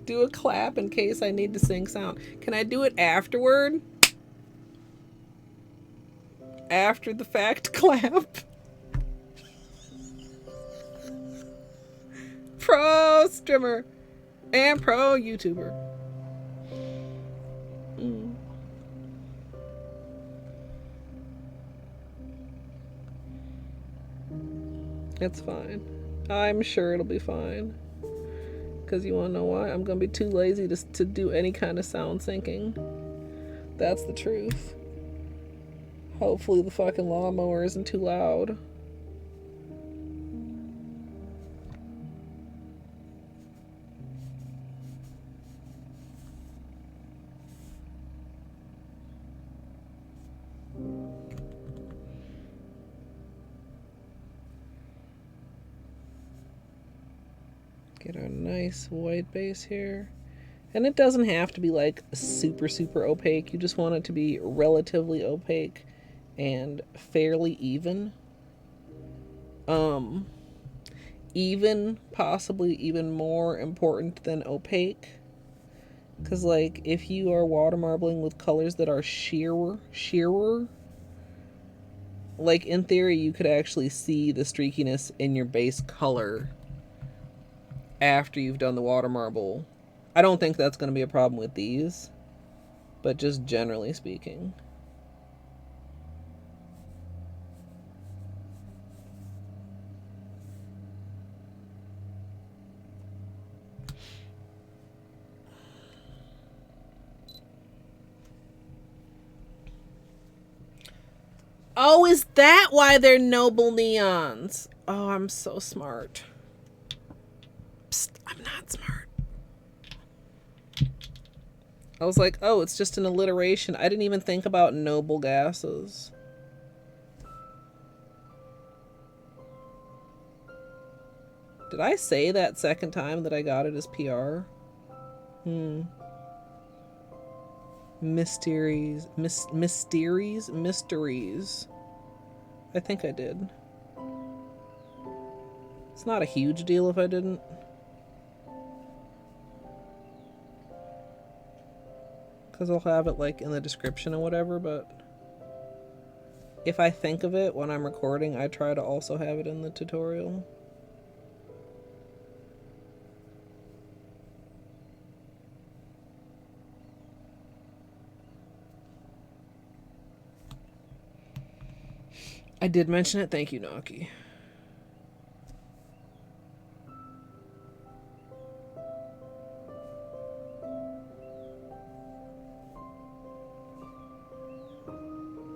Do a clap in case I need to sing sound. Can I do it afterward? After the fact clap? Pro streamer and pro YouTuber. It's fine. I'm sure it'll be fine. Because you want to know why? I'm going to be too lazy to do any kind of sound syncing. That's the truth. Hopefully the fucking lawnmower isn't too loud. Get our nice white base here. And it doesn't have to be like super opaque. You just want it to be relatively opaque and fairly even. Even, possibly even more important than opaque. Because, like, if you are water marbling with colors that are sheerer, like, in theory, you could actually see the streakiness in your base color after you've done the water marble. I don't think that's going to be a problem with these, but just generally speaking. Oh, is that why they're noble neons? Oh, I'm so smart. Psst, I'm not smart. I was like, oh, it's just an alliteration. I didn't even think about noble gases. Did I say that second time that I got it as PR? Mysteries. Mysteries. I think I did. It's not a huge deal if I didn't. Because I'll have it like in the description or whatever, but if I think of it when I'm recording, I try to also have it in the tutorial. I did mention it. Thank you, Naki.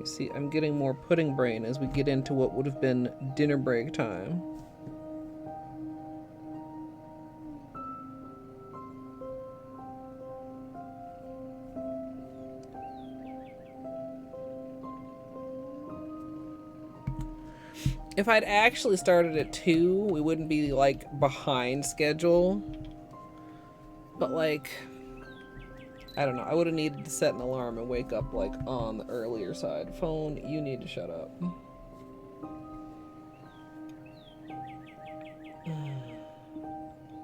You see, I'm getting more pudding brain as we get into what would have been dinner break time. If I'd actually started at 2, we wouldn't be, like, behind schedule. But, like, I don't know. I would have needed to set an alarm and wake up, like, on the earlier side. Phone, you need to shut up.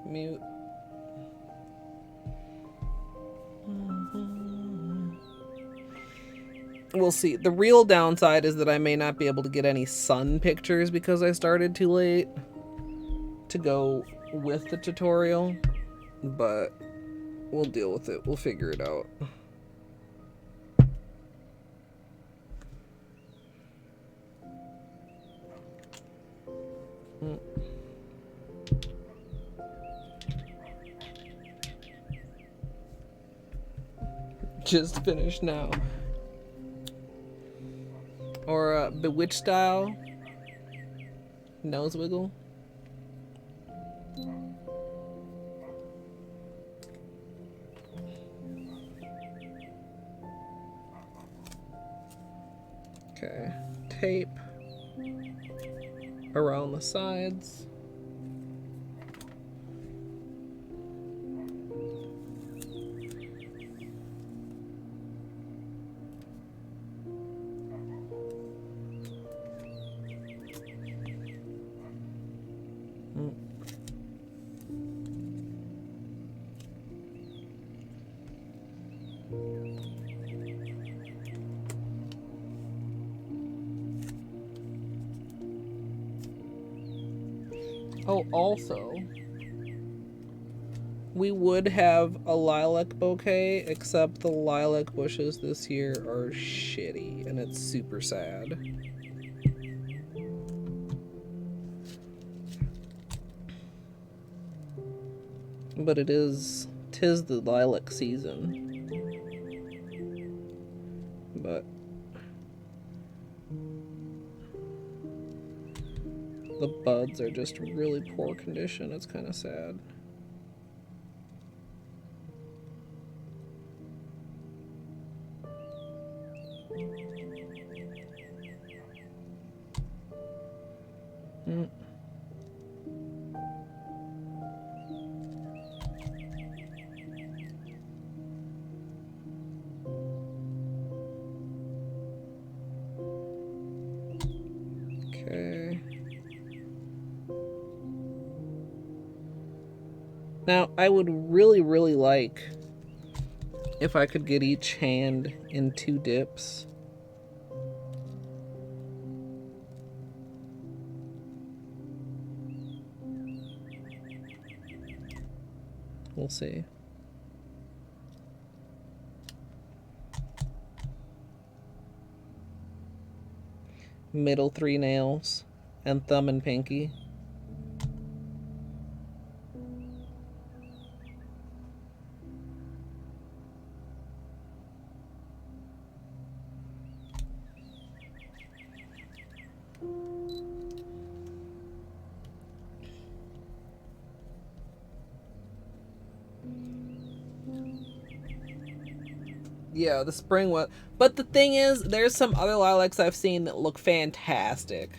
Mute. We'll see. The real downside is that I may not be able to get any sun pictures because I started too late to go with the tutorial, but we'll deal with it. We'll figure it out. Just finished now. Or Bewitched style. Nose wiggle. Okay. Tape around the sides. Oh, also, we would have a lilac bouquet, except the lilac bushes this year are shitty, and it's super sad. But tis the lilac season. But the buds are just really poor condition. It's kind of sad. Okay. Now, I would really, really like if I could get each hand in 2 dips. We'll see. Middle 3 nails and thumb and pinky. Yeah, the spring one. But the thing is, there's some other lilacs I've seen that look fantastic.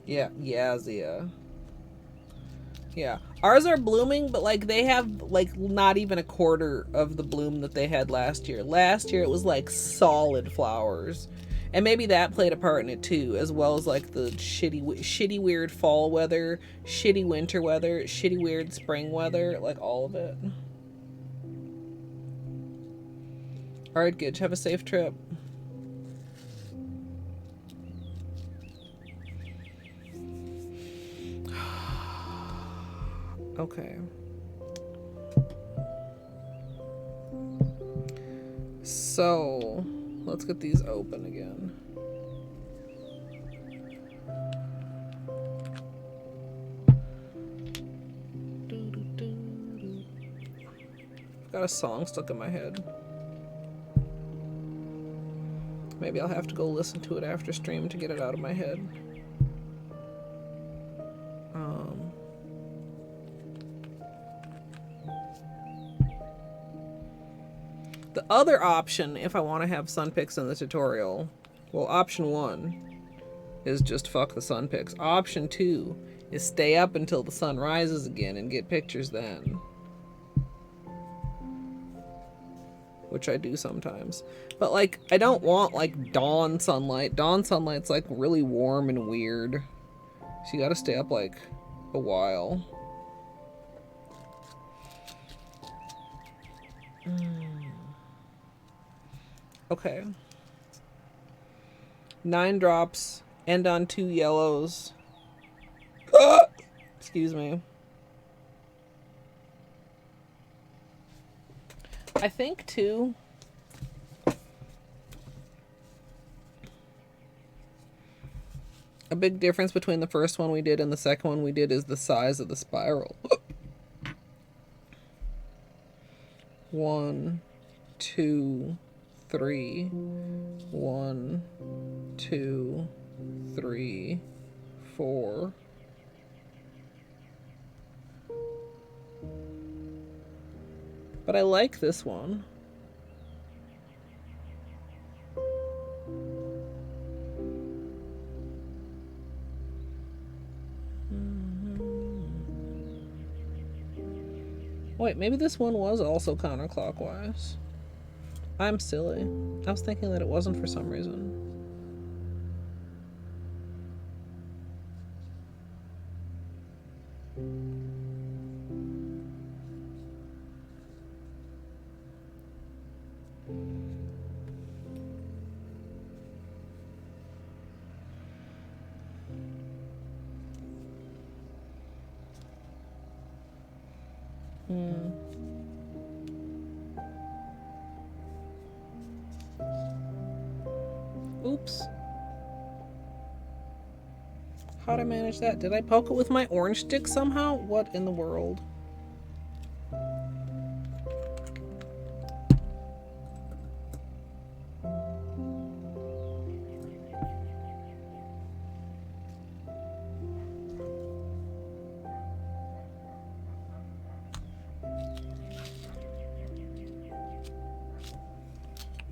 Yeah, Zia. Yeah. Ours are blooming, but like they have like not even a quarter of the bloom that they had last year. Last year it was like solid flowers. And maybe that played a part in it too, as well as like the shitty weird fall weather, shitty winter weather, shitty weird spring weather, like all of it. All right, Gidge, have a safe trip. Okay. So, let's get these open again. I've got a song stuck in my head. Maybe I'll have to go listen to it after stream to get it out of my head. The other option, if I want to have sun pics in the tutorial, well, option 1 is just fuck the sun pics. Option 2 is stay up until the sun rises again and get pictures then. Which I do sometimes. But, like, I don't want, like, dawn sunlight. Dawn sunlight's, like, really warm and weird. So you gotta stay up, like, a while. Okay. 9 drops. End on 2 yellows. Excuse me. I think too. A big difference between the first one we did and the second one we did is the size of the spiral. 1, 2, 3. 1, 2, 3, 4. But I like this one. Wait, maybe this one was also counterclockwise. I'm silly. I was thinking that it wasn't for some reason. Oops. How'd I manage that? Did I poke it with my orange stick somehow? What in the world?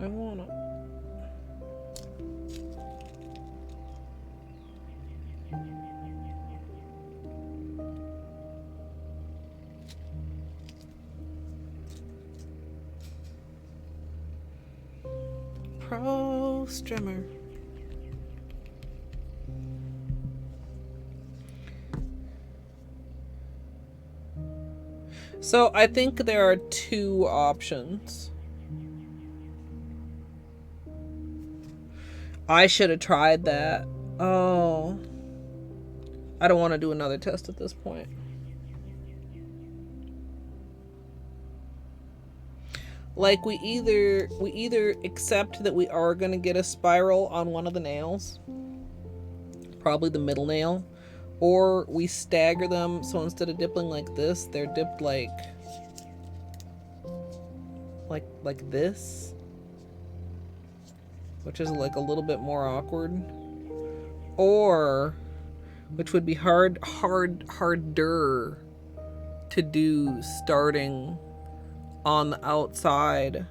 I wanna. Pro strimmer. So I think there are two options. I should have tried that. Oh. I don't want to do another test at this point. Like we either accept that we are going to get a spiral on one of the nails, probably the middle nail, or we stagger them, so instead of dipping like this, they're dipped like this, which is like a little bit more awkward, or which would be harder to do starting on the outside,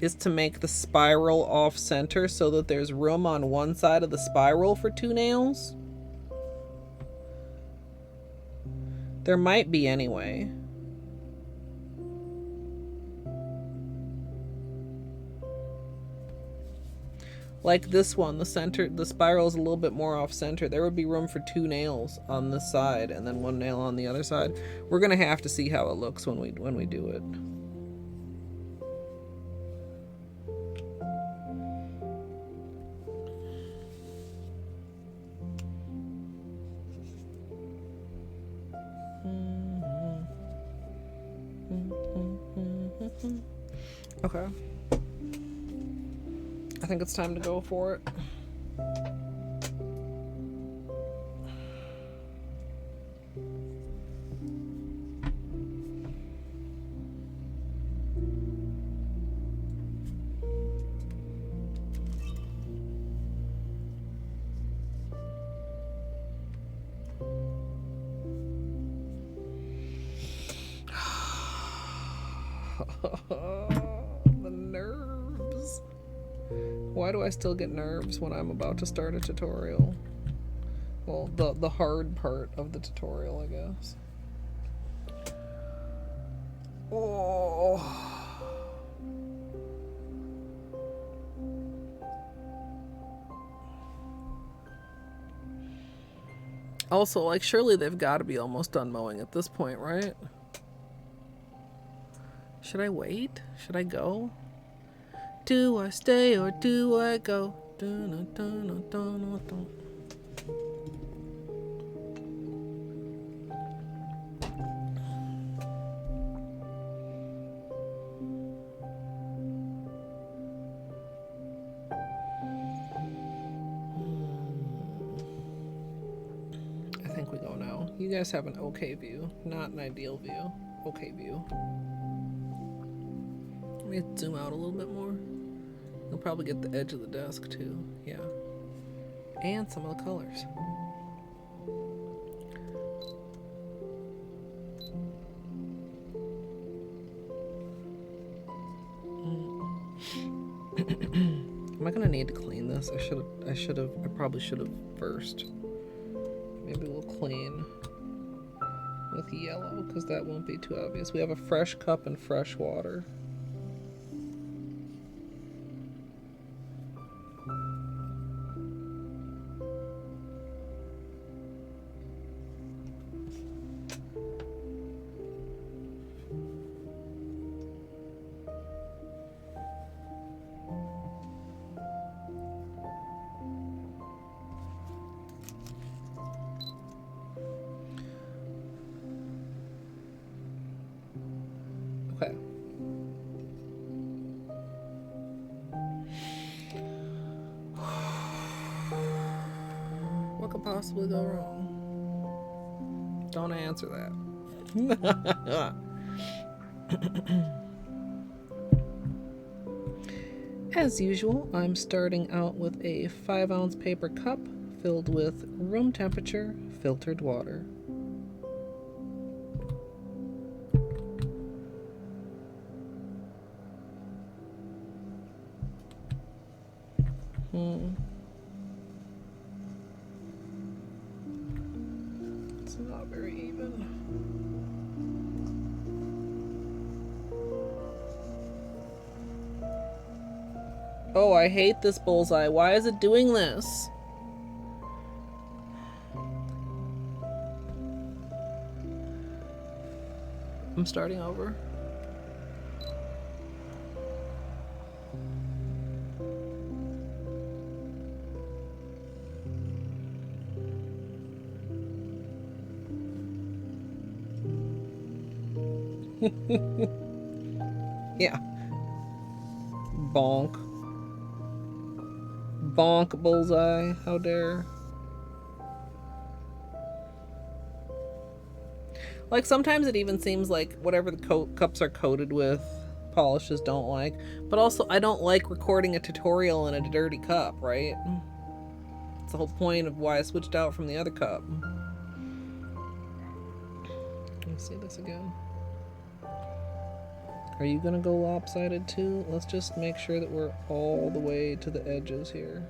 is to make the spiral off center so that there's room on one side of the spiral for two nails. There might be anyway. Like this one, the spiral is a little bit more off center. There would be room for two nails on this side and then one nail on the other side. We're gonna have to see how it looks when we do it. Okay. I think it's time to go for it. The nerves. Why do I still get nerves when I'm about to start a tutorial? Well, the hard part of the tutorial, I guess. Oh. Also, like, surely they've got to be almost done mowing at this point, right? Should I wait? Should I go? Do I stay or do I go? I think we go now. You guys have an okay view, not an ideal view. Okay view. Let me zoom out a little bit more. You'll probably get the edge of the desk too. Yeah. And some of the colors. Am I gonna need to clean this? I probably should have first. Maybe we'll clean with yellow because that won't be too obvious. We have a fresh cup and fresh water. Okay. What could possibly go wrong? Don't answer that. As usual, I'm starting out with a 5-ounce paper cup filled with room temperature filtered water. It's not very even. Oh, I hate this bullseye. Why is it doing this? I'm starting over. Yeah. Bonk. Bonk, bullseye. How dare. Like, sometimes it even seems like whatever the cups are coated with, polishes don't like. But also, I don't like recording a tutorial in a dirty cup, right? It's the whole point of why I switched out from the other cup. Let me see this again. Are you gonna go lopsided too? Let's just make sure that we're all the way to the edges here.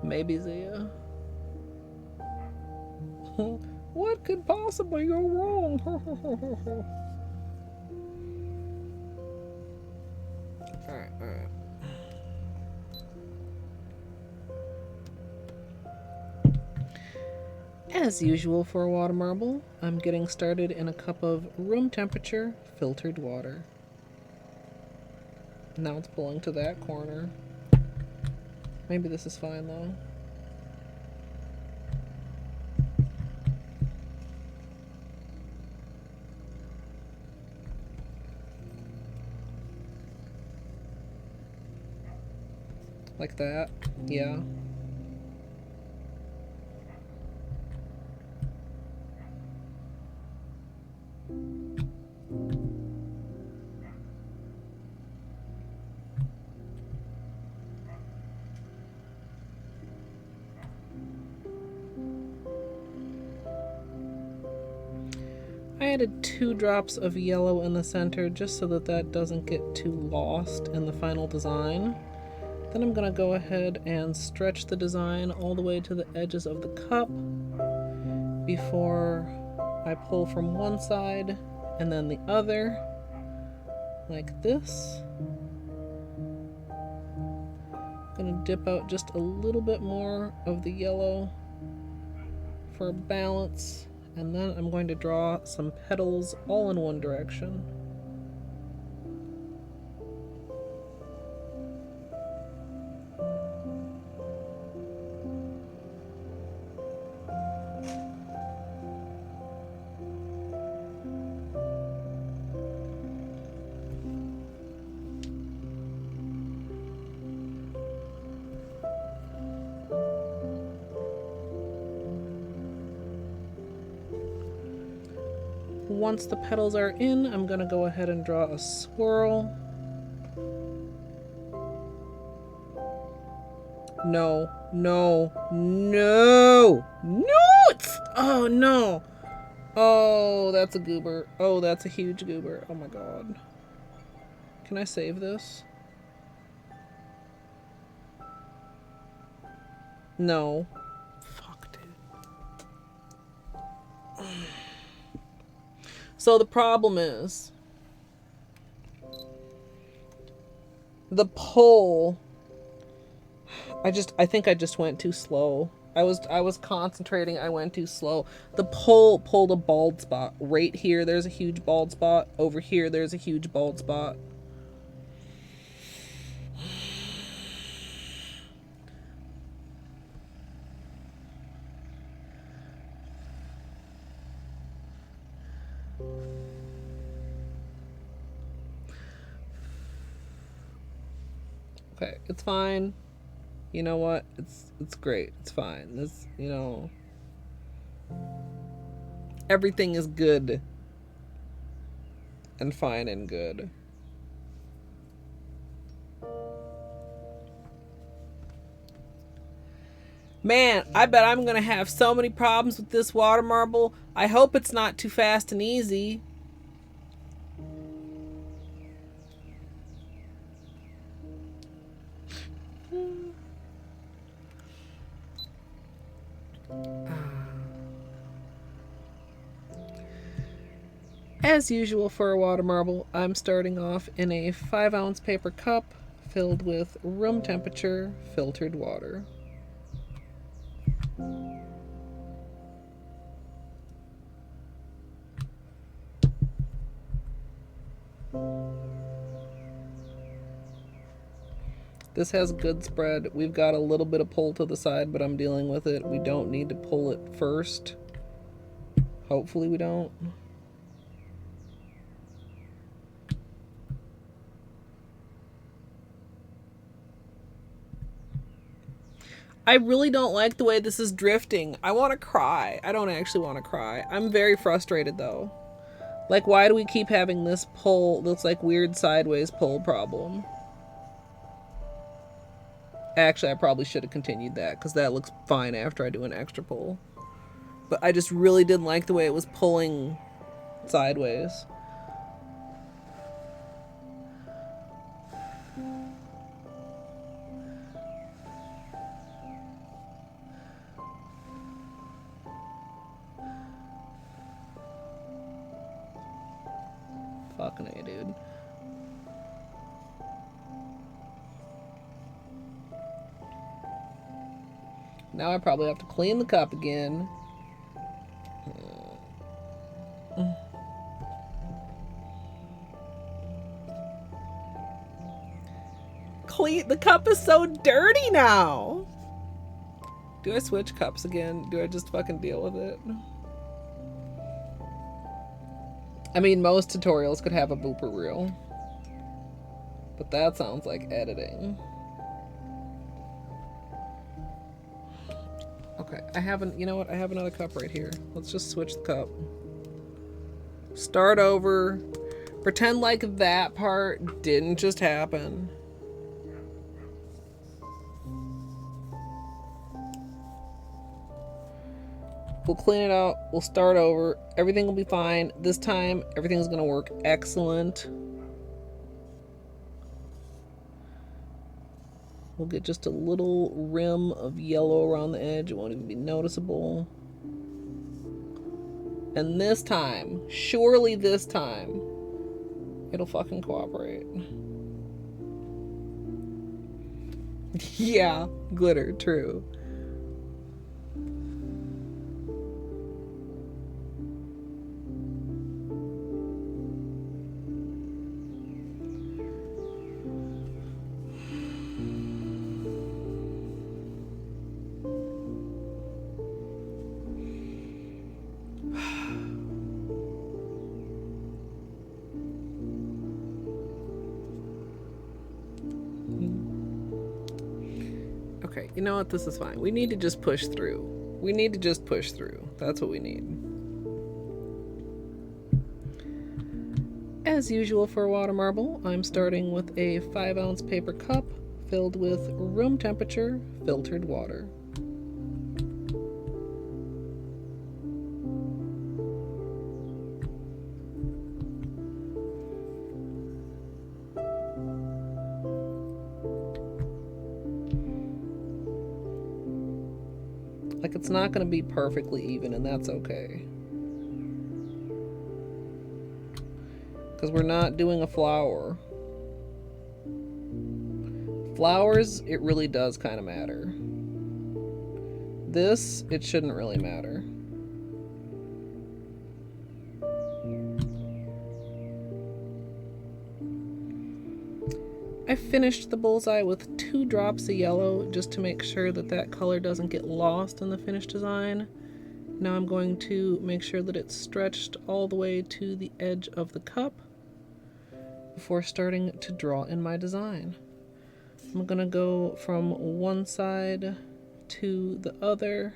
Maybe Zia. What could possibly go wrong? Alright. As usual for a water marble, I'm getting started in a cup of room temperature filtered water. Now it's pulling to that corner. Maybe this is fine though. Like that, yeah. I added 2 drops of yellow in the center just so that that doesn't get too lost in the final design. Then I'm going to go ahead and stretch the design all the way to the edges of the cup before I pull from one side and then the other, like this. I'm going to dip out just a little bit more of the yellow for balance, and then I'm going to draw some petals all in one direction. Once the petals are in, I'm going to go ahead and draw a swirl. No, no, no, no! Oh, no! Oh, that's a goober. Oh, that's a huge goober. Oh my god. Can I save this? No. Fuck, dude. So the problem is the pull. I think I just went too slow. I was concentrating, I went too slow. The pull pulled a bald spot. Right here there's a huge bald spot. Over here there's a huge bald spot. Okay, it's fine. You know what? It's great. It's fine. This, you know, everything is good and fine and good. Man, I bet I'm gonna have so many problems with this water marble. I hope it's not too fast and easy. As usual for a water marble, I'm starting off in a 5-ounce paper cup filled with room temperature filtered water. This has good spread. We've got a little bit of pull to the side, but I'm dealing with it. We don't need to pull it first. Hopefully we don't. I really don't like the way this is drifting. I want to cry. I don't actually want to cry. I'm very frustrated though. Like, why do we keep having this pull, this like weird sideways pull problem? Actually, I probably should have continued that because that looks fine after I do an extra pull. But I just really didn't like the way it was pulling sideways. Fucking A, dude. Now I probably have to clean the cup again. The cup is so dirty now. Do I switch cups again? Do I just fucking deal with it? I mean, most tutorials could have a blooper reel, but that sounds like editing. Okay, you know what? I have another cup right here. Let's just switch the cup. Start over. Pretend like that part didn't just happen. We'll clean it out. We'll start over. Everything will be fine. This time, everything's going to work excellent. We'll get just a little rim of yellow around the edge. It won't even be noticeable. And this time, surely this time, it'll fucking cooperate. Yeah, glitter, true. Okay, you know what? This is fine. We need to just push through. We need to just push through. That's what we need. As usual for a water marble, I'm starting with a 5-ounce paper cup filled with room temperature filtered water. Like, it's not going to be perfectly even, and that's okay. Because we're not doing a flower. Flowers, it really does kind of matter. This, it shouldn't really matter. I finished the bullseye with 2 drops of yellow just to make sure that that color doesn't get lost in the finished design. Now I'm going to make sure that it's stretched all the way to the edge of the cup before starting to draw in my design. I'm gonna go from one side to the other,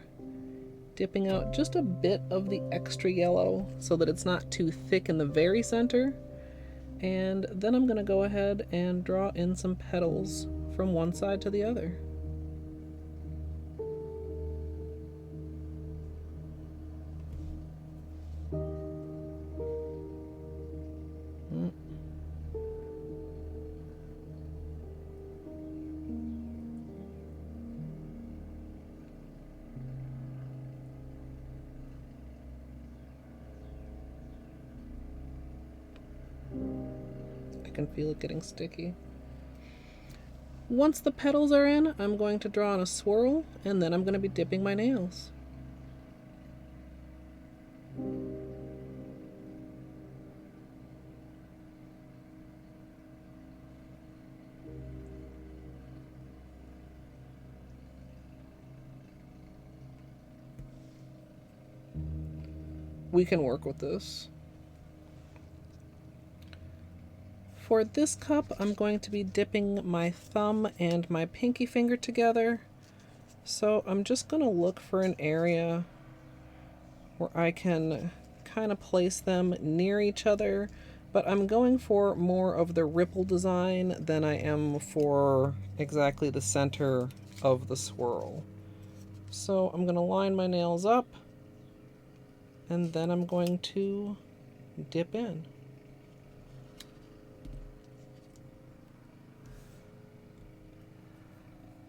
dipping out just a bit of the extra yellow so that it's not too thick in the very center. And then I'm going to go ahead and draw in some petals from one side to the other. can feel it getting sticky. Once the petals are in, I'm going to draw on a swirl, and then I'm going to be dipping my nails. We can work with this. For this cup, I'm going to be dipping my thumb and my pinky finger together. So I'm just going to look for an area where I can kind of place them near each other, but I'm going for more of the ripple design than I am for exactly the center of the swirl. So I'm going to line my nails up, and then I'm going to dip in.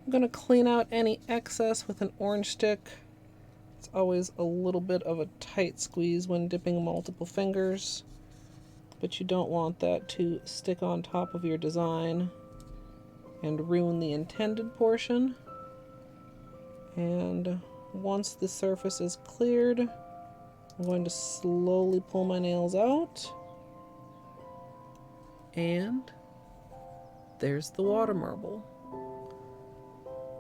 I'm going to clean out any excess with an orange stick. It's always a little bit of a tight squeeze when dipping multiple fingers, but you don't want that to stick on top of your design and ruin the intended portion. And once the surface is cleared, I'm going to slowly pull my nails out, and there's the water marble.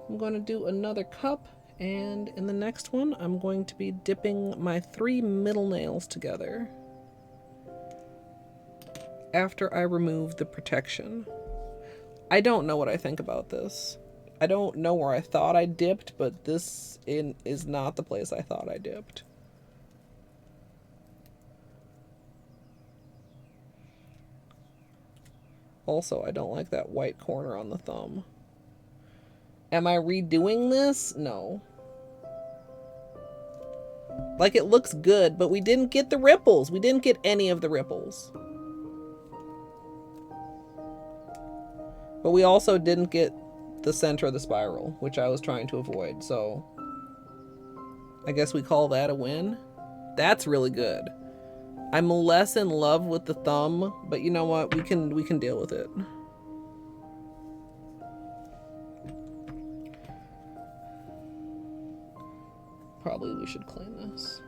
I'm going to do another cup, and in the next one I'm going to be dipping my 3 middle nails together after I remove the protection. I don't know what I think about this. I don't know where I thought I dipped, but this is not the place I thought I dipped. Also, I don't like that white corner on the thumb. Am I redoing this? No. Like, it looks good, but we didn't get the ripples. We didn't get any of the ripples. But we also didn't get the center of the spiral, which I was trying to avoid, so I guess we call that a win. That's really good. I'm less in love with the thumb, but you know what? We can deal with it. Probably we should clean this.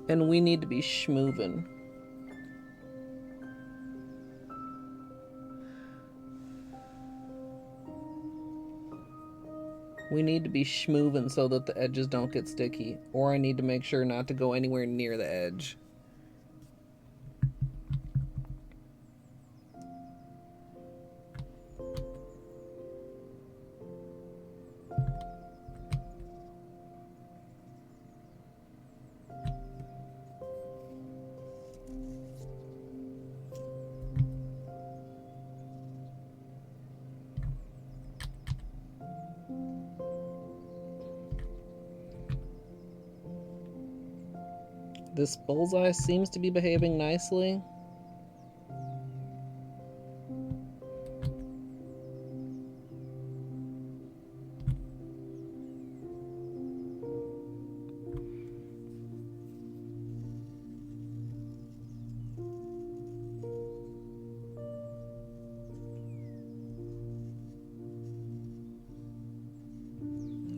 And we need to be schmoovin'. We need to be schmoovin' so that the edges don't get sticky. Or I need to make sure not to go anywhere near the edge. This bullseye seems to be behaving nicely.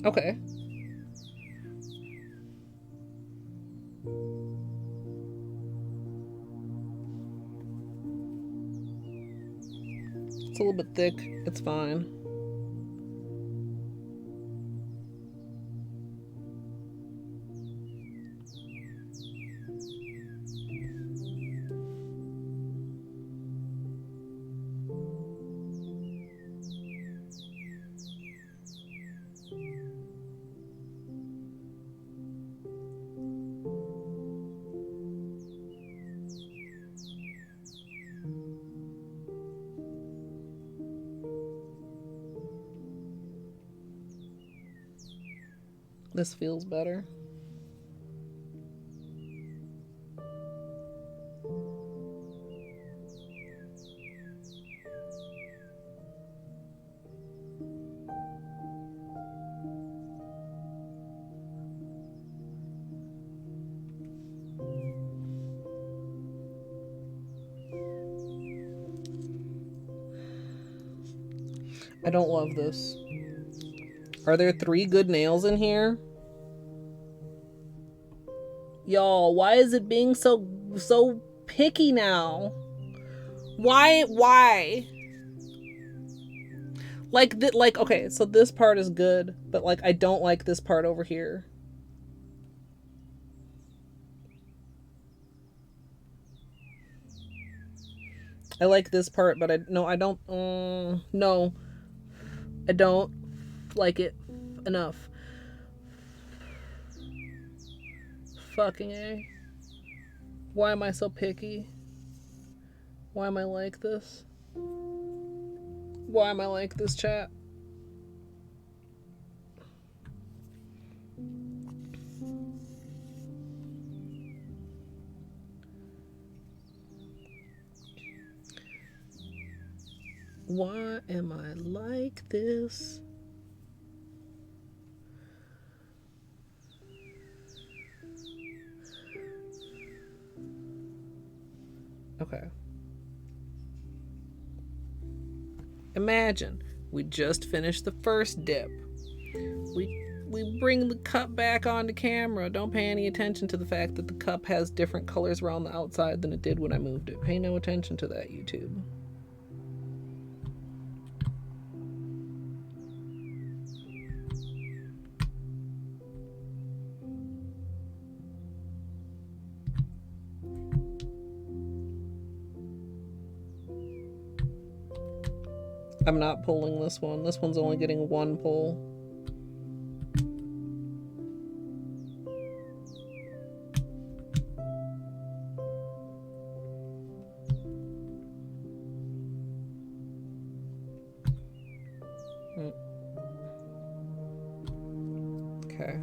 Okay. It's a little bit thick. It's fine. This feels better. I don't love this. Are there 3 good nails in here? Y'all, why is it being so picky now? Why? Like, okay, so this part is good, but, like, I don't like this part over here. I like this part, but I don't like it enough. Fucking A. Why am I so picky? Why am I like this? Why am I like this, chat? Why am I like this? Okay. Imagine we just finished the first dip. We bring the cup back onto camera. Don't pay any attention to the fact that the cup has different colors around the outside than it did when I moved it. Pay no attention to that, YouTube. I'm not pulling this one. This one's only getting 1 pull. Okay.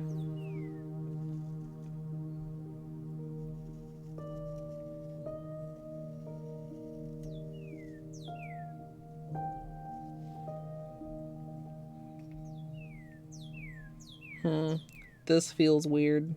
This feels weird.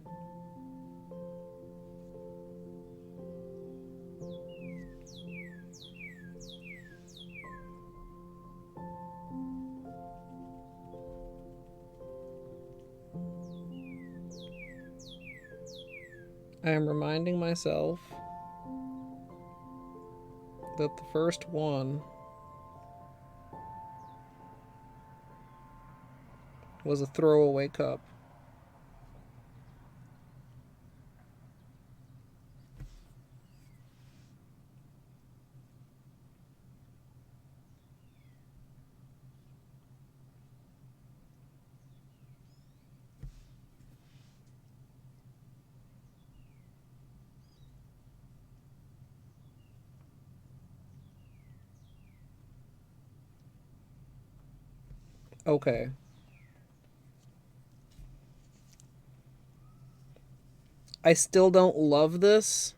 I am reminding myself that the first one was a throwaway cup. Okay. I still don't love this.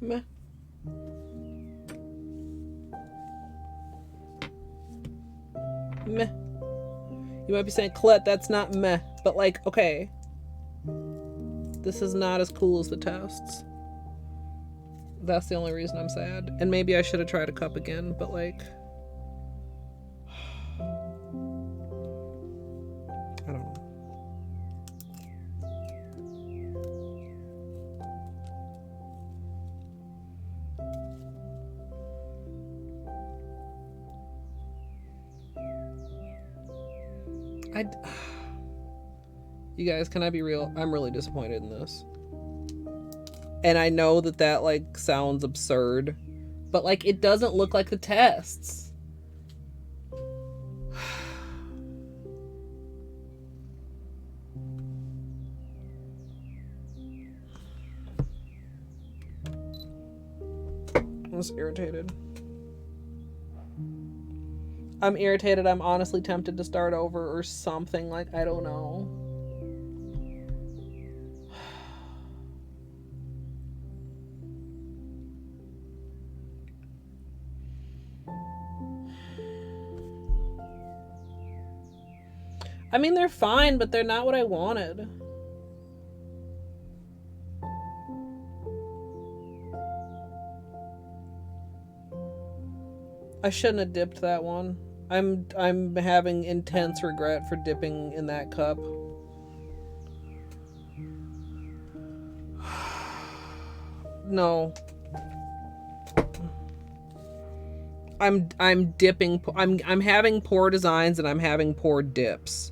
Meh. Meh. You might be saying, Colette, that's not meh. But, like, okay. This is not as cool as the tests. That's the only reason I'm sad. And maybe I should have tried a cup again, but, like... I don't know. You guys, can I be real? I'm really disappointed in this. And I know that that, like, sounds absurd. But, like, it doesn't look like the tests. I'm just irritated. I'm irritated. I'm honestly tempted to start over or something. Like, I don't know. I mean, they're fine, but they're not what I wanted. I shouldn't have dipped that one. I'm having intense regret for dipping in that cup. No. I'm dipping. I'm having poor designs and I'm having poor dips.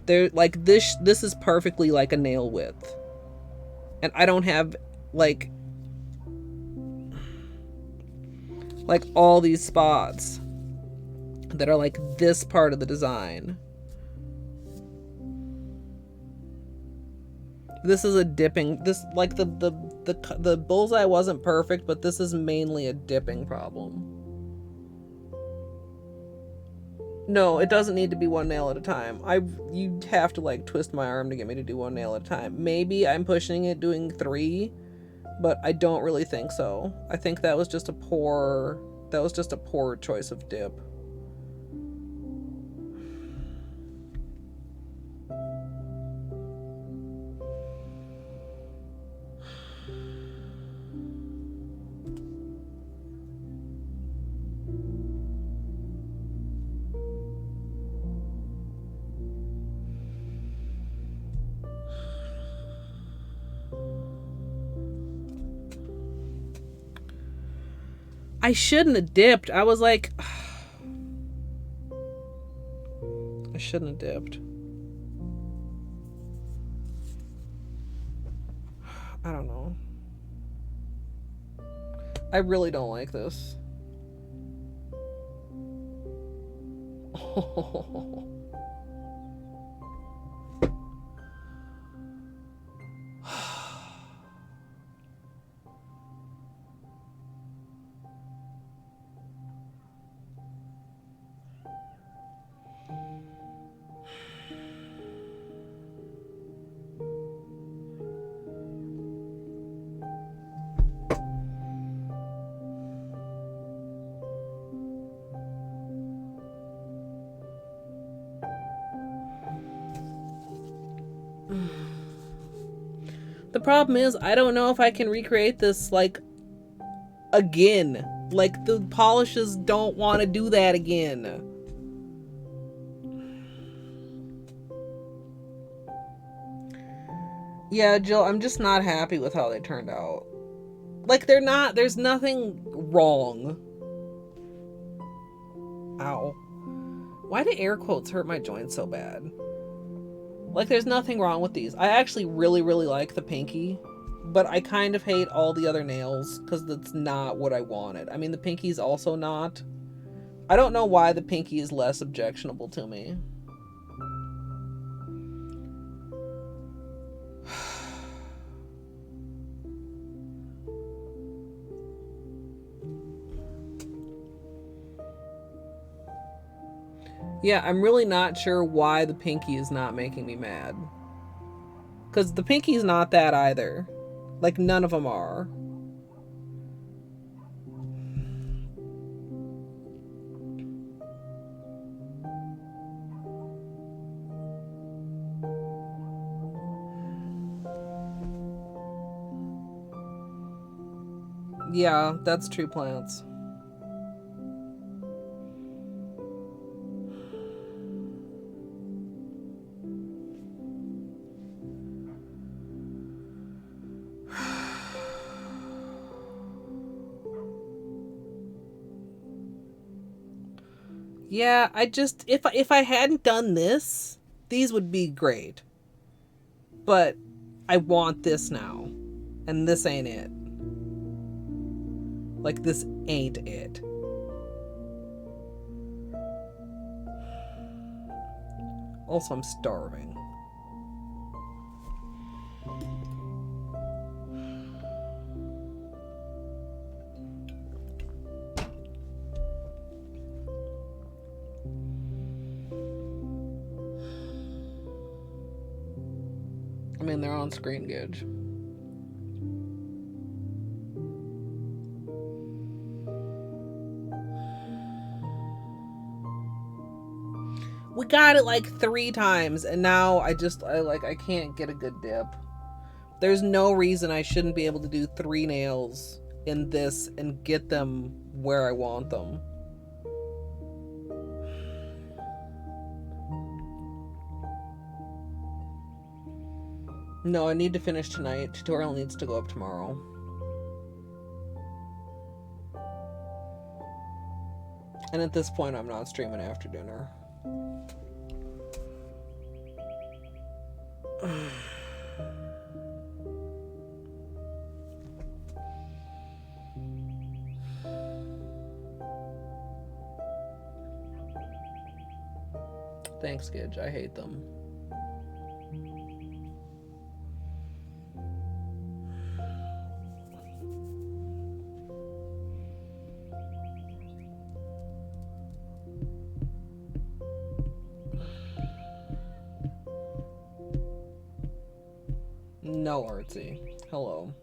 They're like this is perfectly like a nail width. And I don't have like all these spots that are like this part of the design. This is a dipping, this like the bullseye wasn't perfect, but this is mainly a dipping problem. No, it doesn't need to be one nail at a time. You have to like twist my arm to get me to do one nail at a time. Maybe I'm pushing it doing 3, but I don't really think so. I think that was just a poor choice of dip. I shouldn't have dipped. I was like, I shouldn't have dipped. I don't know. I really don't like this. The problem is, I don't know if I can recreate this, like, again. Like, the polishes don't want to do that again. Yeah, Jill, I'm just not happy with how they turned out. Like, there's nothing wrong. Ow. Why do air quotes hurt my joints so bad? Like, there's nothing wrong with these. I actually really, really like the pinky, but I kind of hate all the other nails because that's not what I wanted. I mean, the pinky's also not. I don't know why the pinky is less objectionable to me. Yeah, I'm really not sure why the pinky is not making me mad. Because the pinky's not that either. Like, none of them are. Yeah, that's True Plants. Yeah, I just, if I hadn't done this, these would be great. But I want this now. And this ain't it. Like, this ain't it. Also, I'm starving. I mean, they're on screen, Gidge. We got it like 3 times, and now I can't get a good dip. There's no reason I shouldn't be able to do 3 nails in this and get them where I want them. No, I need to finish tonight. Tutorial needs to go up tomorrow. And at this point, I'm not streaming after dinner. Thanks, Gidge. I hate them. No, Artsy. Hello.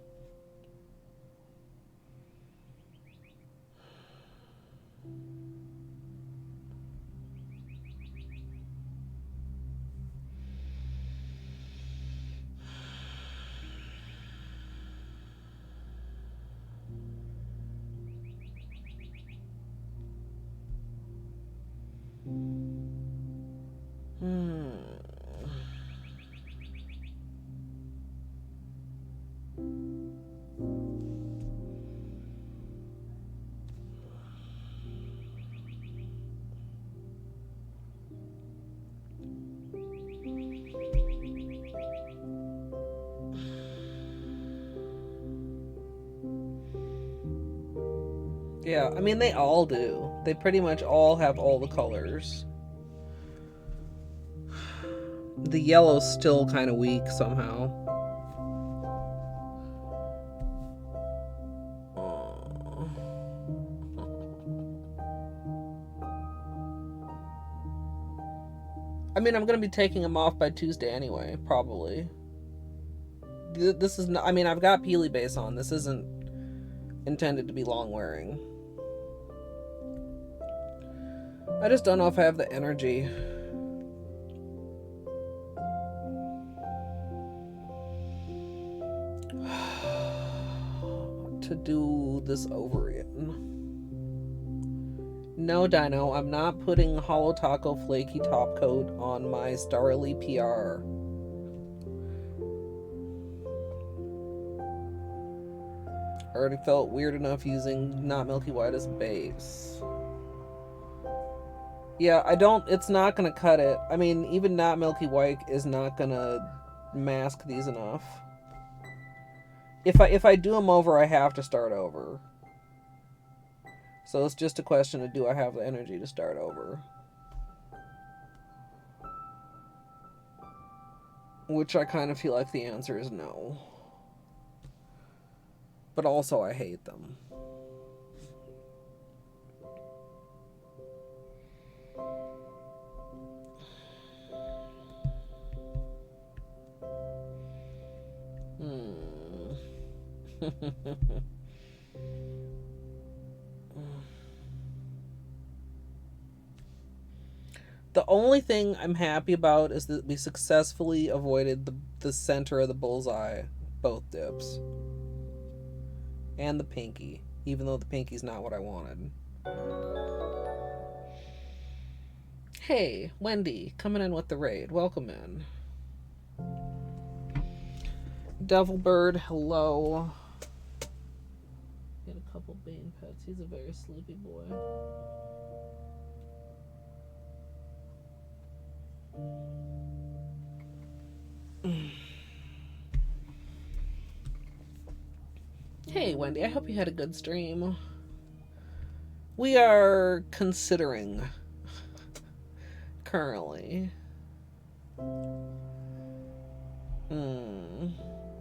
Yeah, I mean, they all do. They pretty much all have all the colors. The yellow's still kind of weak somehow. I mean, I'm going to be taking them off by Tuesday anyway, probably. This is not, I mean, I've got Peely base on. This isn't intended to be long wearing. I just don't know if I have the energy to do this over again. No, Dino, I'm not putting Holo Taco Flaky Top Coat on my Starrily PR. I already felt weird enough using Not Milky White as base. Yeah, it's not gonna cut it. I mean, even Not Milky White is not gonna mask these enough. If I do them over, I have to start over. So it's just a question of, do I have the energy to start over? Which I kind of feel like the answer is no. But also, I hate them. The only thing I'm happy about is that we successfully avoided the center of the bullseye, both dips. And the pinky, even though the pinky's not what I wanted. Hey, Wendy, coming in with the raid. Welcome in. Devilbird, hello. Get a couple Bane pets. He's a very sleepy boy. Hey, Wendy, I hope you had a good stream. We are considering currently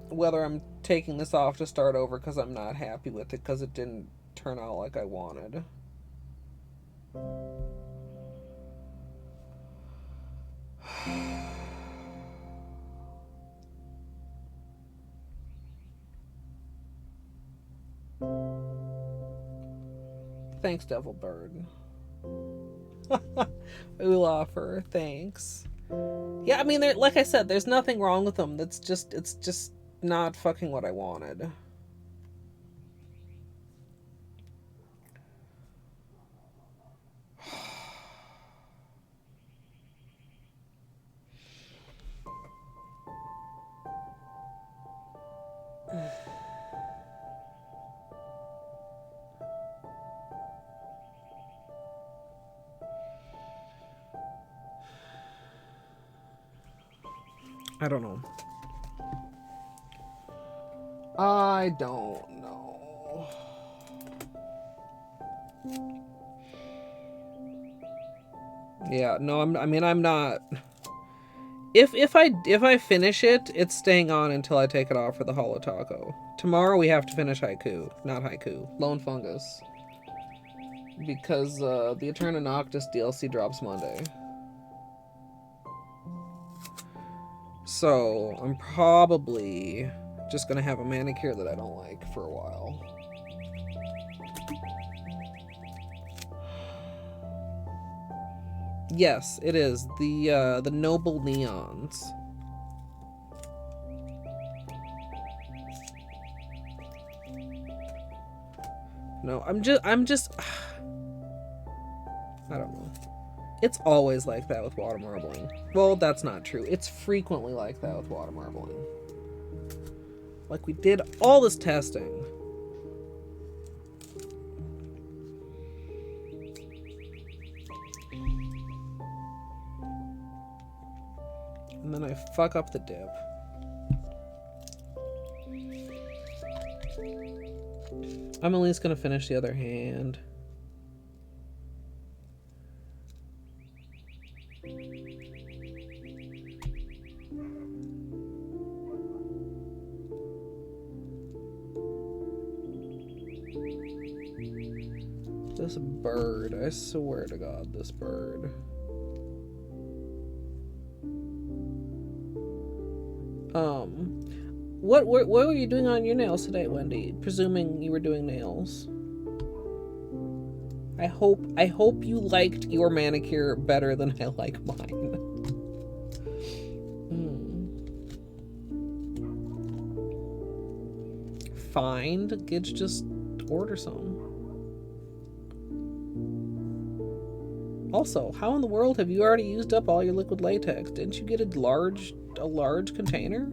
whether I'm taking this off to start over because I'm not happy with it because it didn't turn out like I wanted. Thanks, Devil Bird. Ooh, offer. Thanks. Yeah, I mean, like I said, there's nothing wrong with them. It's just not fucking what I wanted. I don't know. I don't know. Yeah, no, I'm not. If I finish it, it's staying on until I take it off for the Holo Taco. Tomorrow we have to finish Haiku, not Haiku. Lone Fungus. Because the Eterna Noctis DLC drops Monday. So, I'm probably just gonna have a Manicure that I don't like for a while. Yes, it is. The Noble Neons. No, I'm just I don't know. It's always like that with water marbling. Well, that's not true. It's frequently like that with water marbling. Like, we did all this testing. And then I fuck up the dip. I'm at least gonna finish the other hand. This bird, I swear to God, this bird. What were you doing on your nails today, Wendy? Presuming you were doing nails. I hope you liked your manicure better than I like mine. Fine, kids, just order some. Also, how in the world have you already used up all your liquid latex? Didn't you get a large container?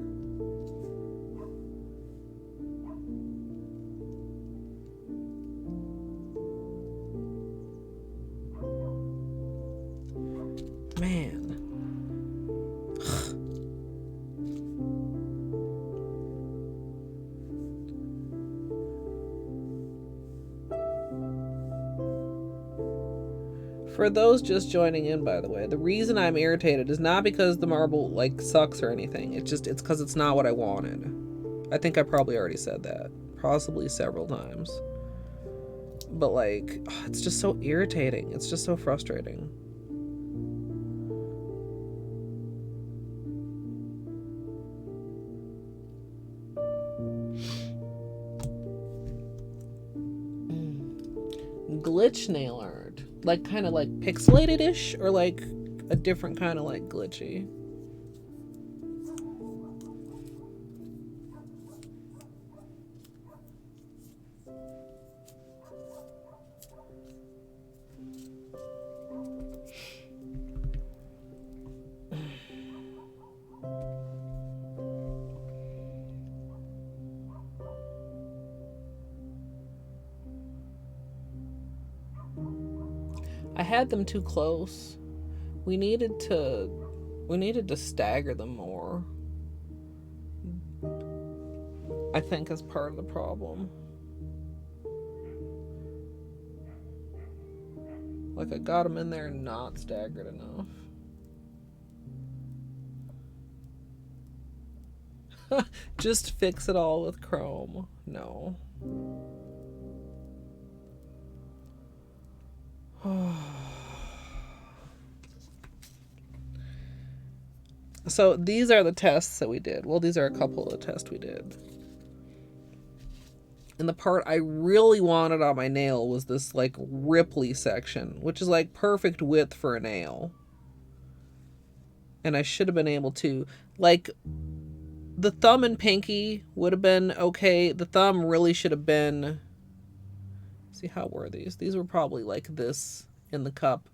Man. For those just joining in, by the way, the reason I'm irritated is not because the marble, like, sucks or anything. It's because it's not what I wanted. I think I probably already said that. Possibly several times. But, like, it's just so irritating. It's just so frustrating. Glitch nail art. Like, kind of like pixelated-ish, or like a different kind of like glitchy? I had them too close. We needed to stagger them more. I think is part of the problem. Like I got them in there not staggered enough. Just fix it all with chrome. No. So these are the tests that we did. Well, these are a couple of the tests we did. And the part I really wanted on my nail was this like Ripley section, which is like perfect width for a nail. And I should have been able to, like, the thumb and pinky would have been okay. The thumb really should have been, see, how were these? These were probably like this in the cup,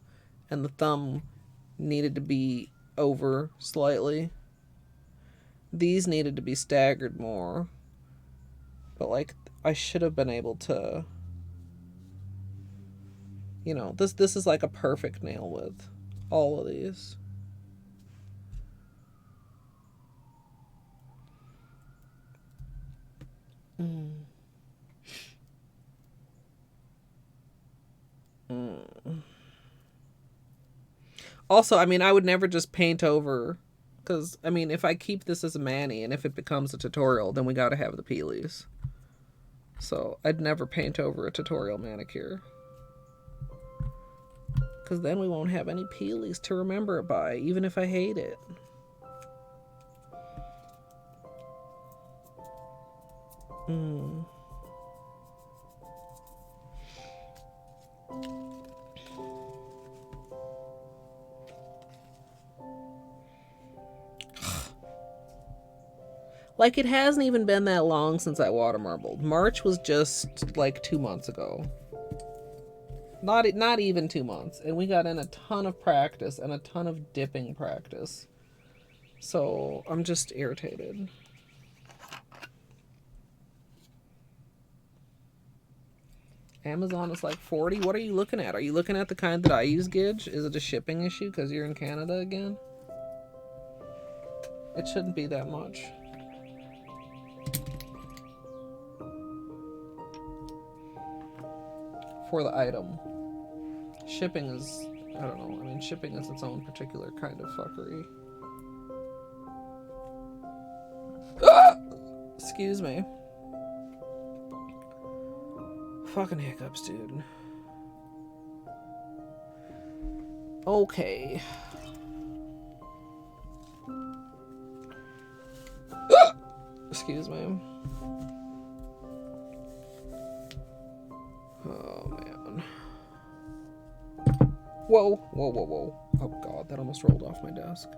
and the thumb needed to be over slightly. These needed to be staggered more. But like, I should have been able to, you know, this is like a perfect nail width. All of these. Also, I mean, I would never just paint over, because, I mean, if I keep this as a mani and if it becomes a tutorial, then we got to have the peelies. So I'd never paint over a tutorial manicure, because then we won't have any peelies to remember it by, even if I hate it. Like, it hasn't even been that long since I water marbled. March was just like 2 months ago. Not even 2 months. And we got in a ton of practice and a ton of dipping practice. So I'm just irritated. Amazon is like 40. What are you looking at? Are you looking at the kind that I use, Gidge? Is it a shipping issue because you're in Canada again? It shouldn't be that much. For the item. Shipping is, I don't know, I mean, shipping is its own particular kind of fuckery. Ah! Excuse me. Fucking hiccups, dude. Okay. Ah! Excuse me. Oh, man. Whoa, whoa, whoa, whoa. Oh, God, that almost rolled off my desk.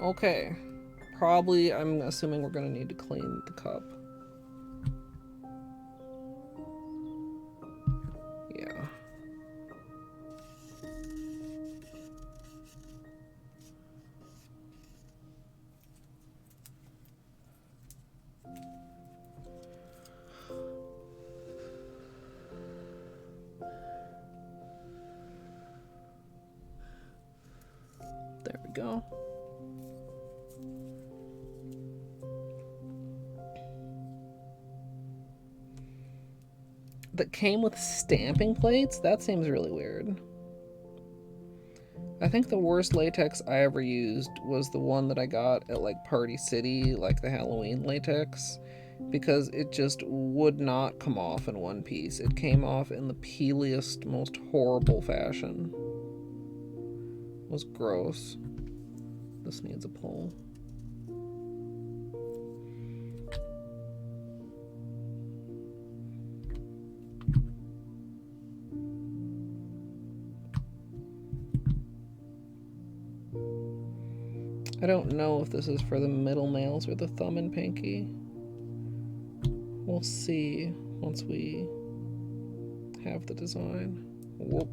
Okay. Probably, I'm assuming we're going to need to clean the cup. Yeah. There we go. That came with stamping plates? That seems really weird. I think the worst latex I ever used was the one that I got at like Party City, like the Halloween latex, because it just would not come off in one piece. It came off in the peeliest, most horrible fashion. It was gross. This needs a pull. I don't know if this is for the middle nails or the thumb and pinky. We'll see once we have the design. Whoop.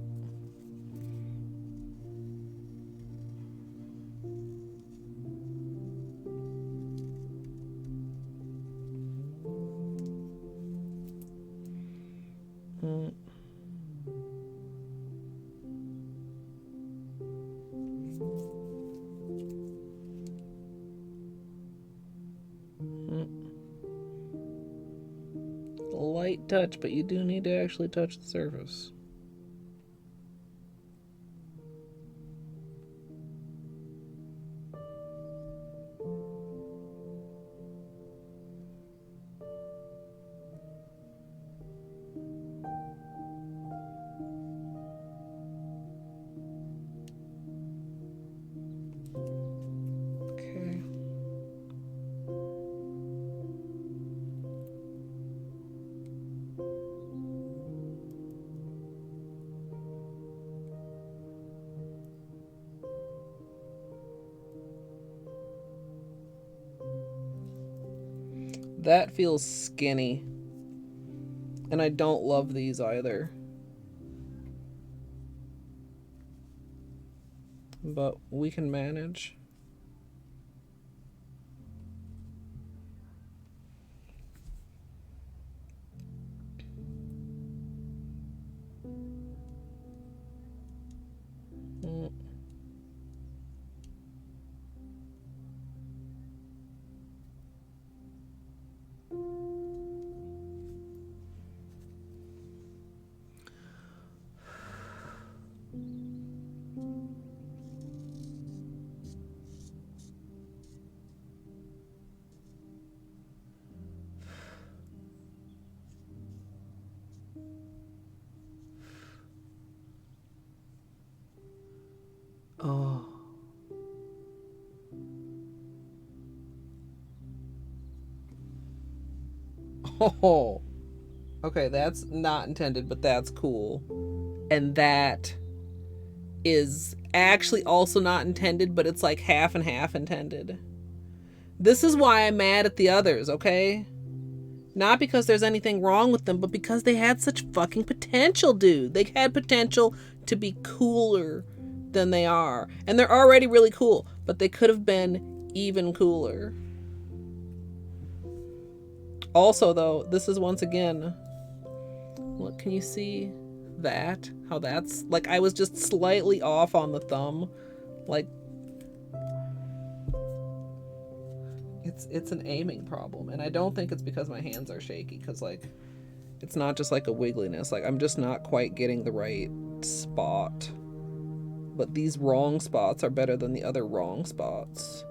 Light touch, but you do need to actually touch the surface. That feels skinny. And I don't love these either. But we can manage. Oh. Oh. Okay, that's not intended, but that's cool. And that is actually also not intended, but it's like half and half intended. This is why I'm mad at the others, okay? Not because there's anything wrong with them, but because they had such fucking potential, dude. They had potential to be cooler than they are. And they're already really cool, but they could have been even cooler. Also, though, this is once again... Look, can you see that? How that's... Like, I was just slightly off on the thumb. Like... It's an aiming problem. And I don't think it's because my hands are shaky. Because, like, it's not just, like, a wiggliness. Like, I'm just not quite getting the right spot. But these wrong spots are better than the other wrong spots.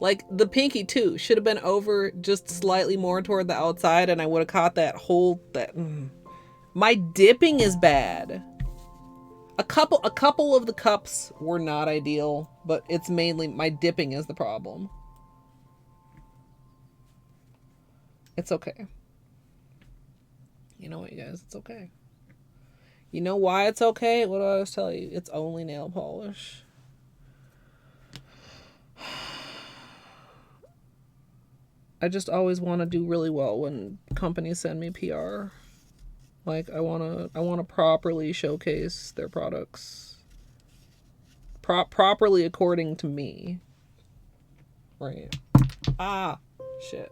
Like, the pinky, too, should have been over just slightly more toward the outside, and I would have caught that whole... My dipping is bad. A couple of the cups were not ideal, but it's mainly my dipping is the problem. It's okay. You know what, you guys? It's okay. You know why it's okay? What do I always tell you? It's only nail polish. I just always want to do really well when companies send me PR. Like, I want to properly showcase their products. Properly according to me. Right. Ah, shit.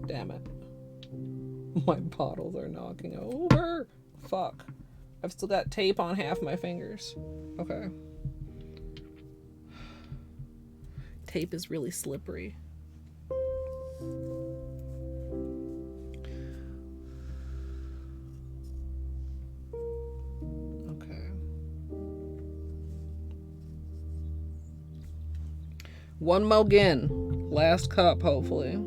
Damn it. My bottles are knocking over. Fuck. I've still got tape on half my fingers. Okay. Tape is really slippery. Okay. One more again. Last cup, hopefully.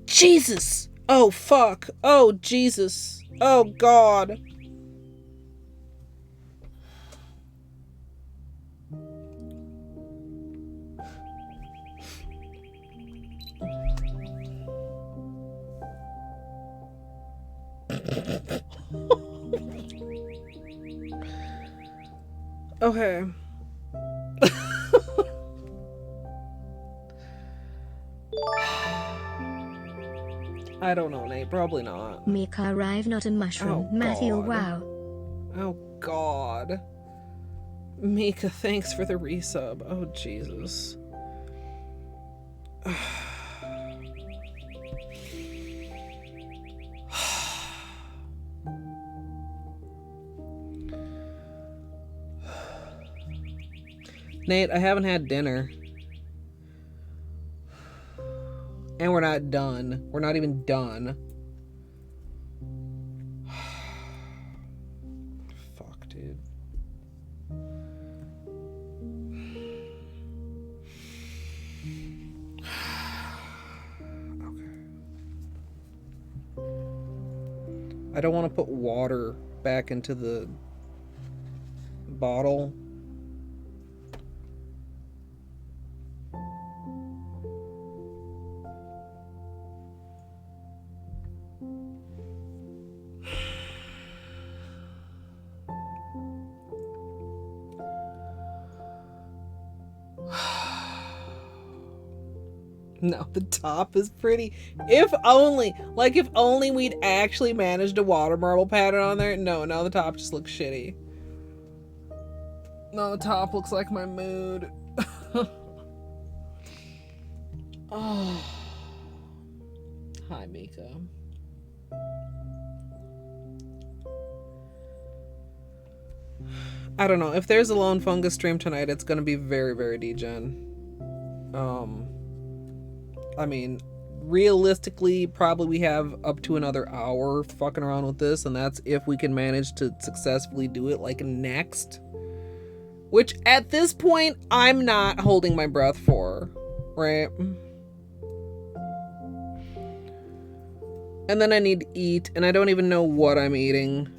Jesus! Oh, fuck. Oh, Jesus. Oh, God. Okay. I don't know, Nate. Probably not. Mika arrive not a mushroom. Oh, Matthew, God. wow. Oh, God. Mika, thanks for the resub. Oh, Jesus. Nate, I haven't had dinner. And we're not done. We're not even done. Fuck, dude. Okay. I don't want to put water back into the bottle. No, the top is pretty. If only, like, if only we'd actually managed a water marble pattern on there. No, now the top just looks shitty. No, the top looks like my mood. Oh. Hi, Mika. I don't know. If there's a lone fungus stream tonight, it's gonna be very, very degen. I mean, realistically, probably we have up to another hour fucking around with this, and that's if we can manage to successfully do it, like, next. Which, at this point, I'm not holding my breath for, right? And then I need to eat, and I don't even know what I'm eating.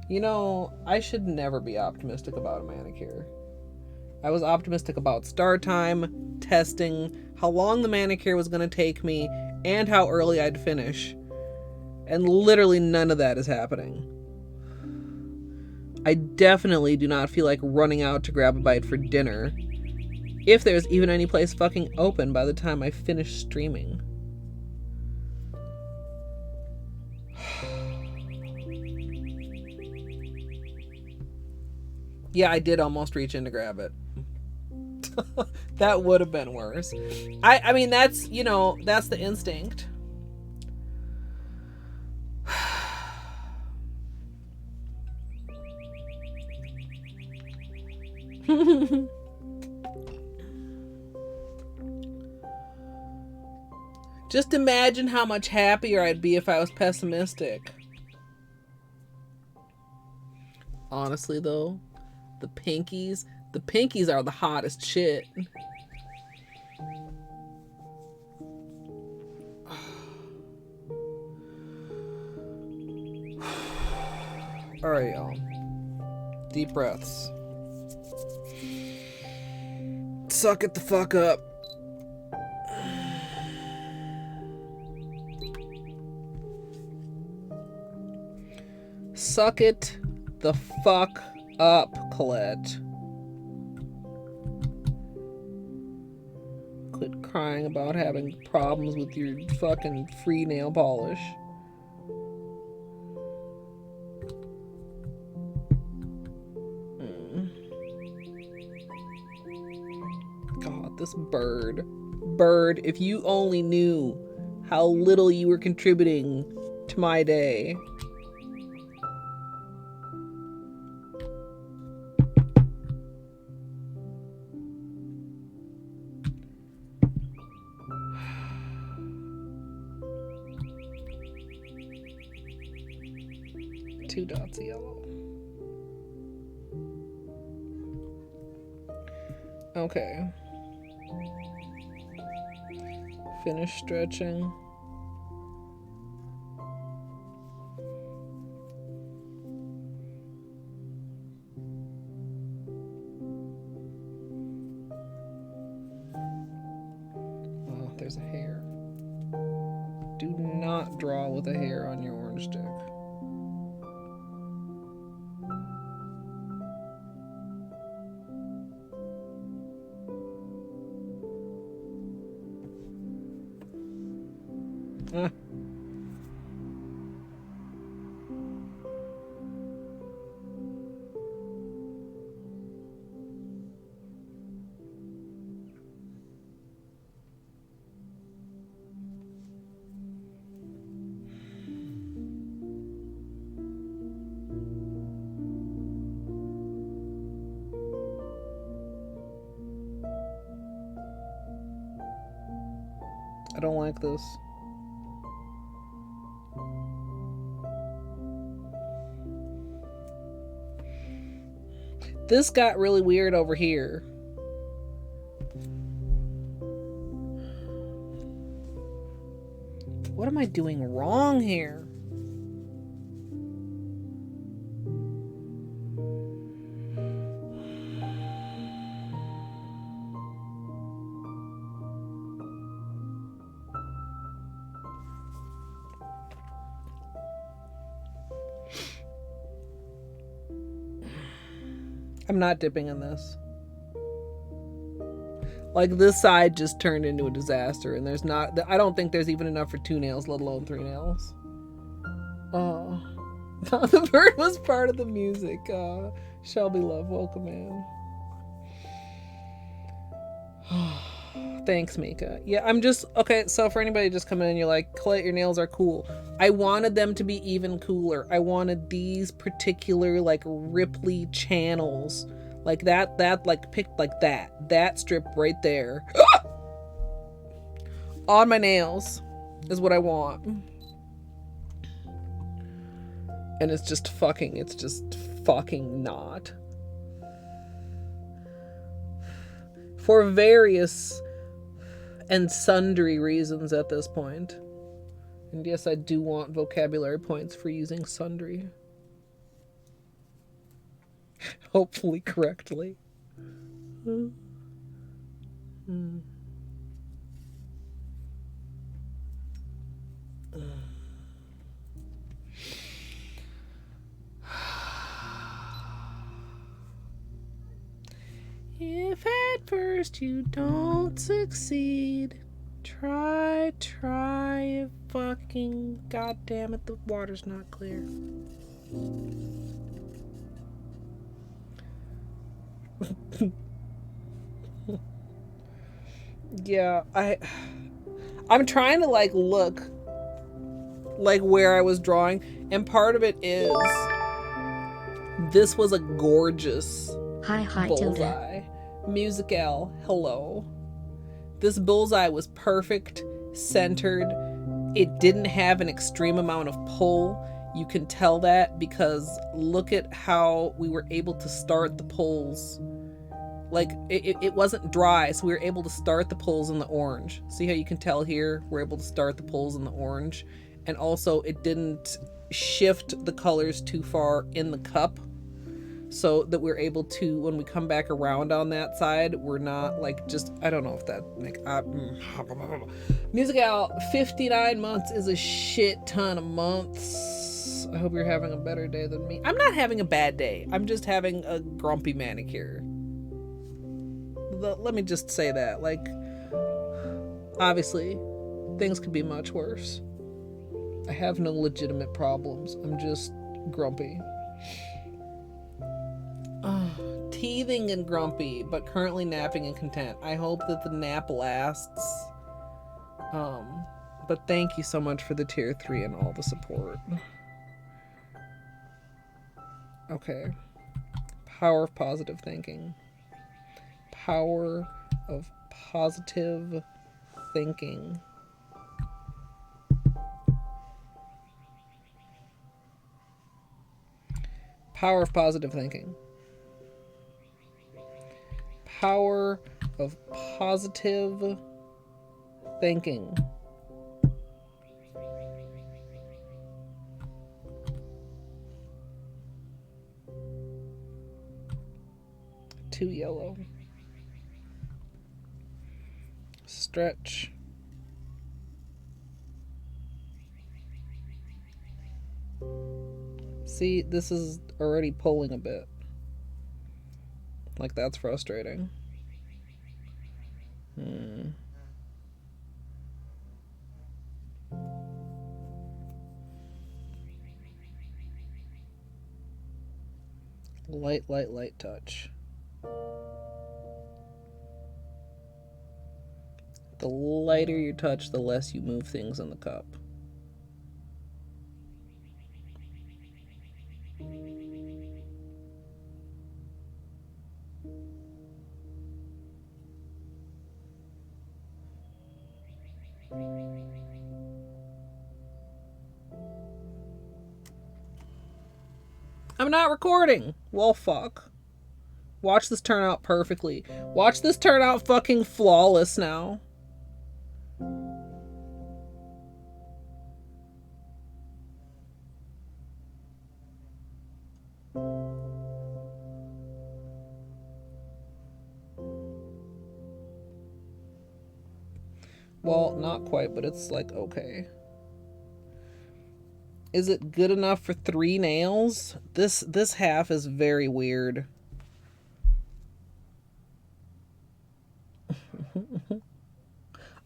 You know, I should never be optimistic about a manicure. I was optimistic about start time, testing, how long the manicure was going to take me, and how early I'd finish. And literally none of that is happening. I definitely do not feel like running out to grab a bite for dinner, if there's even any place fucking open by the time I finish streaming. Yeah, I did almost reach in to grab it. That would have been worse. I mean, that's, you know, that's the instinct. Just imagine how much happier I'd be if I was pessimistic. Honestly, though, the pinkies are the hottest shit. All right, y'all. Deep breaths. Suck it the fuck up. Suck it the fuck up, Colette. Quit crying about having problems with your fucking free nail polish. God, this bird. Bird, if you only knew how little you were contributing to my day. Two dots of yellow. Okay. Finish stretching. Oh, there's a hair. Do not draw with a hair on your orange stick. I don't like this. This got really weird over here. What am I doing wrong here? I'm not dipping in this. Like, this side just turned into a disaster, and there's not, I don't think there's even enough for 2 nails, let alone 3 nails. Oh. The bird was part of the music. Shelby Love, welcome in. Thanks, Mika. Yeah, I'm just, okay, so for anybody just coming in, you're like, Colette, your nails are cool. I wanted them to be even cooler. I wanted these particular, like, Ripley channels. Like that, like, picked like that strip right there. On my nails is what I want. And it's just fucking not. For various and sundry reasons at this point. And yes, I do want vocabulary points for using sundry. Hopefully correctly. If at first you don't succeed, try it fucking, god damn it, the water's not clear. Yeah, I'm trying to like look like where I was drawing, and part of it is this was a gorgeous Hi, bullseye. Musical, hello. This bullseye was perfect, centered. It didn't have an extreme amount of pull. You can tell that because look at how we were able to start the pulls. Like, it wasn't dry, so we were able to start the pulls in the orange. See how you can tell here? We're able to start the pulls in the orange. And also, it didn't shift the colors too far in the cup, so that we're able to, when we come back around on that side, we're not like just, I don't know if that make Musical, 59 months is a shit ton of months. I hope you're having a better day than me. I'm not having a bad day. I'm just having a grumpy manicure. Let me just say that. Like, obviously, things could be much worse. I have no legitimate problems. I'm just grumpy. Teething and grumpy, but currently napping and content. I hope that the nap lasts. But thank you so much for the tier 3 and all the support. Okay. Power of positive thinking. Power of positive thinking. Power of positive thinking. Power of positive thinking. Too yellow. Stretch. See, this is already pulling a bit. Like, that's frustrating. Light, light, light touch. The lighter you touch, the less you move things in the cup. I'm not recording. Well, fuck. Watch this turn out perfectly. Watch this turn out fucking flawless now. Well, not quite, but it's like okay. Is it good enough for 3 nails? This half is very weird.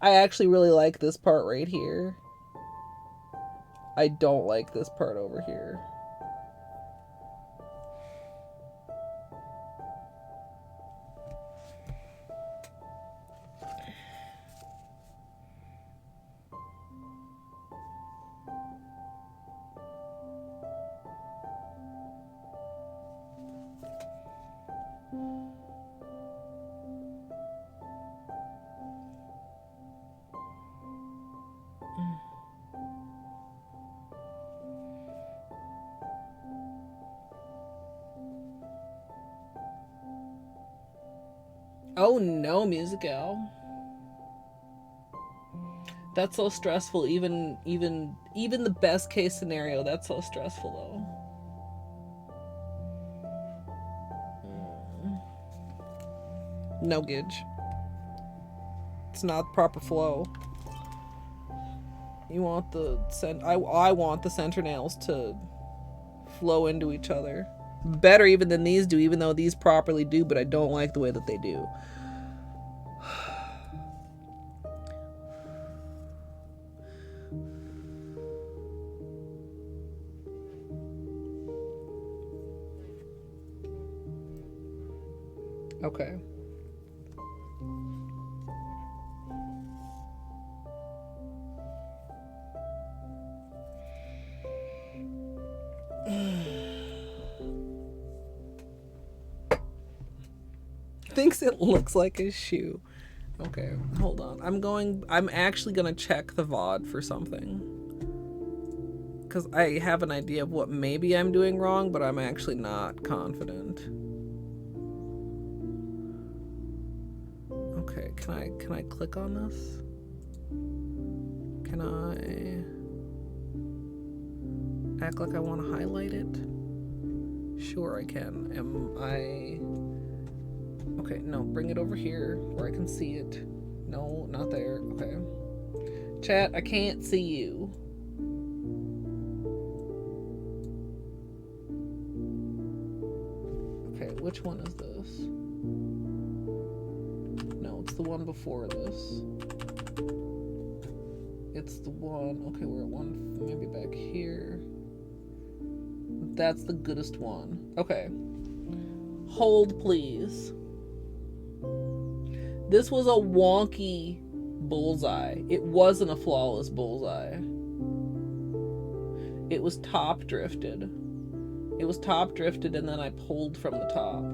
I actually really like this part right here. I don't like this part over here. Oh no, Musical. That's so stressful. Even the best case scenario, that's so stressful though. No gidge. It's not proper flow. You want the I want the center nails to flow into each other. Better even than these do, even though these properly do, but I don't like the way that they do. Okay. Thinks it looks like a shoe. Okay, hold on. I'm actually gonna check the VOD for something. Because I have an idea of what maybe I'm doing wrong, but I'm actually not confident. Okay, can I click on this? Can I act like I want to highlight it? Sure I can. Am I... Okay, no, bring it over here where I can see it. No, not there. Okay. Chat, I can't see you. Okay, which one is this? No, it's the one before this. It's the one... Okay, we're at one maybe back here. That's the goodest one. Okay. Hold, please. This was a wonky bullseye. It wasn't a flawless bullseye. It was top drifted. It was top drifted and then I pulled from the top.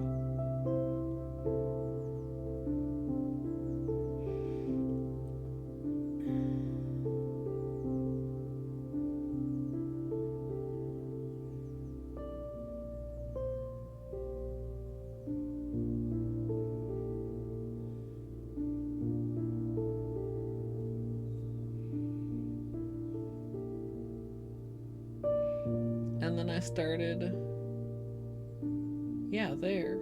And then I started, yeah, there.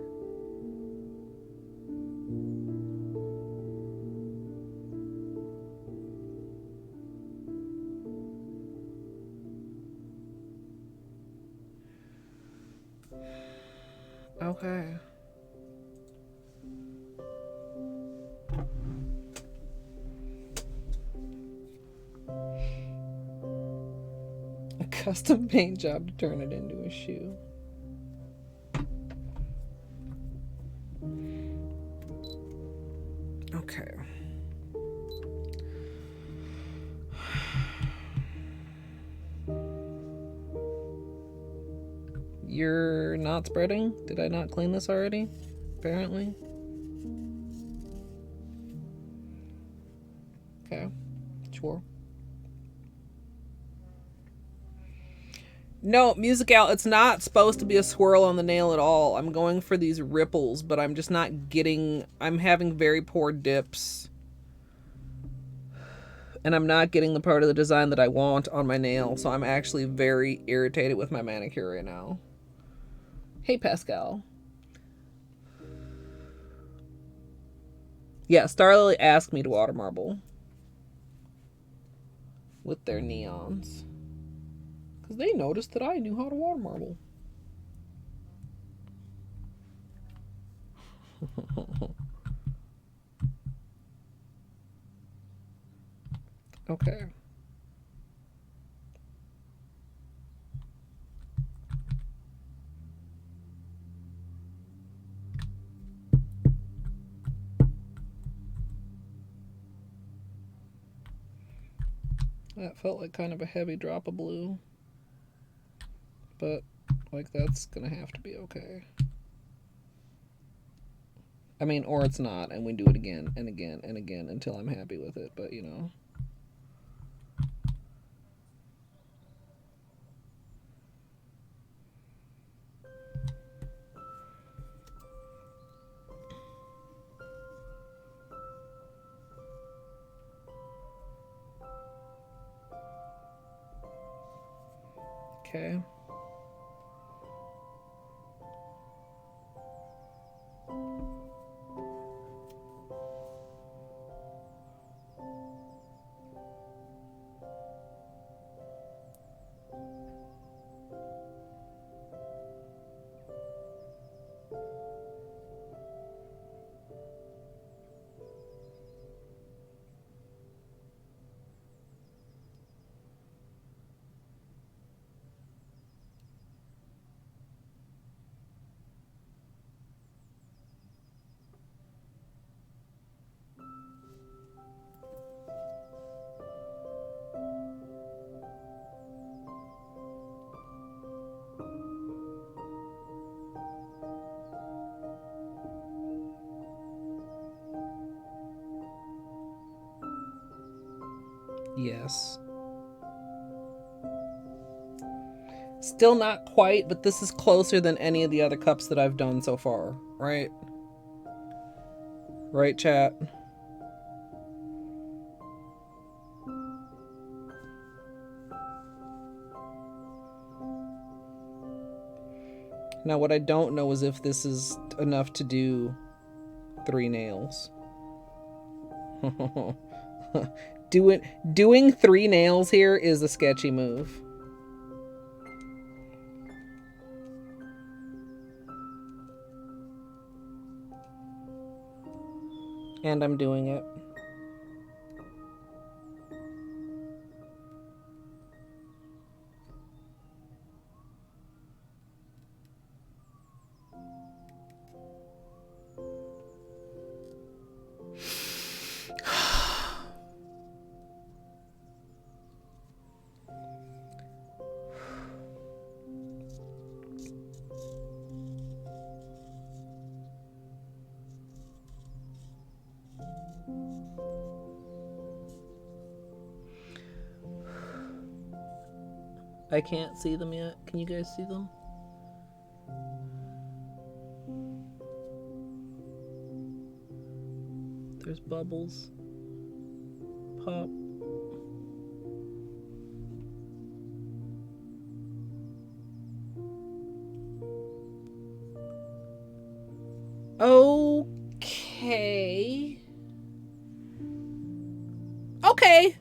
Okay. A custom paint job to turn it into a shoe. You're not spreading? Did I not clean this already? Apparently. Okay. Sure. No, Musical, it's not supposed to be a swirl on the nail at all. I'm going for these ripples, but I'm just not getting... I'm having very poor dips. And I'm not getting the part of the design that I want on my nail, so I'm actually very irritated with my manicure right now. Hey, Pascal. Yeah, Starrily asked me to water marble. With their neons. Because they noticed that I knew how to water marble. Okay. That felt like kind of a heavy drop of blue. But, like, that's gonna have to be okay. I mean, or it's not, and we do it again and again and again until I'm happy with it, but, you know. Okay. Yes. Still not quite, but this is closer than any of the other cups that I've done so far, right? Right, chat? Now, what I don't know is if this is enough to do 3 nails. Doing 3 nails here is a sketchy move. And I'm doing it. I can't see them yet. Can you guys see them? There's bubbles. Pop. Okay. Okay.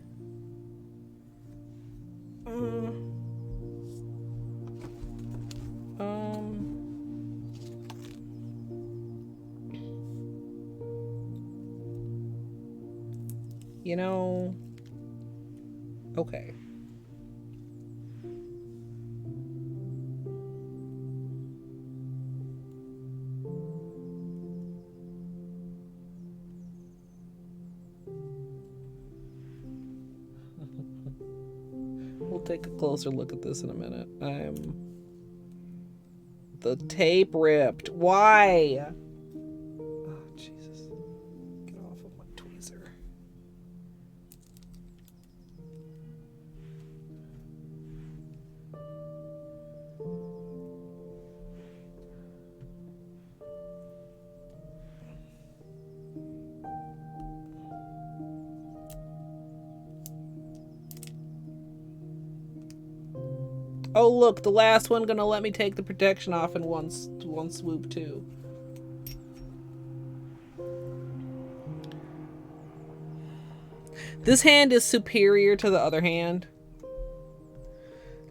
You know, okay. We'll take a closer look at this in a minute. I'm The tape ripped. Why? Oh, Jesus. Get off of my tweezer. Oh look, the last one gonna let me take the protection off in one swoop too. This hand is superior to the other hand.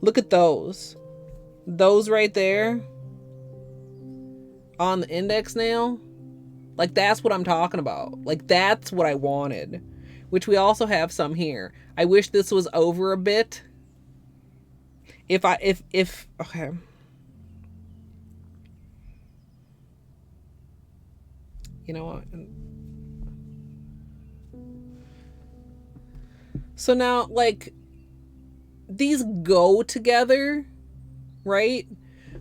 Look at those. Those right there on the index nail. Like, that's what I'm talking about. Like, that's what I wanted. Which we also have some here. I wish this was over a bit. Okay. You know what? So now, like, these go together, right?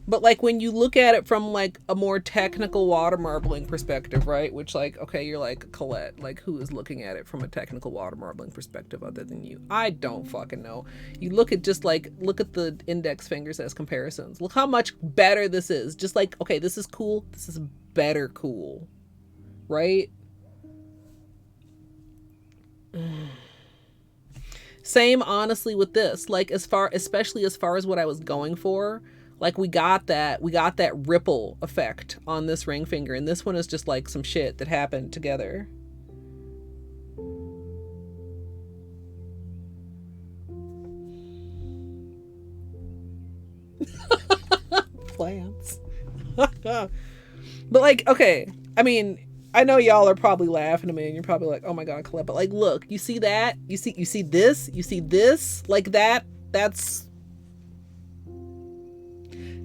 But like when you look at it from like a more technical water marbling perspective, right? Which, like, okay, you're like, Colette, like, who is looking at it from a technical water marbling perspective other than you? I don't fucking know. You look at just like, look at the index fingers as comparisons. Look how much better this is. Just like, okay, this is cool. This is better cool, right? Same, honestly, with this. Like, especially as far as what I was going for. Like, we got that ripple effect on this ring finger, and this one is just like some shit that happened together. Plants. But like, okay, I mean, I know y'all are probably laughing at me and you're probably like, oh my god, Colette, but like, look, you see that? You see this? Like that's...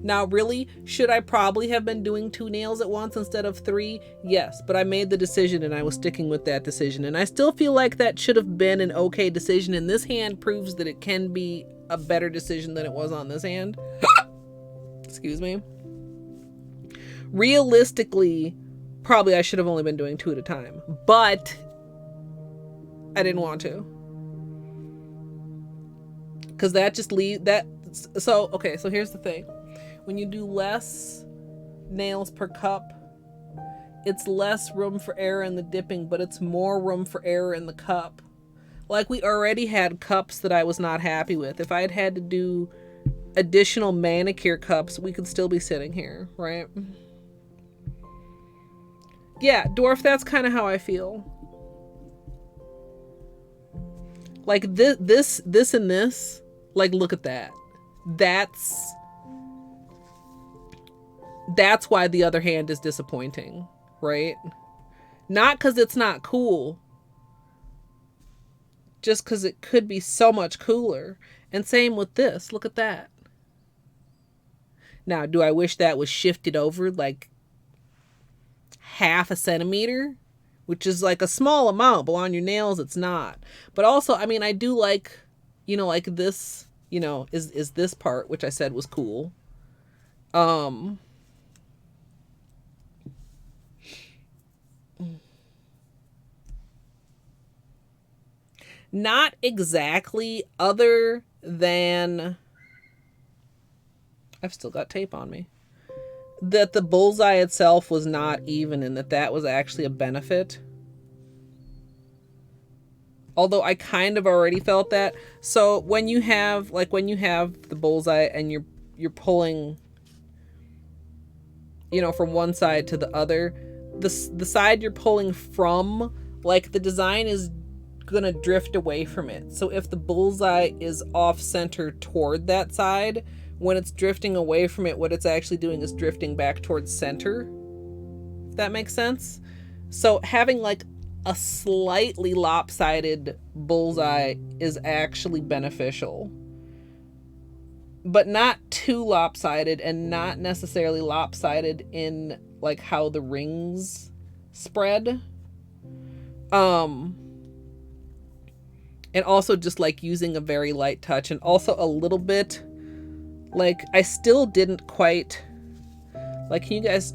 Now, really, should I probably have been doing 2 nails at once instead of 3? Yes, but I made the decision and I was sticking with that decision. And I still feel like that should have been an okay decision. And this hand proves that it can be a better decision than it was on this hand. Excuse me. Realistically, probably I should have only been doing 2 at a time. But I didn't want to. Because that just leaves that... So, okay, so here's the thing. When you do less nails per cup, it's less room for error in the dipping, but it's more room for error in the cup. Like, we already had cups that I was not happy with. If I had had to do additional manicure cups, we could still be sitting here, right? Yeah, Dwarf, that's kind of how I feel. Like, this and this, like, look at that. That's why the other hand is disappointing, right? Not because it's not cool. Just because it could be so much cooler. And same with this. Look at that. Now, do I wish that was shifted over like half a centimeter? Which is like a small amount, but on your nails it's not. But also, I mean, I do like, you know, like this, you know, is this part, which I said was cool. Not exactly, other than I've still got tape on me. That the bullseye itself was not even, and that was actually a benefit. Although I kind of already felt that. So when you have the bullseye and you're pulling, you know, from one side to the other, the side you're pulling from, like, the design is gonna drift away from it. So if the bullseye is off center toward that side, when it's drifting away from it, what it's actually doing is drifting back towards center. If that makes sense. So having like a slightly lopsided bullseye is actually beneficial, but not too lopsided, and not necessarily lopsided in like how the rings spread. And also just like using a very light touch, and also a little bit like I still didn't quite, Like, can you guys,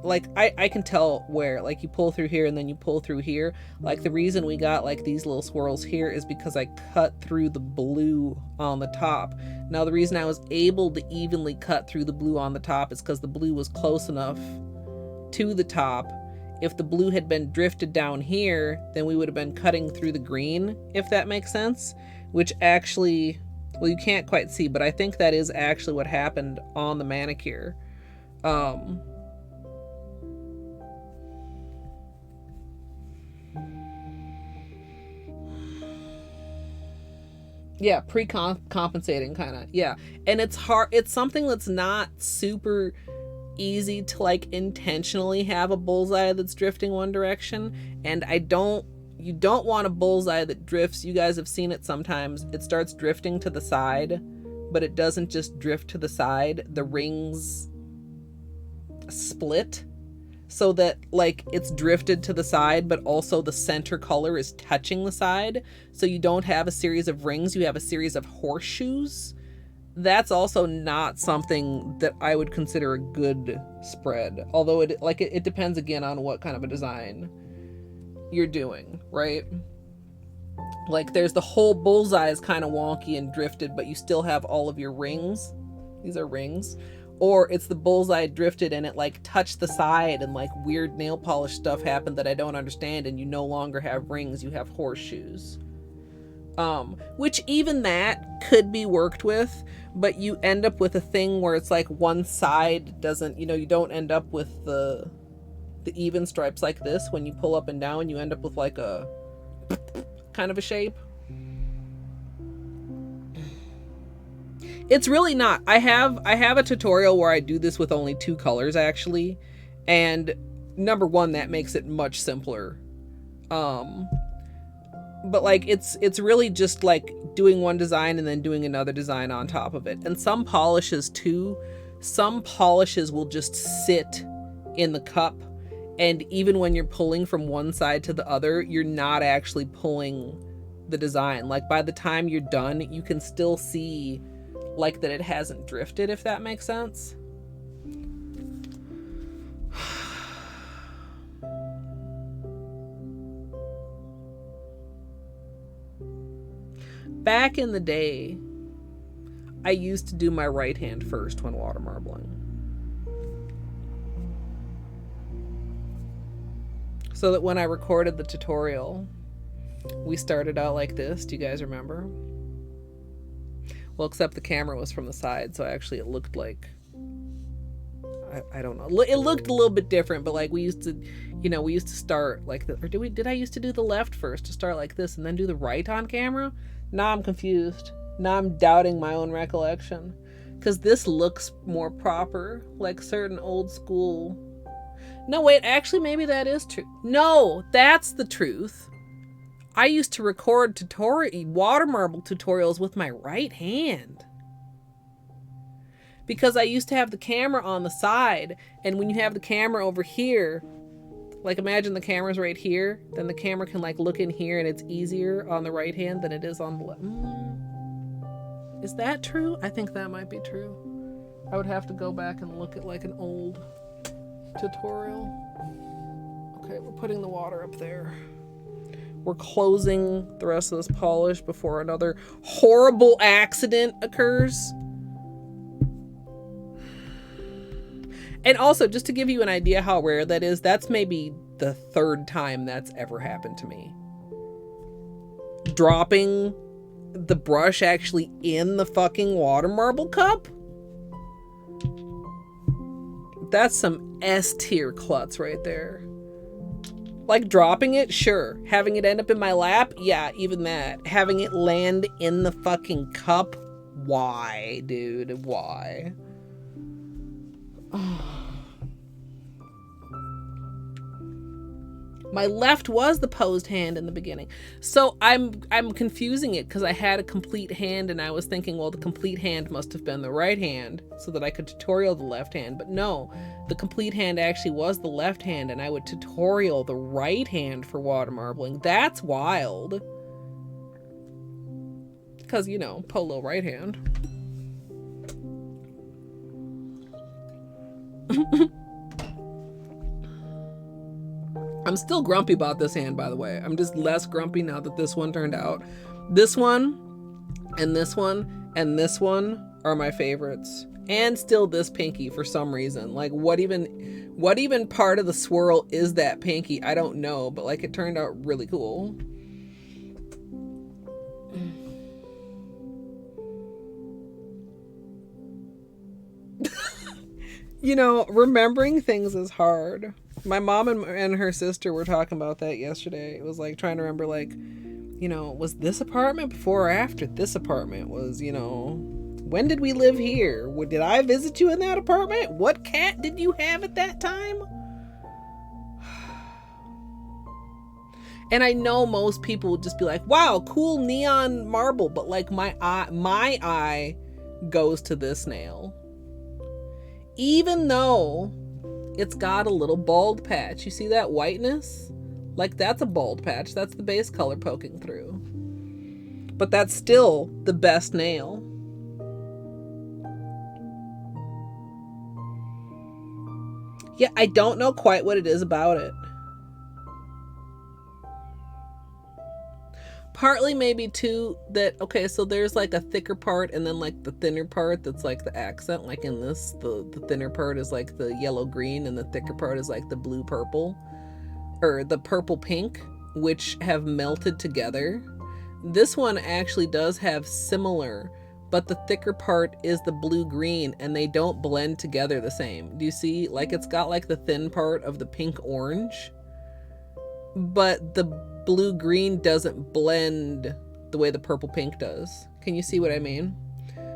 like, I can tell where, like, you pull through here and then you pull through here. Like, the reason we got, like, these little swirls here is because I cut through the blue on the top. Now, the reason I was able to evenly cut through the blue on the top is because the blue was close enough to the top. If the blue had been drifted down here, then we would have been cutting through the green, if that makes sense. Which actually, well, you can't quite see, but I think that is actually what happened on the Manicure. Yeah, pre-compensating kind of. Yeah. And it's hard. It's something that's not super easy to like intentionally have a bullseye that's drifting one direction. And you don't want a bullseye that drifts. You guys have seen it sometimes. It starts drifting to the side, but it doesn't just drift to the side. The rings split so that like it's drifted to the side, but also the center color is touching the side. So you don't have a series of rings, you have a series of horseshoes. That's also not something that I would consider a good spread. Although it depends again on what kind of a design you're doing, right? Like there's the whole bullseye is kind of wonky and drifted, but you still have all of your rings. These are rings. Or it's the bullseye drifted and it like touched the side and like weird nail polish stuff happened that I don't understand, and you no longer have rings, you have horseshoes. Which even that could be worked with, but you end up with a thing where it's like one side doesn't, you don't end up with the even stripes like this. When you pull up and down, you end up with like a kind of a shape. It's really not. I have a tutorial where I do this with only 2 colors actually, and number one, that makes it much simpler. But like it's really just like doing one design and then doing another design on top of it. And some polishes too, some polishes will just sit in the cup, and even when you're pulling from one side to the other, you're not actually pulling the design. Like by the time you're done, you can still see like that it hasn't drifted, if that makes sense. Back in the day, I used to do my right hand first when water marbling. So that when I recorded the tutorial, we started out like this. Do you guys remember? Well, except the camera was from the side, so actually it looked like, I don't know. It looked a little bit different, but like we used to start like or did I used to do the left first to start like this and then do the right on camera? Now I'm confused. Now I'm doubting my own recollection, because this looks more proper, like certain old school. No, wait, actually maybe that is true. No, that's the truth. I used to record water marble tutorials with my right hand, because I used to have the camera on the side, and when you have the camera over here, like imagine the camera's right here, then the camera can like look in here, and it's easier on the right hand than it is on the left. Is that true? I think that might be true. I would have to go back and look at like an old tutorial. Okay, we're putting the water up there. We're closing the rest of this polish before another horrible accident occurs. And also, just to give you an idea how rare that is, that's maybe the 3rd time that's ever happened to me. Dropping the brush actually in the fucking water marble cup? That's some S-tier klutz right there. Like dropping it, sure. Having it end up in my lap, yeah, even that. Having it land in the fucking cup, why, dude? Why? My left was the posed hand in the beginning. So I'm confusing it because I had a complete hand and I was thinking, well, the complete hand must have been the right hand so that I could tutorial the left hand. But no, the complete hand actually was the left hand, and I would tutorial the right hand for water marbling. That's wild. Because, polo right hand. I'm still grumpy about this hand, by the way. I'm just less grumpy now that this one turned out. This one and this one and this one are my favorites. And still this pinky for some reason. Like what even part of the swirl is that pinky? I don't know, but like it turned out really cool. You know, remembering things is hard. My mom and her sister were talking about that yesterday. It was like trying to remember, like, you know, was this apartment before or after this apartment? Was, you know, when did we live here? Did I visit you in that apartment? What cat did you have at that time? And I know most people would just be like, wow, cool neon marble. But like my eye goes to this nail. Even though it's got a little bald patch. You see that whiteness? Like that's a bald patch. That's the base color poking through. But that's still the best nail. Yeah, I don't know quite what it is about it. Partly maybe too that, okay, so there's like a thicker part and then like the thinner part that's like the accent. Like in this, the thinner part is like the yellow green and the thicker part is like the blue purple or the purple pink, which have melted together. This one actually does have similar, but the thicker part is the blue green and they don't blend together the same. Do you see? Like it's got like the thin part of the pink orange, but the blue green doesn't blend the way the purple pink does. Can you see what I mean?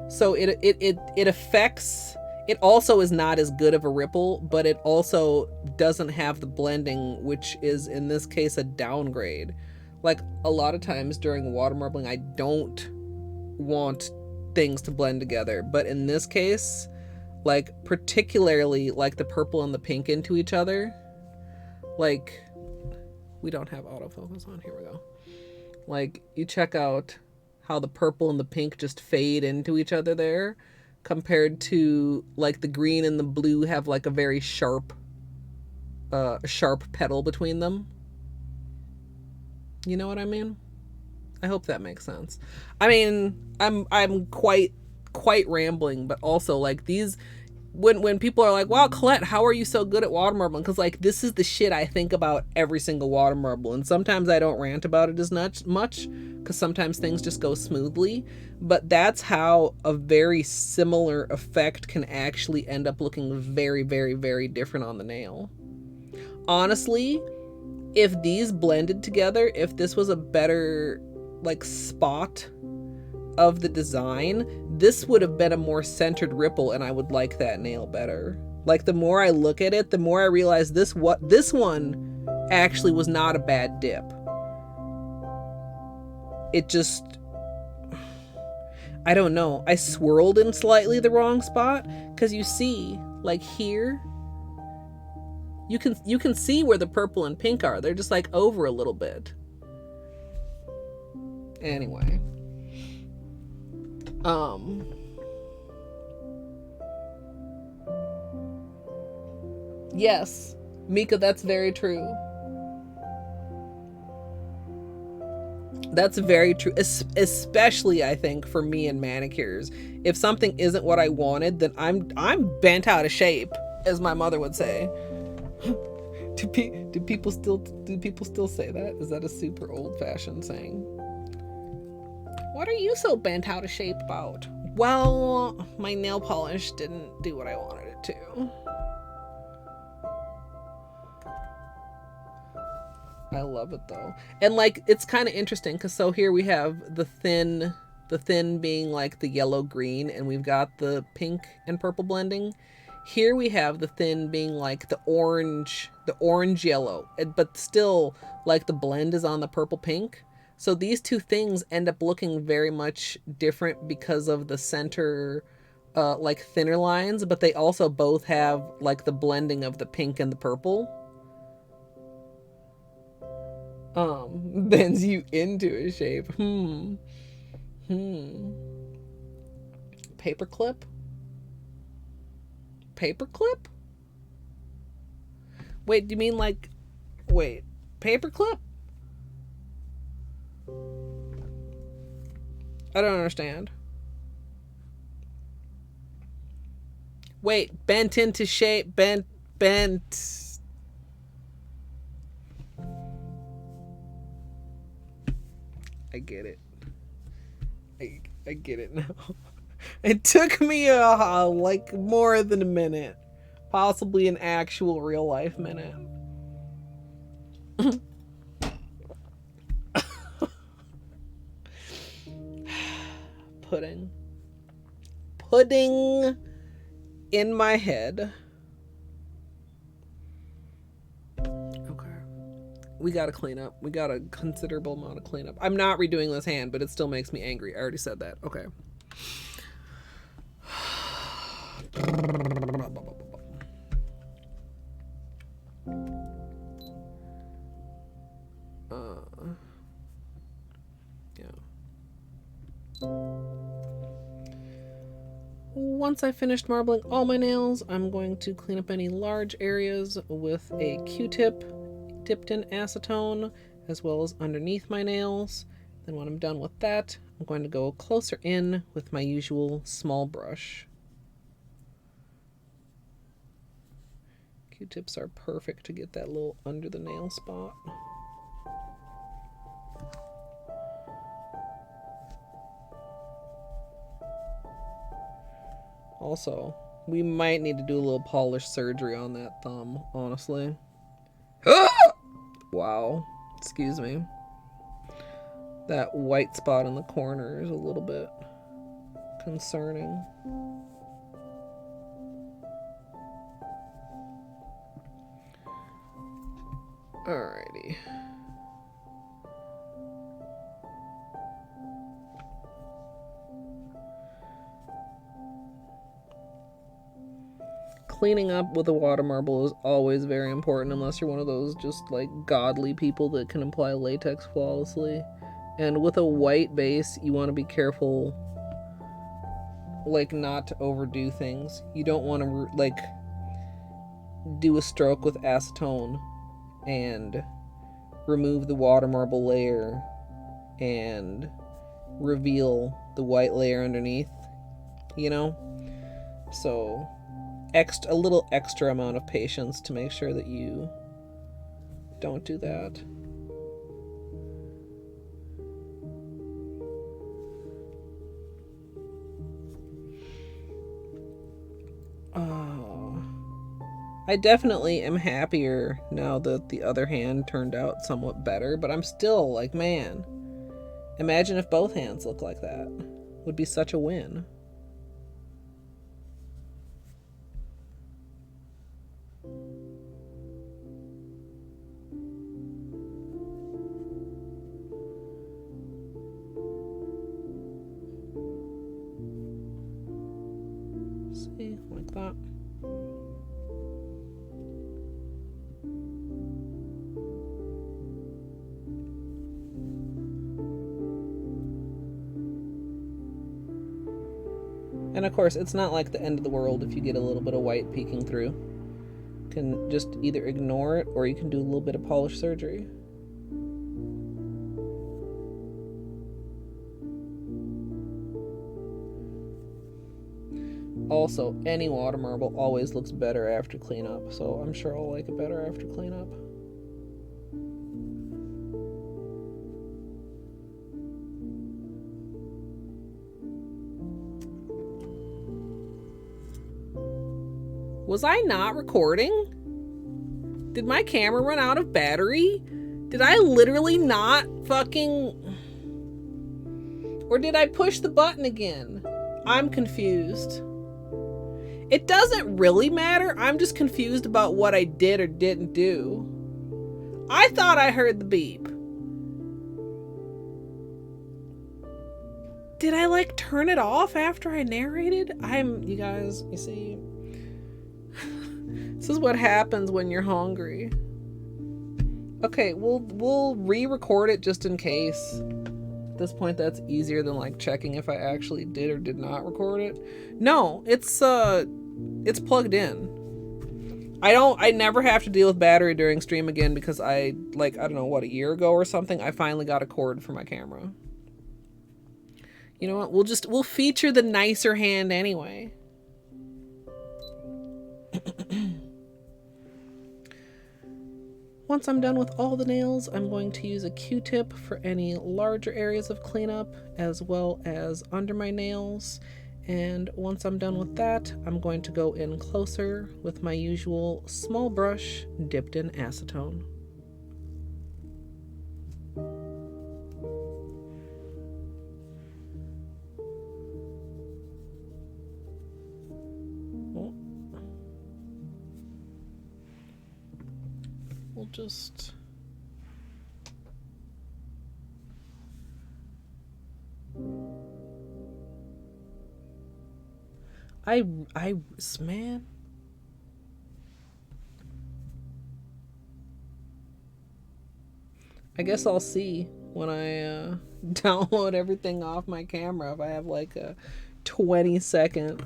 So it affects, it also is not as good of a ripple, but it also doesn't have the blending, which is in this case a downgrade. Like a lot of times during water marbling, I don't want things to blend together, but in this case, like particularly like the purple and the pink into each other, like we don't have autofocus on. Here we go. Like you check out how the purple and the pink just fade into each other there compared to like the green and the blue have like a very sharp petal between them. You know what I mean? I hope that makes sense. I mean, I'm quite rambling, but also like these, when people are like, wow, Colette, how are you so good at water marbling? Because like this is the shit I think about every single water marble, and sometimes I don't rant about it as much because sometimes things just go smoothly, but that's how a very similar effect can actually end up looking very, very, very different on the nail. Honestly, if these blended together, if this was a better like spot of the design, this would have been a more centered ripple and I would like that nail better. Like the more I look at it, the more I realize this one actually was not a bad dip. It just, I don't know, I swirled in slightly the wrong spot, because you see like here you can see where the purple and pink are. They're just like over a little bit. Anyway, yes, Mika, that's very true. That's very true, especially I think for me in manicures. If something isn't what I wanted, then I'm bent out of shape, as my mother would say. Do people still say that? Is that a super old-fashioned saying? What are you so bent out of shape about? Well, my nail polish didn't do what I wanted it to. I love it though. And like, it's kind of interesting because so here we have the thin being like the yellow green, and we've got the pink and purple blending. Here we have the thin being like the orange yellow, but still like the blend is on the purple pink. So these two things end up looking very much different because of the center like thinner lines, but they also both have like the blending of the pink and the purple. Bends you into a shape. Paperclip? Wait, do you mean like... Wait, paperclip? I don't understand. Wait, bent into shape, bent. I get it. I get it now. It took me like more than a minute. Possibly an actual real life minute. Pudding in my head. Okay. We gotta clean up. We got a considerable amount of cleanup. I'm not redoing this hand, but it still makes me angry. I already said that. Okay. Once I finished marbling all my nails, I'm going to clean up any large areas with a Q-tip dipped in acetone, as well as underneath my nails. Then when I'm done with that, I'm going to go closer in with my usual small brush. Q-tips are perfect to get that little under the nail spot. Also, we might need to do a little polish surgery on that thumb, honestly. Wow. Excuse me. That white spot in the corner is a little bit concerning. Alrighty. Cleaning up with a water marble is always very important, unless you're one of those just like godly people that can apply latex flawlessly. And with a white base, you want to be careful, like, not to overdo things. You don't want to like do a stroke with acetone and remove the water marble layer and reveal the white layer underneath, you know? So a little extra amount of patience to make sure that you don't do that. Oh, I definitely am happier now that the other hand turned out somewhat better, but I'm still like, man, imagine if both hands look like that. Would be such a win. See, like that. And of course, it's not like the end of the world if you get a little bit of white peeking through. You can just either ignore it or you can do a little bit of polish surgery. Also, any water marble always looks better after cleanup, so I'm sure I'll like it better after cleanup. Was I not recording? Did my camera run out of battery? Did I literally not fucking... Or did I push the button again? I'm confused. It doesn't really matter. I'm just confused about what I did or didn't do. I thought I heard the beep. Did I like turn it off after I narrated? You guys, you see, this is what happens when you're hungry. Okay, we'll re-record it just in case. At this point, that's easier than like checking if I actually did or did not record it. No, it's plugged in. I never have to deal with battery during stream again because I don't know, what, a year ago or something, I finally got a cord for my camera. You know what? We'll feature the nicer hand anyway. Once I'm done with all the nails, I'm going to use a Q-tip for any larger areas of cleanup, as well as under my nails. And once I'm done with that, I'm going to go in closer with my usual small brush dipped in acetone. We'll just... man. I guess I'll see when I download everything off my camera if I have like a 20-second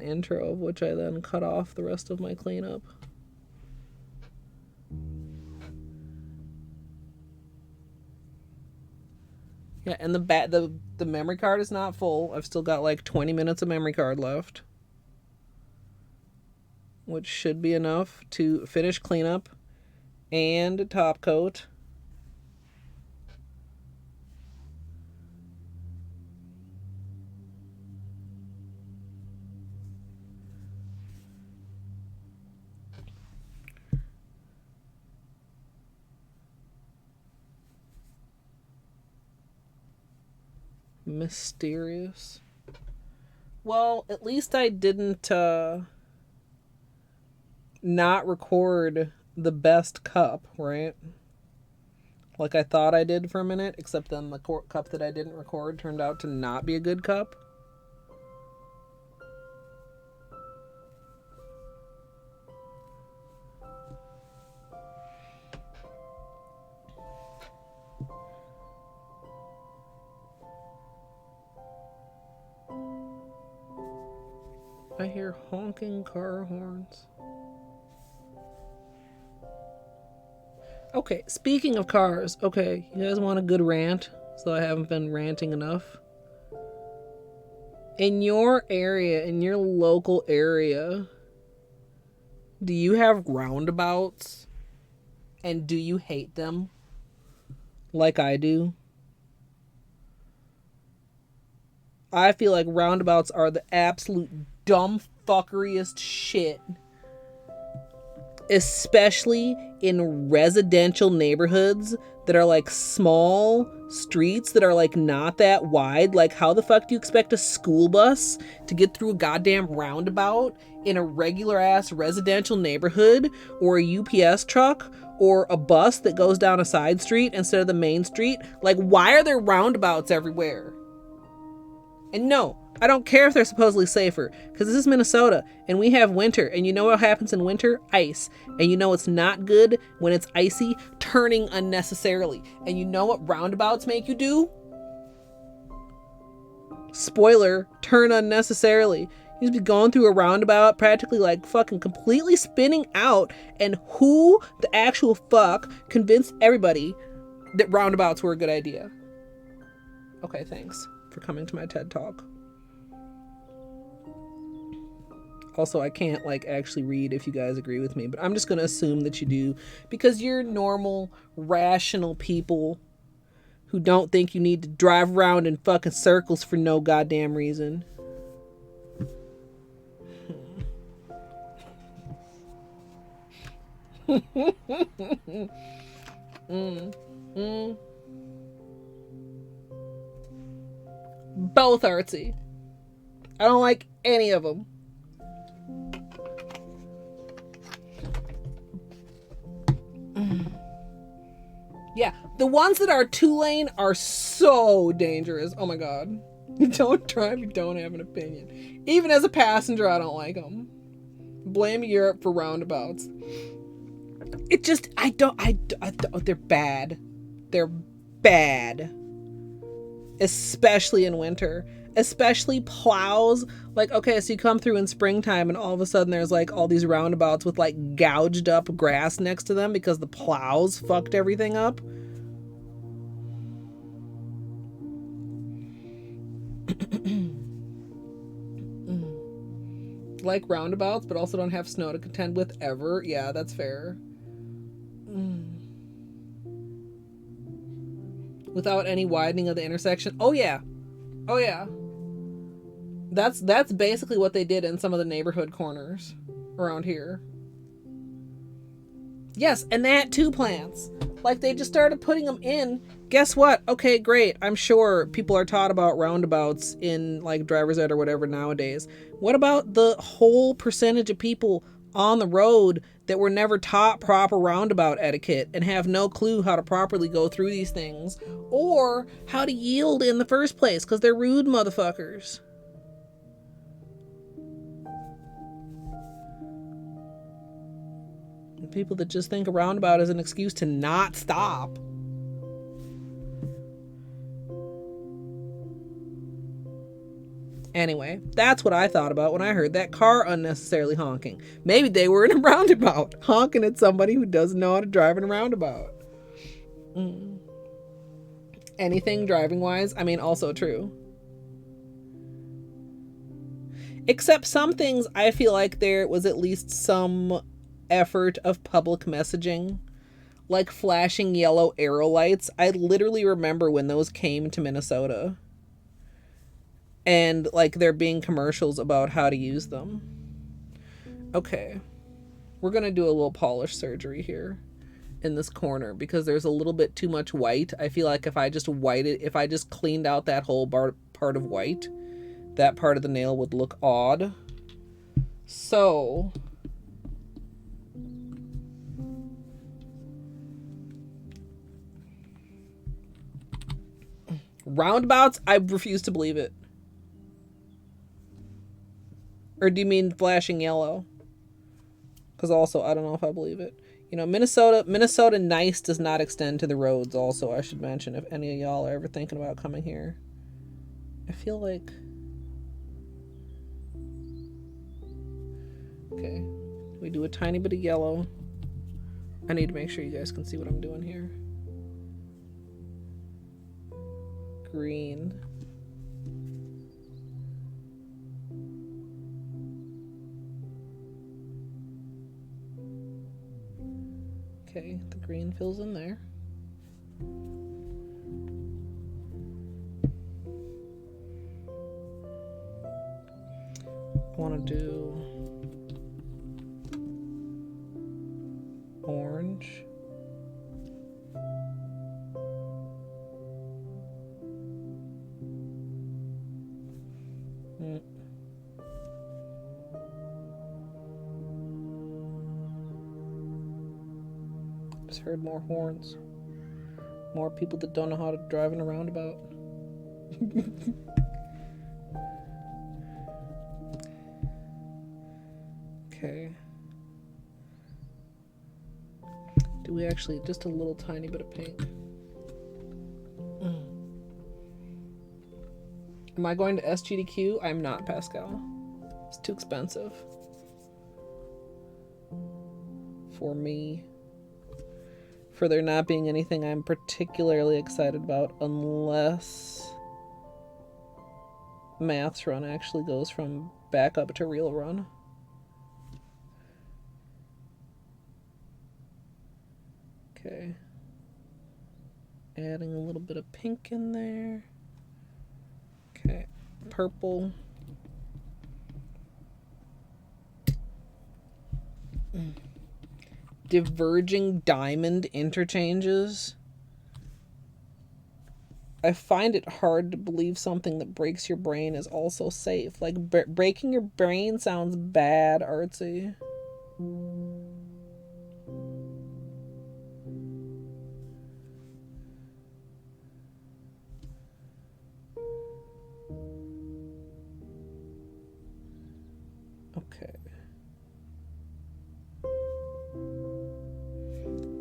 intro, of which I then cut off the rest of my cleanup. Yeah, and the memory card is not full. I've still got like 20 minutes of memory card left, which should be enough to finish cleanup and top coat. Mysterious. Well, at least I didn't not record the best cup, right? Like I thought I did for a minute, except then the cup that I didn't record turned out to not be a good cup. I hear honking car horns. Okay, speaking of cars, okay, you guys want a good rant? So I haven't been ranting enough. In your area, in your local area, do you have roundabouts? And do you hate them? Like I do? I feel like roundabouts are the absolute dumb fuckeriest shit. Especially in residential neighborhoods that are like small streets that are like not that wide. Like, how the fuck do you expect a school bus to get through a goddamn roundabout in a regular ass residential neighborhood, or a UPS truck, or a bus that goes down a side street instead of the main street? Like, why are there roundabouts everywhere? And no, I don't care if they're supposedly safer, because this is Minnesota, and we have winter, and you know what happens in winter? Ice. And you know it's not good when it's icy? Turning unnecessarily. And you know what roundabouts make you do? Spoiler, turn unnecessarily. You just be going through a roundabout, practically like fucking completely spinning out, and who the actual fuck convinced everybody that roundabouts were a good idea? Okay, thanks for coming to my TED Talk. Also, I can't like actually read if you guys agree with me, but I'm just going to assume that you do, because you're normal, rational people who don't think you need to drive around in fucking circles for no goddamn reason. Both artsy. I don't like any of them. Yeah, the ones that are 2-lane are so dangerous. Oh my god. Don't drive, you don't have an opinion. Even as a passenger, I don't like them. Blame Europe for roundabouts. It just, they're bad. They're bad. Especially in winter. especially plows. Like, okay, so you come through in springtime and all of a sudden there's like all these roundabouts with like gouged up grass next to them because the plows fucked everything up. Like roundabouts, but also don't have snow to contend with ever. Yeah, that's fair. Without any widening of the intersection. Oh yeah. Oh yeah. That's basically what they did in some of the neighborhood corners around here. Yes, and they had 2 plants. Like, they just started putting them in. Guess what? Okay, great. I'm sure people are taught about roundabouts in, like, driver's ed or whatever nowadays. What about the whole percentage of people on the road that were never taught proper roundabout etiquette and have no clue how to properly go through these things or how to yield in the first place because they're rude motherfuckers? People that just think a roundabout is an excuse to not stop. Anyway, that's what I thought about when I heard that car unnecessarily honking. Maybe they were in a roundabout, honking at somebody who doesn't know how to drive in a roundabout. Anything driving-wise, I mean, also true. Except some things, I feel like there was at least some effort of public messaging, like flashing yellow arrow lights. I literally remember when those came to Minnesota and like there being commercials about how to use them. Okay, we're gonna do a little polish surgery here in this corner because there's a little bit too much white. I feel like if I just cleaned out that whole part of white, that part of the nail would look odd. So roundabouts, I refuse to believe it. Or do you mean flashing yellow? Because also, I don't know if I believe it. You know, Minnesota nice does not extend to the roads also, I should mention, if any of y'all are ever thinking about coming here. I feel like... Okay. We do a tiny bit of yellow. I need to make sure you guys can see what I'm doing here. Green. Okay, the green fills in there. I want to do orange. Just heard more horns. More people that don't know how to drive in a roundabout. Okay. Do we actually just a little tiny bit of pink? Am I going to SGDQ? I'm not, Pascal. It's too expensive for me. For there not being anything I'm particularly excited about unless Maths Run actually goes from backup to real run. Okay. Adding a little bit of pink in there. Okay. Purple. Diverging diamond interchanges. I find it hard to believe something that breaks your brain is also safe. Like, breaking your brain sounds bad, artsy. Okay.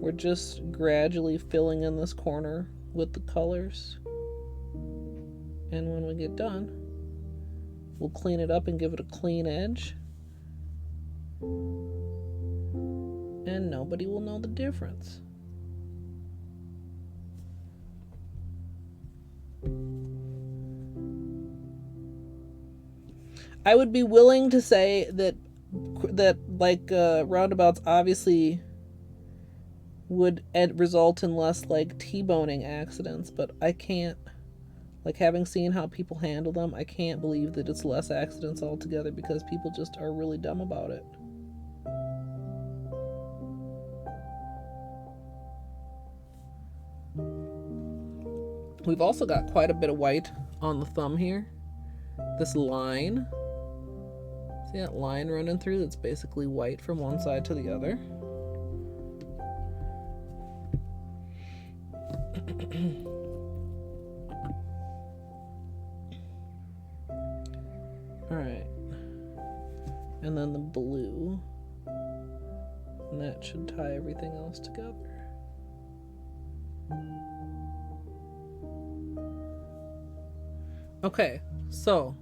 We're just gradually filling in this corner with the colors. And when we get done, We'll clean it up and give it a clean edge. And nobody will know the difference. I would be willing to say that like roundabouts obviously would result in less like T-boning accidents, but I can't, like, having seen how people handle them, I can't believe that it's less accidents altogether because people just are really dumb about it. We've also got quite a bit of white on the thumb here. This line. See that line running through? That's basically white from one side to the other. Alright. And then the blue. And that should tie everything else together. Okay, so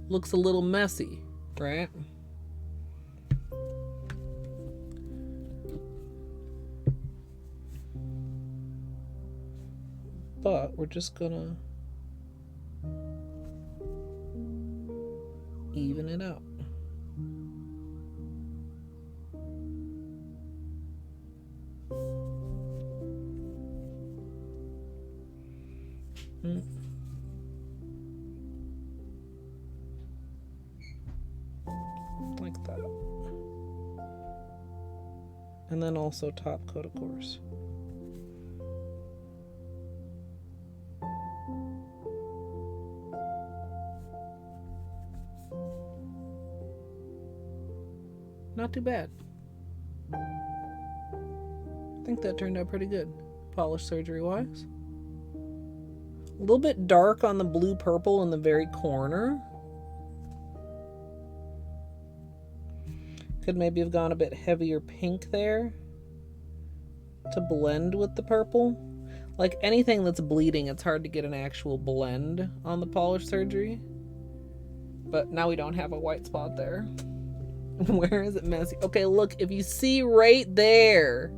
looks a little messy, right? But we're just gonna even it out. Like that. And then also top coat, of course. Not too bad. I think that turned out pretty good, polish surgery wise. A little bit dark on the blue purple in the very corner. Could maybe have gone a bit heavier pink there to blend with the purple. Like anything that's bleeding, it's hard to get an actual blend on the polish surgery. But now we don't have a white spot there. Where is it messy? Okay, look, if you see right there.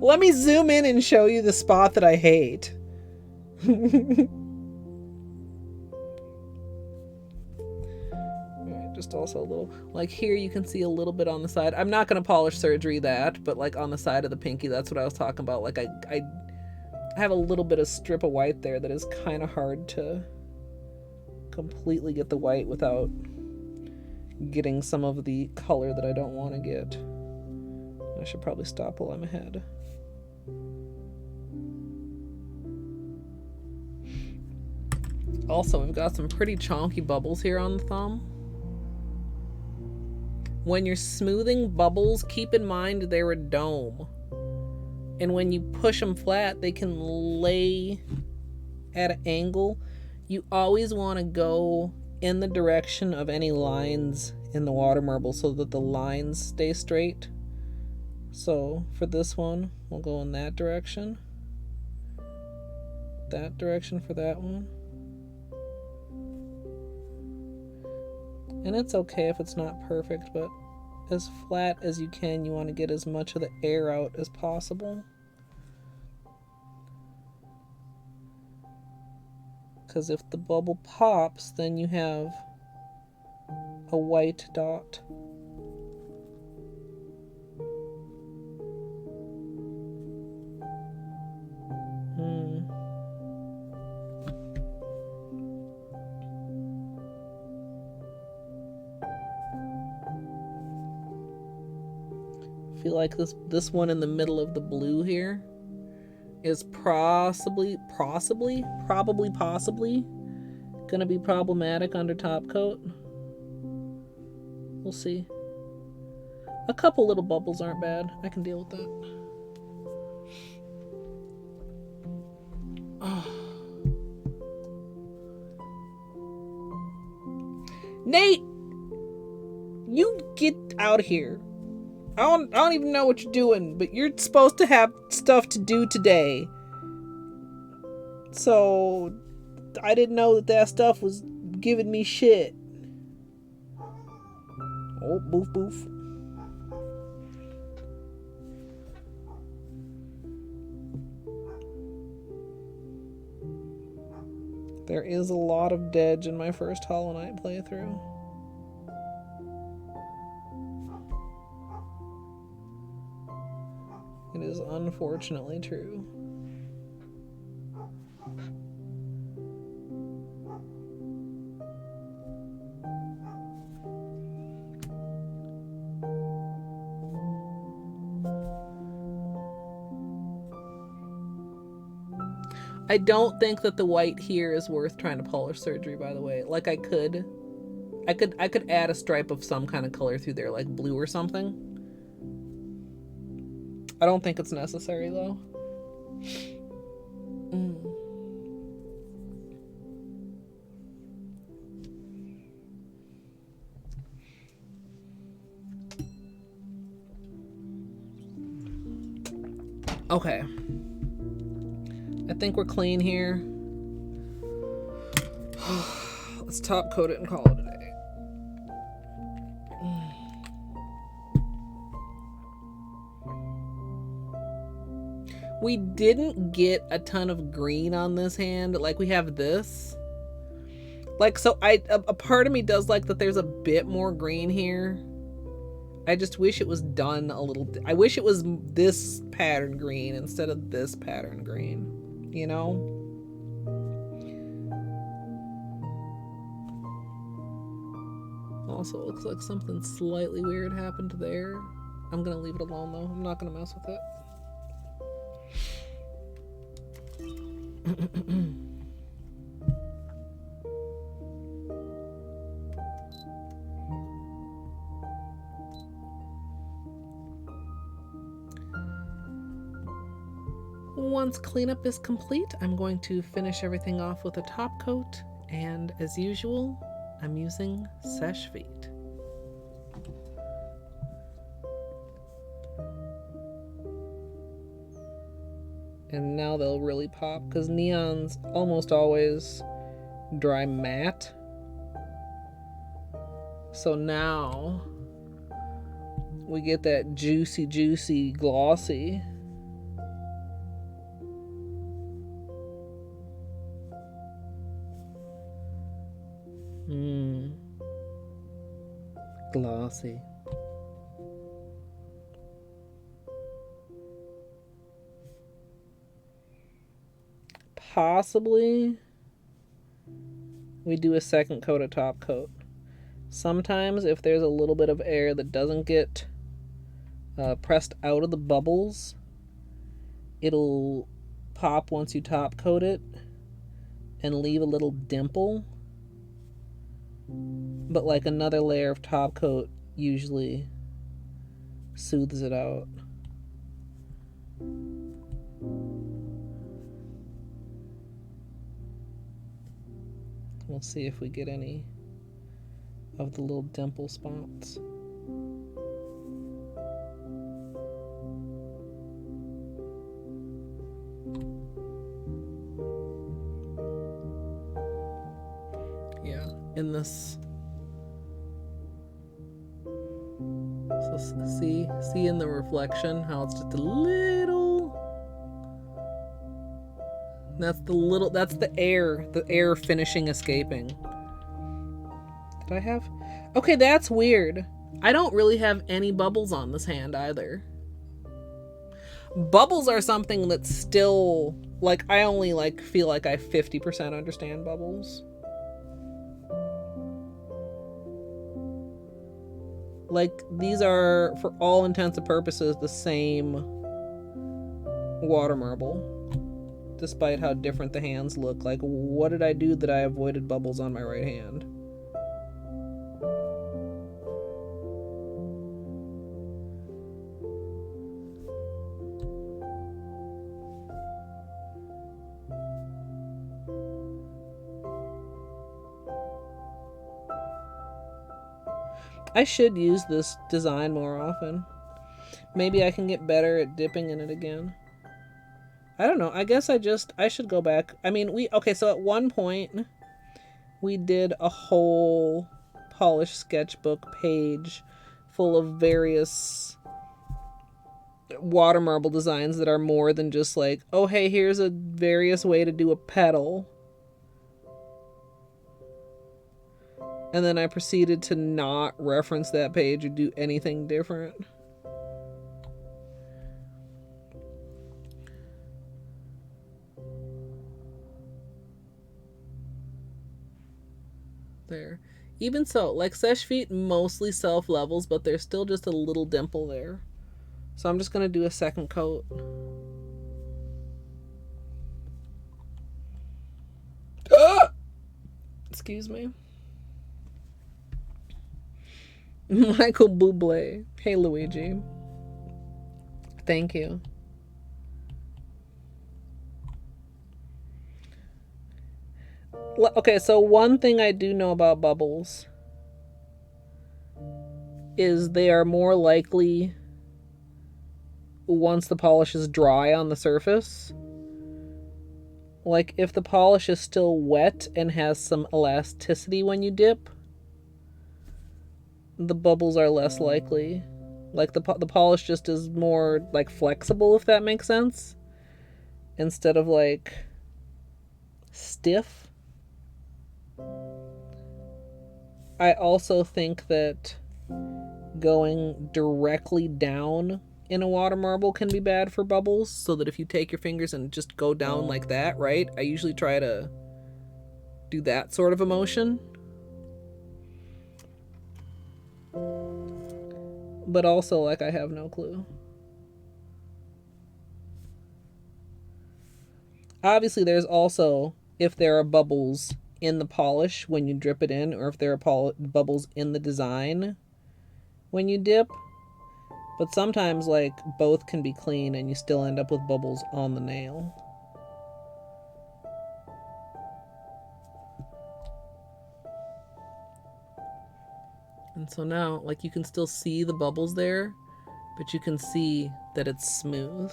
Let me zoom in and show you the spot that I hate. Just also a little, like here you can see a little bit on the side. I'm not going to polish surgery that, but like on the side of the pinky, that's what I was talking about. Like I have a little bit of strip of white there that is kind of hard to completely get the white without getting some of the color that I don't want to get. I should probably stop while I'm ahead. Also, we've got some pretty chonky bubbles here on the thumb. When you're smoothing bubbles, keep in mind they're a dome. And when you push them flat, they can lay at an angle. You always want to go in the direction of any lines in the water marble so that the lines stay straight. So for this one, we'll go in that direction. That direction for that one. And it's okay if it's not perfect, but as flat as you can, you want to get as much of the air out as possible. Because if the bubble pops, then you have a white dot. I feel like this one in the middle of the blue here is possibly gonna be problematic under top coat. We'll see. A couple little bubbles aren't bad. I can deal with that. Oh. Nate, you get out of here. I don't even know what you're doing, but you're supposed to have stuff to do today. So I didn't know that stuff was giving me shit. Oh, boof boof. There is a lot of Dedge in my first Hollow Knight playthrough. It is unfortunately true. I don't think that the white here is worth trying to polish surgery, by the way. Like I could add a stripe of some kind of color through there, like blue or something. I don't think it's necessary though. Okay. I think we're clean here. Let's top coat it and call it a day. We didn't get a ton of green on this hand. Like we have this. Like, so a part of me does like that there's a bit more green here. I just wish it was done a little. I wish it was this pattern green instead of this pattern green. You know? Also, it looks like something slightly weird happened there. I'm gonna leave it alone though. I'm not gonna mess with it. Once cleanup is complete, I'm going to finish everything off with a top coat, and as usual, I'm using Seche Vite. And now they'll really pop, because neon's almost always dry matte. So now we get that juicy glossy. Glossy. Possibly we do a second coat of top coat. Sometimes if there's a little bit of air that doesn't get pressed out of the bubbles, it'll pop once you top coat it and leave a little dimple. But like another layer of top coat usually soothes it out. We'll see if we get any of the little dimple spots. Yeah, in this. So see in the reflection how it's just a little. That's the air finishing escaping. Did I have? Okay, that's weird. I don't really have any bubbles on this hand either. Bubbles are something that's still, like, I only, like, feel like I 50% understand bubbles. Like, these are, for all intents and purposes, the same water marble. Despite how different the hands look. Like, what did I do that I avoided bubbles on my right hand? I should use this design more often. Maybe I can get better at dipping in it again. I don't know. I guess I should go back. I mean, so at one point we did a whole polished sketchbook page full of various water marble designs that are more than just like, oh, hey, here's a various way to do a petal. And then I proceeded to not reference that page or do anything different. There. Even so, like Sesh Feet mostly self levels, but there's still just a little dimple there. So I'm just going to do a second coat. Ah! Excuse me. Michael Bublé. Hey, Luigi. Thank you. Okay, so one thing I do know about bubbles is they are more likely once the polish is dry on the surface. Like, if the polish is still wet and has some elasticity when you dip, the bubbles are less likely. Like, the polish just is more, like, flexible, if that makes sense. Instead of, like, stiff. I also think that going directly down in a water marble can be bad for bubbles, so that if you take your fingers and just go down like that, right? I usually try to do that sort of a motion. But also, like, I have no clue. Obviously, there's also if there are bubbles in the polish when you drip it in, or if there are bubbles in the design when you dip. But sometimes, like, both can be clean and you still end up with bubbles on the nail. And so now, like, you can still see the bubbles there, but you can see that it's smooth.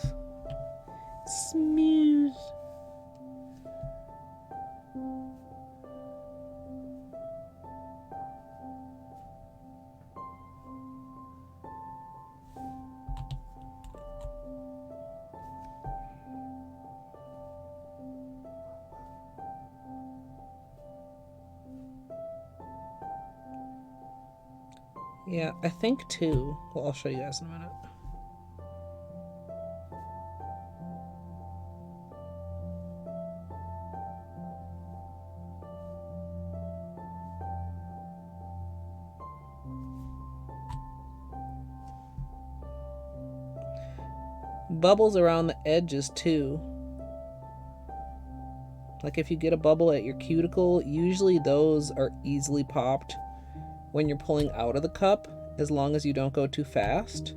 Smooth. Yeah, I think too. Well, I'll show you guys in a minute. Bubbles around the edges too. Like if you get a bubble at your cuticle, usually those are easily popped when you're pulling out of the cup, as long as you don't go too fast.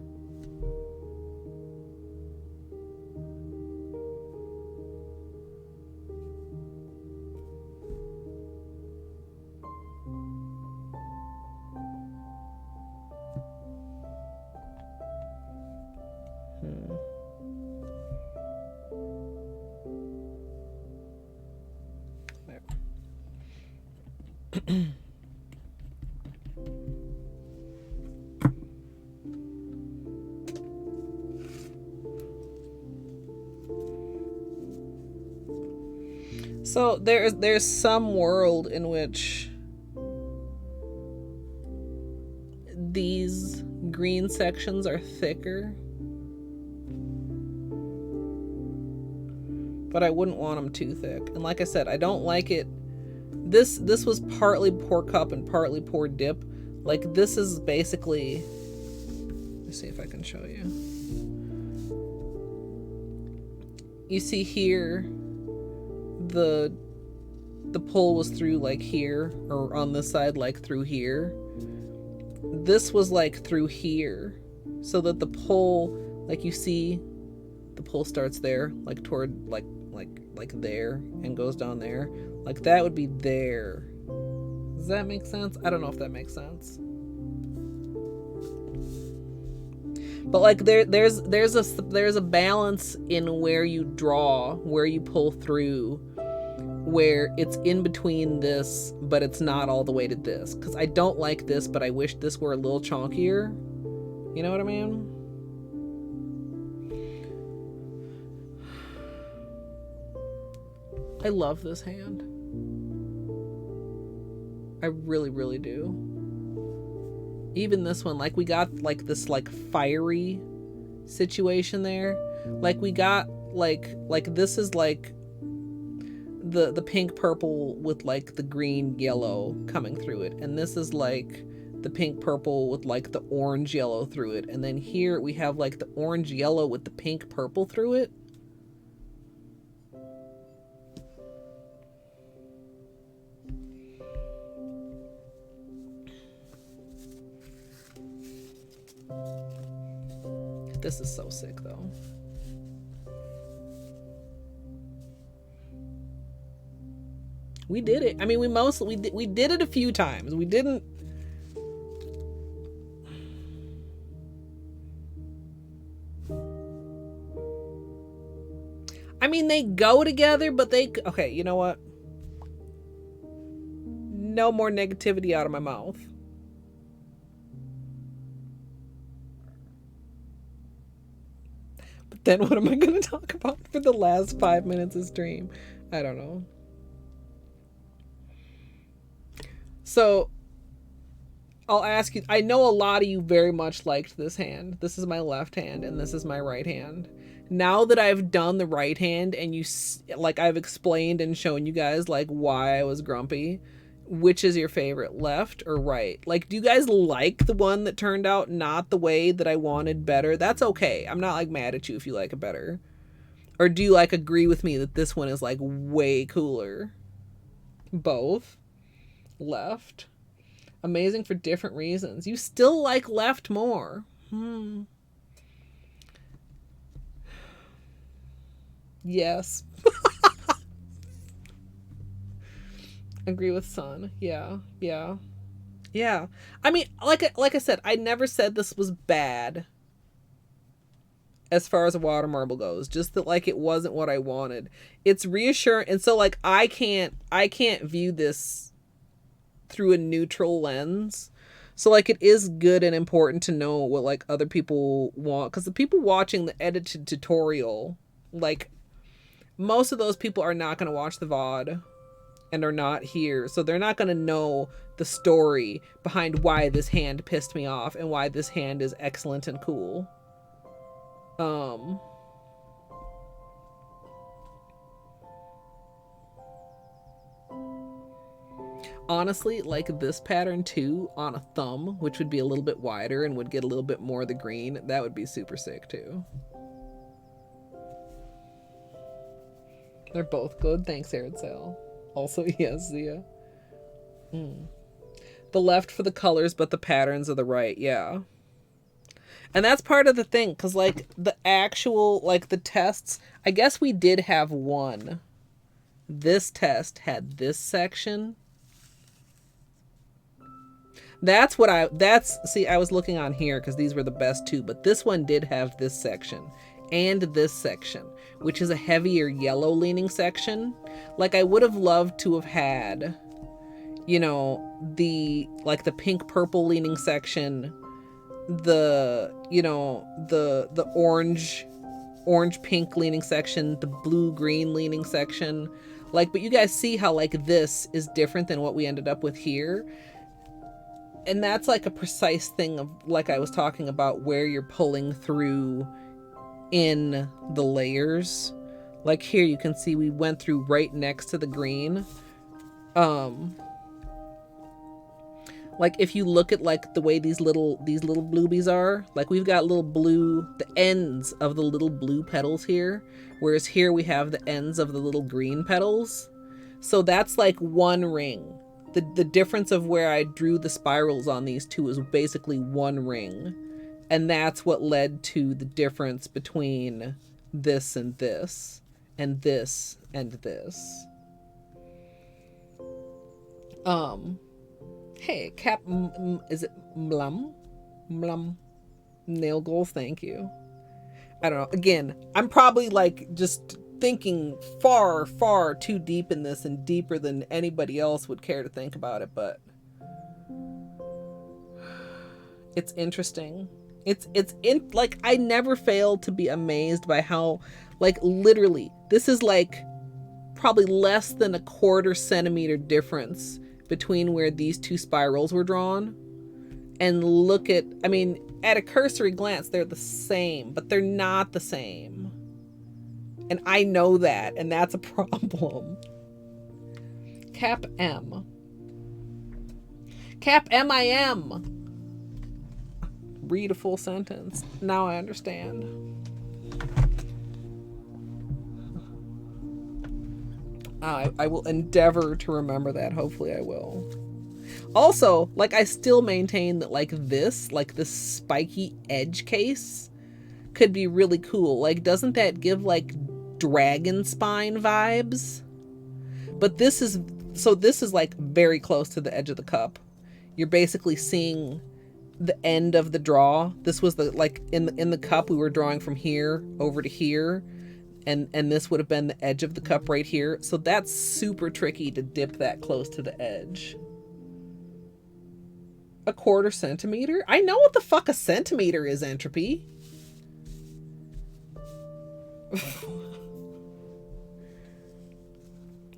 There. So there's some world in which these green sections are thicker, but I wouldn't want them too thick. And like I said, I don't like it. This was partly poor cup and partly poor dip. Like, this is basically, let's see if I can show you. You see here, the pull was through like here, or on this side like through here. This was like through here, so that the pull, like, you see the pull starts there, like toward like there, and goes down there. Like, that would be there. Does that make sense? I don't know if that makes sense. But like there's a balance in where you draw, where you pull through, where it's in between this, but it's not all the way to this. Because I don't like this, but I wish this were a little chunkier. You know what I mean? I love this hand. I really, really do. Even this one, like we got like this like fiery situation there. Like we got like this is like the pink purple with like the green yellow coming through it, and this is like the pink purple with like the orange yellow through it, and then here we have like the orange yellow with the pink purple through it. This is so sick though. We did it. I mean, we did it a few times. We didn't. I mean, they go together, but okay, you know what? No more negativity out of my mouth. But then what am I going to talk about for the last 5 minutes of stream? I don't know. So, I'll ask you, I know a lot of you very much liked this hand. This is my left hand and this is my right hand. Now that I've done the right hand and like I've explained and shown you guys like why I was grumpy, which is your favorite, left or right? Like, do you guys like the one that turned out not the way that I wanted better? That's okay. I'm not like mad at you if you like it better. Or do you like agree with me that this one is like way cooler? Both. Left. Amazing for different reasons. You still like left more. Yes. Agree with Sun. Yeah. I mean, like I said, I never said this was bad as far as a water marble goes. Just that like it wasn't what I wanted. It's reassuring, and so like I can't view this through a neutral lens. So like it is good and important to know what like other people want, because the people watching the edited tutorial, like most of those people are not going to watch the VOD and are not here, so they're not going to know the story behind why this hand pissed me off and why this hand is excellent and cool. Honestly, like this pattern too on a thumb, which would be a little bit wider and would get a little bit more of the green, that would be super sick too. They're both good. Thanks, Airdsale. Also, yes, Zia. The left for the colors, but the patterns are the right. Yeah. And that's part of the thing, because like the actual, like the tests, I guess we did have one. This test had this section. See, I was looking on here because these were the best two, but this one did have this section and this section, which is a heavier yellow leaning section. Like I would have loved to have had, you know, the pink purple leaning section, the orange pink leaning section, the blue green leaning section. Like, but you guys see how like this is different than what we ended up with here. And that's like a precise thing of like I was talking about, where you're pulling through in the layers. Like here you can see we went through right next to the green. Like if you look at like the way these little bluebies are, like we've got little blue, the ends of the little blue petals here, whereas here we have the ends of the little green petals. So that's like one ring. The difference of where I drew the spirals on these two is basically one ring. And that's what led to the difference between this and this, and this and this. Hey, is it Mlum? Nail goals, thank you. I don't know. Again, I'm probably like just thinking far, far too deep in this and deeper than anybody else would care to think about it, but it's interesting. It's like I never fail to be amazed by how, like, literally this is like probably less than a 1/4 centimeter difference between where these two spirals were drawn. And look at, I mean, at a cursory glance they're the same, but they're not the same. And I know that, and that's a problem. Cap M. Cap M-I-M. Read a full sentence. Now I understand. I will endeavor to remember that. Hopefully I will. Also, like, I still maintain that, like, this spiky edge case could be really cool. Like, doesn't that give, like, dragon spine vibes? But this is like very close to the edge of the cup. You're basically seeing the end of the draw. This was the, like, in the cup we were drawing from here over to here, and this would have been the edge of the cup right here. So that's super tricky to dip that close to the edge. A 1/4 centimeter? I know what the fuck a centimeter is, Entropy.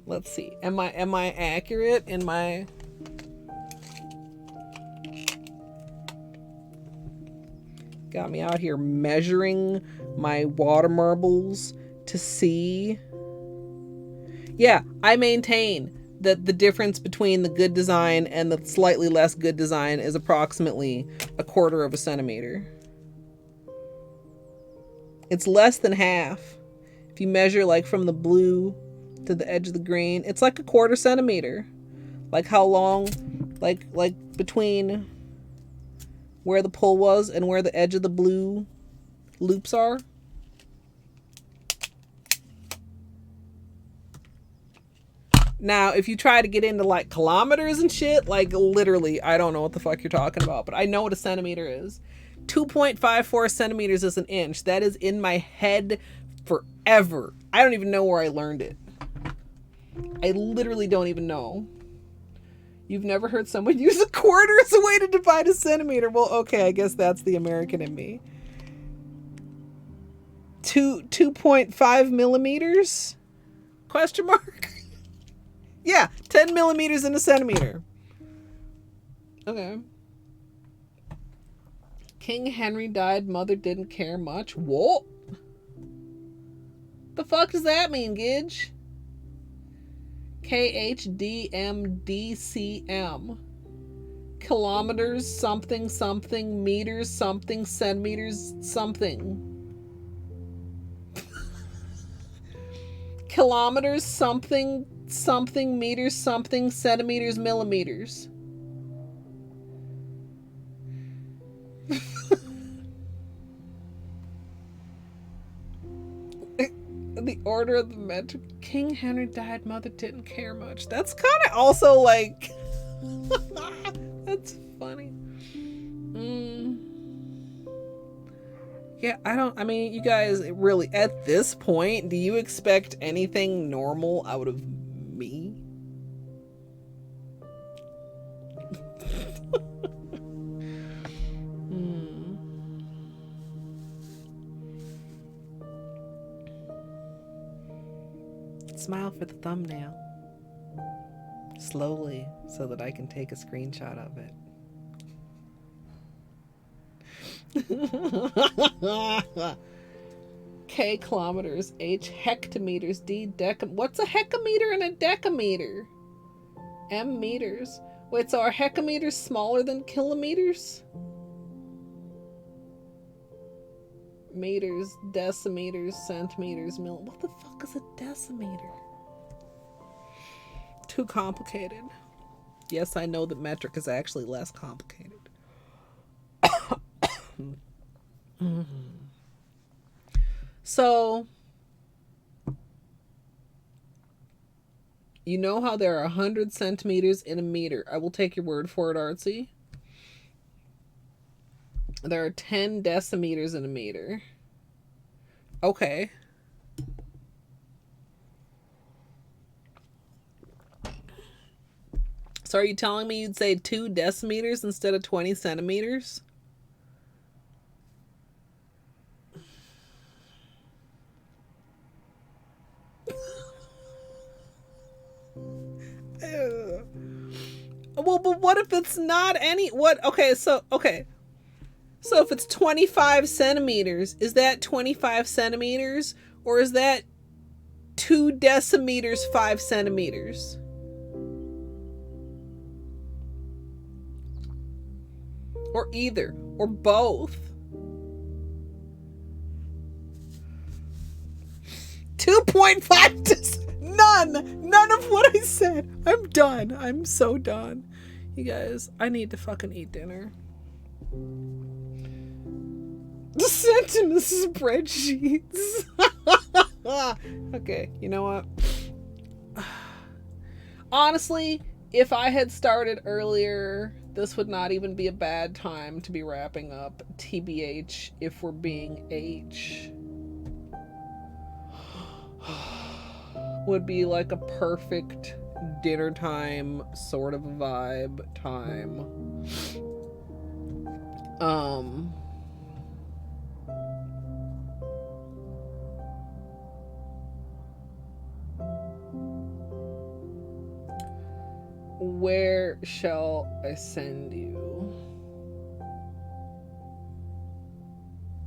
Let's see. Am I accurate in my... Got me out here measuring my water marbles to see. Yeah, I maintain that the difference between the good design and the slightly less good design is approximately a 1/4 centimeter. It's less than half. If you measure, like, from the blue to the edge of the green, it's like a 1/4 centimeter. Like how long, like between where the pull was and where the edge of the blue loops are. Now, if you try to get into, like, kilometers and shit, like, literally, I don't know what the fuck you're talking about, but I know what a centimeter is. 2.54 centimeters is an inch. That is in my head forever. I don't even know where I learned it. I literally don't even know. You've never heard someone use a 1/4 as a way to divide a centimeter. Well, okay, I guess that's the American in me. 2.5 millimeters? Question mark? Yeah, 10 millimeters in a centimeter. Okay. King Henry died, mother didn't care much. What? The fuck does that mean, Gidge? KHDMDCM. Kilometers, something, something, meters, something, centimeters, something. Kilometers, something, something, meters, something, centimeters, millimeters. The order of the metric. King Henry died, mother didn't care much. That's kind of also like... That's funny. Yeah, I mean, you guys, really, at this point, do you expect anything normal out of me? Smile for the thumbnail. Slowly, so that I can take a screenshot of it. K kilometers, H hectometers, D what's a hecameter and a decameter? M meters. Wait, so are hecameters smaller than kilometers? Meters, decimeters, centimeters, what the fuck is a decimeter? Too complicated. Yes, I know that metric is actually less complicated. So, you know how there are 100 centimeters in a meter. I will take your word for it, Artsy. There are 10 decimeters in a meter. Okay. So are you telling me you'd say 2 decimeters instead of 20 centimeters? Well, but what if it's not any... What? Okay, so... Okay. So if it's 25 centimeters, is that 25 centimeters? Or is that 2 decimeters, 5 centimeters? Or either. Or both. 2.5 None of what I said. I'm done. I'm so done. You guys, I need to fucking eat dinner. The sentence spreadsheets. Okay, you know what? Honestly, if I had started earlier, this would not even be a bad time to be wrapping up. TBH, if we're being H. Would be like a perfect dinner time sort of vibe time. Where shall I send you?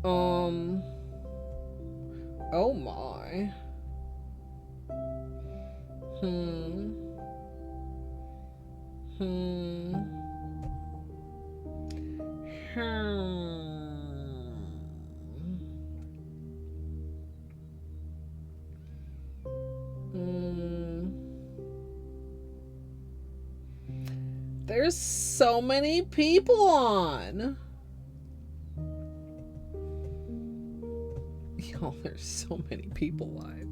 Oh my. There's so many people on. Yo, there's so many people live.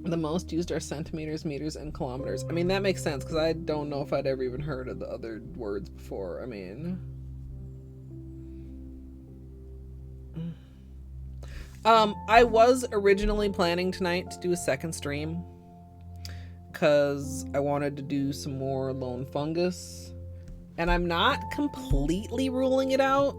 The most used are centimeters, meters, and kilometers. I mean, that makes sense because I don't know if I'd ever even heard of the other words before. I mean, I was originally planning tonight to do a second stream because I wanted to do some more Lone Fungus, and I'm not completely ruling it out.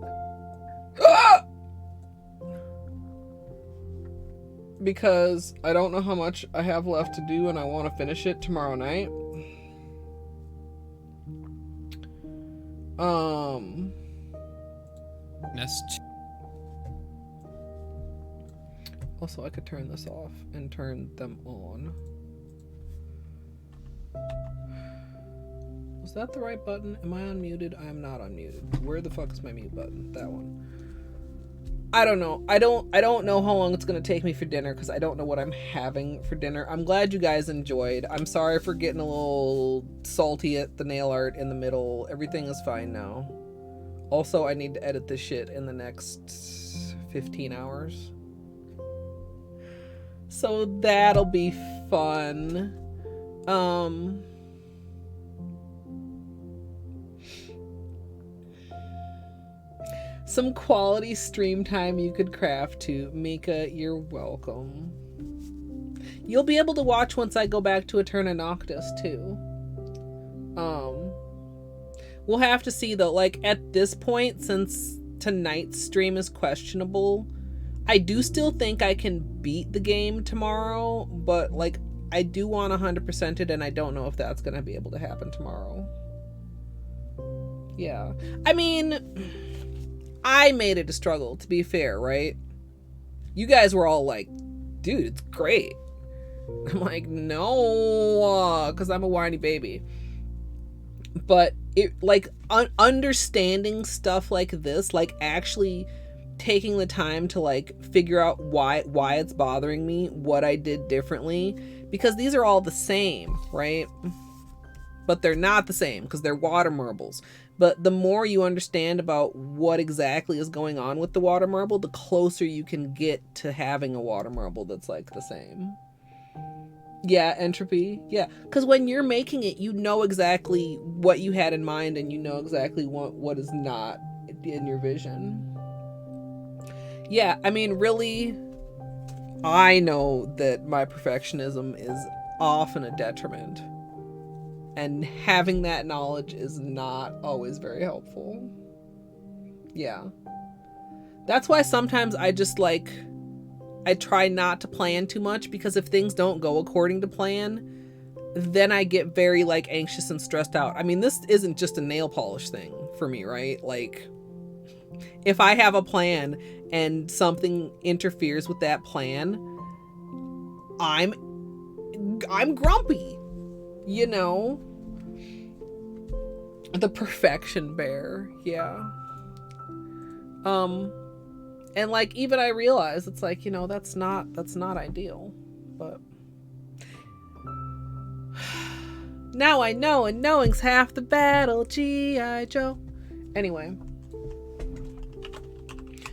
Because I don't know how much I have left to do and I want to finish it tomorrow night. Also, I could turn this off and turn them on. Was that the right button? Am I unmuted? I am not unmuted. Where the fuck is my mute button? That one. I don't know. I don't know how long it's going to take me for dinner because I don't know what I'm having for dinner. I'm glad you guys enjoyed. I'm sorry for getting a little salty at the nail art in the middle. Everything is fine now. Also, I need to edit this shit in the next 15 hours. So that'll be fun. Some quality stream time you could craft to. Mika, you're welcome. You'll be able to watch once I go back to Eterna Noctis too. We'll have to see though. Like at this point, since tonight's stream is questionable, I do still think I can beat the game tomorrow, but like I do want 100% it, and I don't know if that's gonna be able to happen tomorrow. Yeah, I mean, I made it a struggle, to be fair, right? You guys were all like, dude, it's great. I'm like, no, because I'm a whiny baby. But it, like, understanding stuff like this, like actually taking the time to like figure out why it's bothering me, what I did differently, because these are all the same, right? But they're not the same because they're water marbles. But the more you understand about what exactly is going on with the water marble, the closer you can get to having a water marble that's like the same. Yeah, entropy. Yeah, because when you're making it, you know exactly what you had in mind, and you know exactly what is not in your vision. Yeah, I mean, really, I know that my perfectionism is often a detriment. And having that knowledge is not always very helpful. Yeah. That's why sometimes I just like, I try not to plan too much, because if things don't go according to plan, then I get very like anxious and stressed out. I mean, this isn't just a nail polish thing for me, right? Like, if I have a plan and something interferes with that plan, I'm grumpy, you know? The perfection bear, yeah. And like, even I realize it's like, you know, that's not ideal, but now I know, and knowing's half the battle, G.I. Joe. Anyway,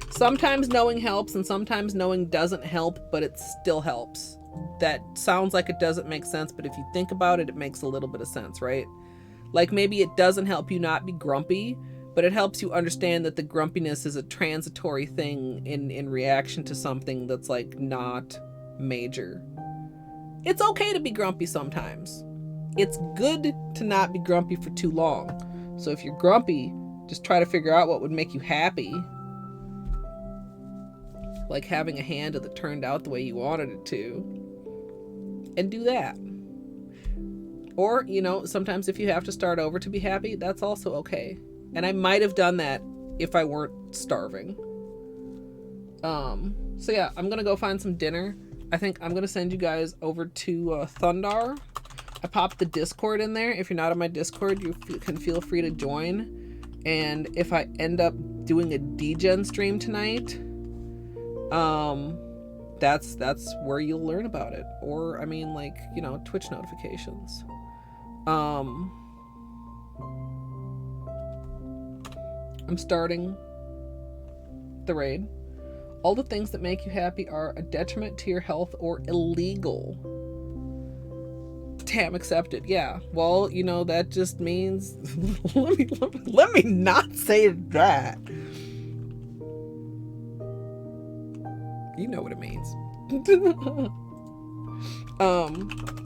sometimes knowing helps and sometimes knowing doesn't help, but it still helps. That sounds like it doesn't make sense, but if you think about it, it makes a little bit of sense, right? Like, maybe it doesn't help you not be grumpy, but it helps you understand that the grumpiness is a transitory thing in reaction to something that's like not major. It's okay to be grumpy sometimes. It's good to not be grumpy for too long. So if you're grumpy, just try to figure out what would make you happy. Like having a hand that turned out the way you wanted it to. And do that. Or, you know, sometimes if you have to start over to be happy, that's also okay. And I might have done that if I weren't starving. So yeah, I'm gonna go find some dinner. I think I'm gonna send you guys over to Thundar. I popped the Discord in there. If you're not on my Discord, you can feel free to join. And if I end up doing a degen stream tonight, that's where you'll learn about it. Or, I mean, like, you know, Twitch notifications. I'm starting the raid. All the things that make you happy are a detriment to your health or illegal. Tam accepted. Yeah. Well, you know, that just means let me not say that. You know what it means.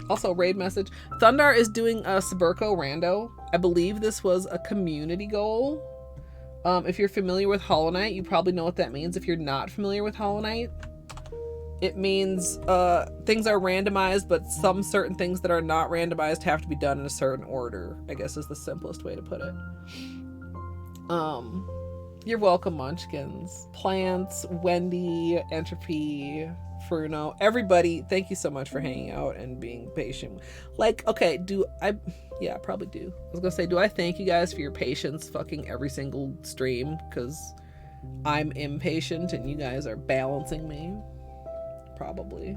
Also, raid message. Thundar is doing a Suburco Rando. I believe this was a community goal. If you're familiar with Hollow Knight, you probably know what that means. If you're not familiar with Hollow Knight, it means things are randomized, but some certain things that are not randomized have to be done in a certain order, I guess is the simplest way to put it. You're welcome, Munchkins. Plants, Wendy, Entropy, Fruno, everybody, thank you so much for hanging out and being patient. Like, okay, yeah, I probably do. I was gonna say, do I thank you guys for your patience fucking every single stream? Because I'm impatient and you guys are balancing me. Probably.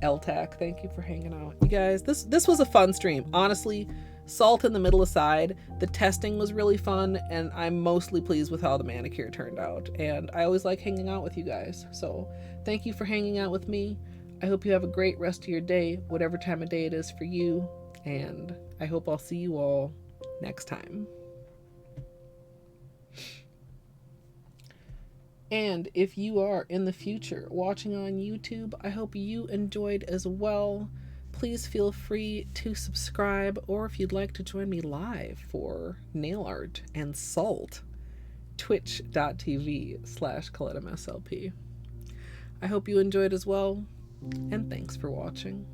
LTAC, thank you for hanging out. You guys, this was a fun stream. Honestly, salt in the middle aside, the testing was really fun, and I'm mostly pleased with how the manicure turned out. And I always like hanging out with you guys. So thank you for hanging out with me. I hope you have a great rest of your day, whatever time of day it is for you. And I hope I'll see you all next time. And if you are in the future watching on YouTube, I hope you enjoyed as well. Please feel free to subscribe, or if you'd like to join me live for nail art and salt, twitch.tv/ColetteMSLP. I hope you enjoyed as well, and thanks for watching.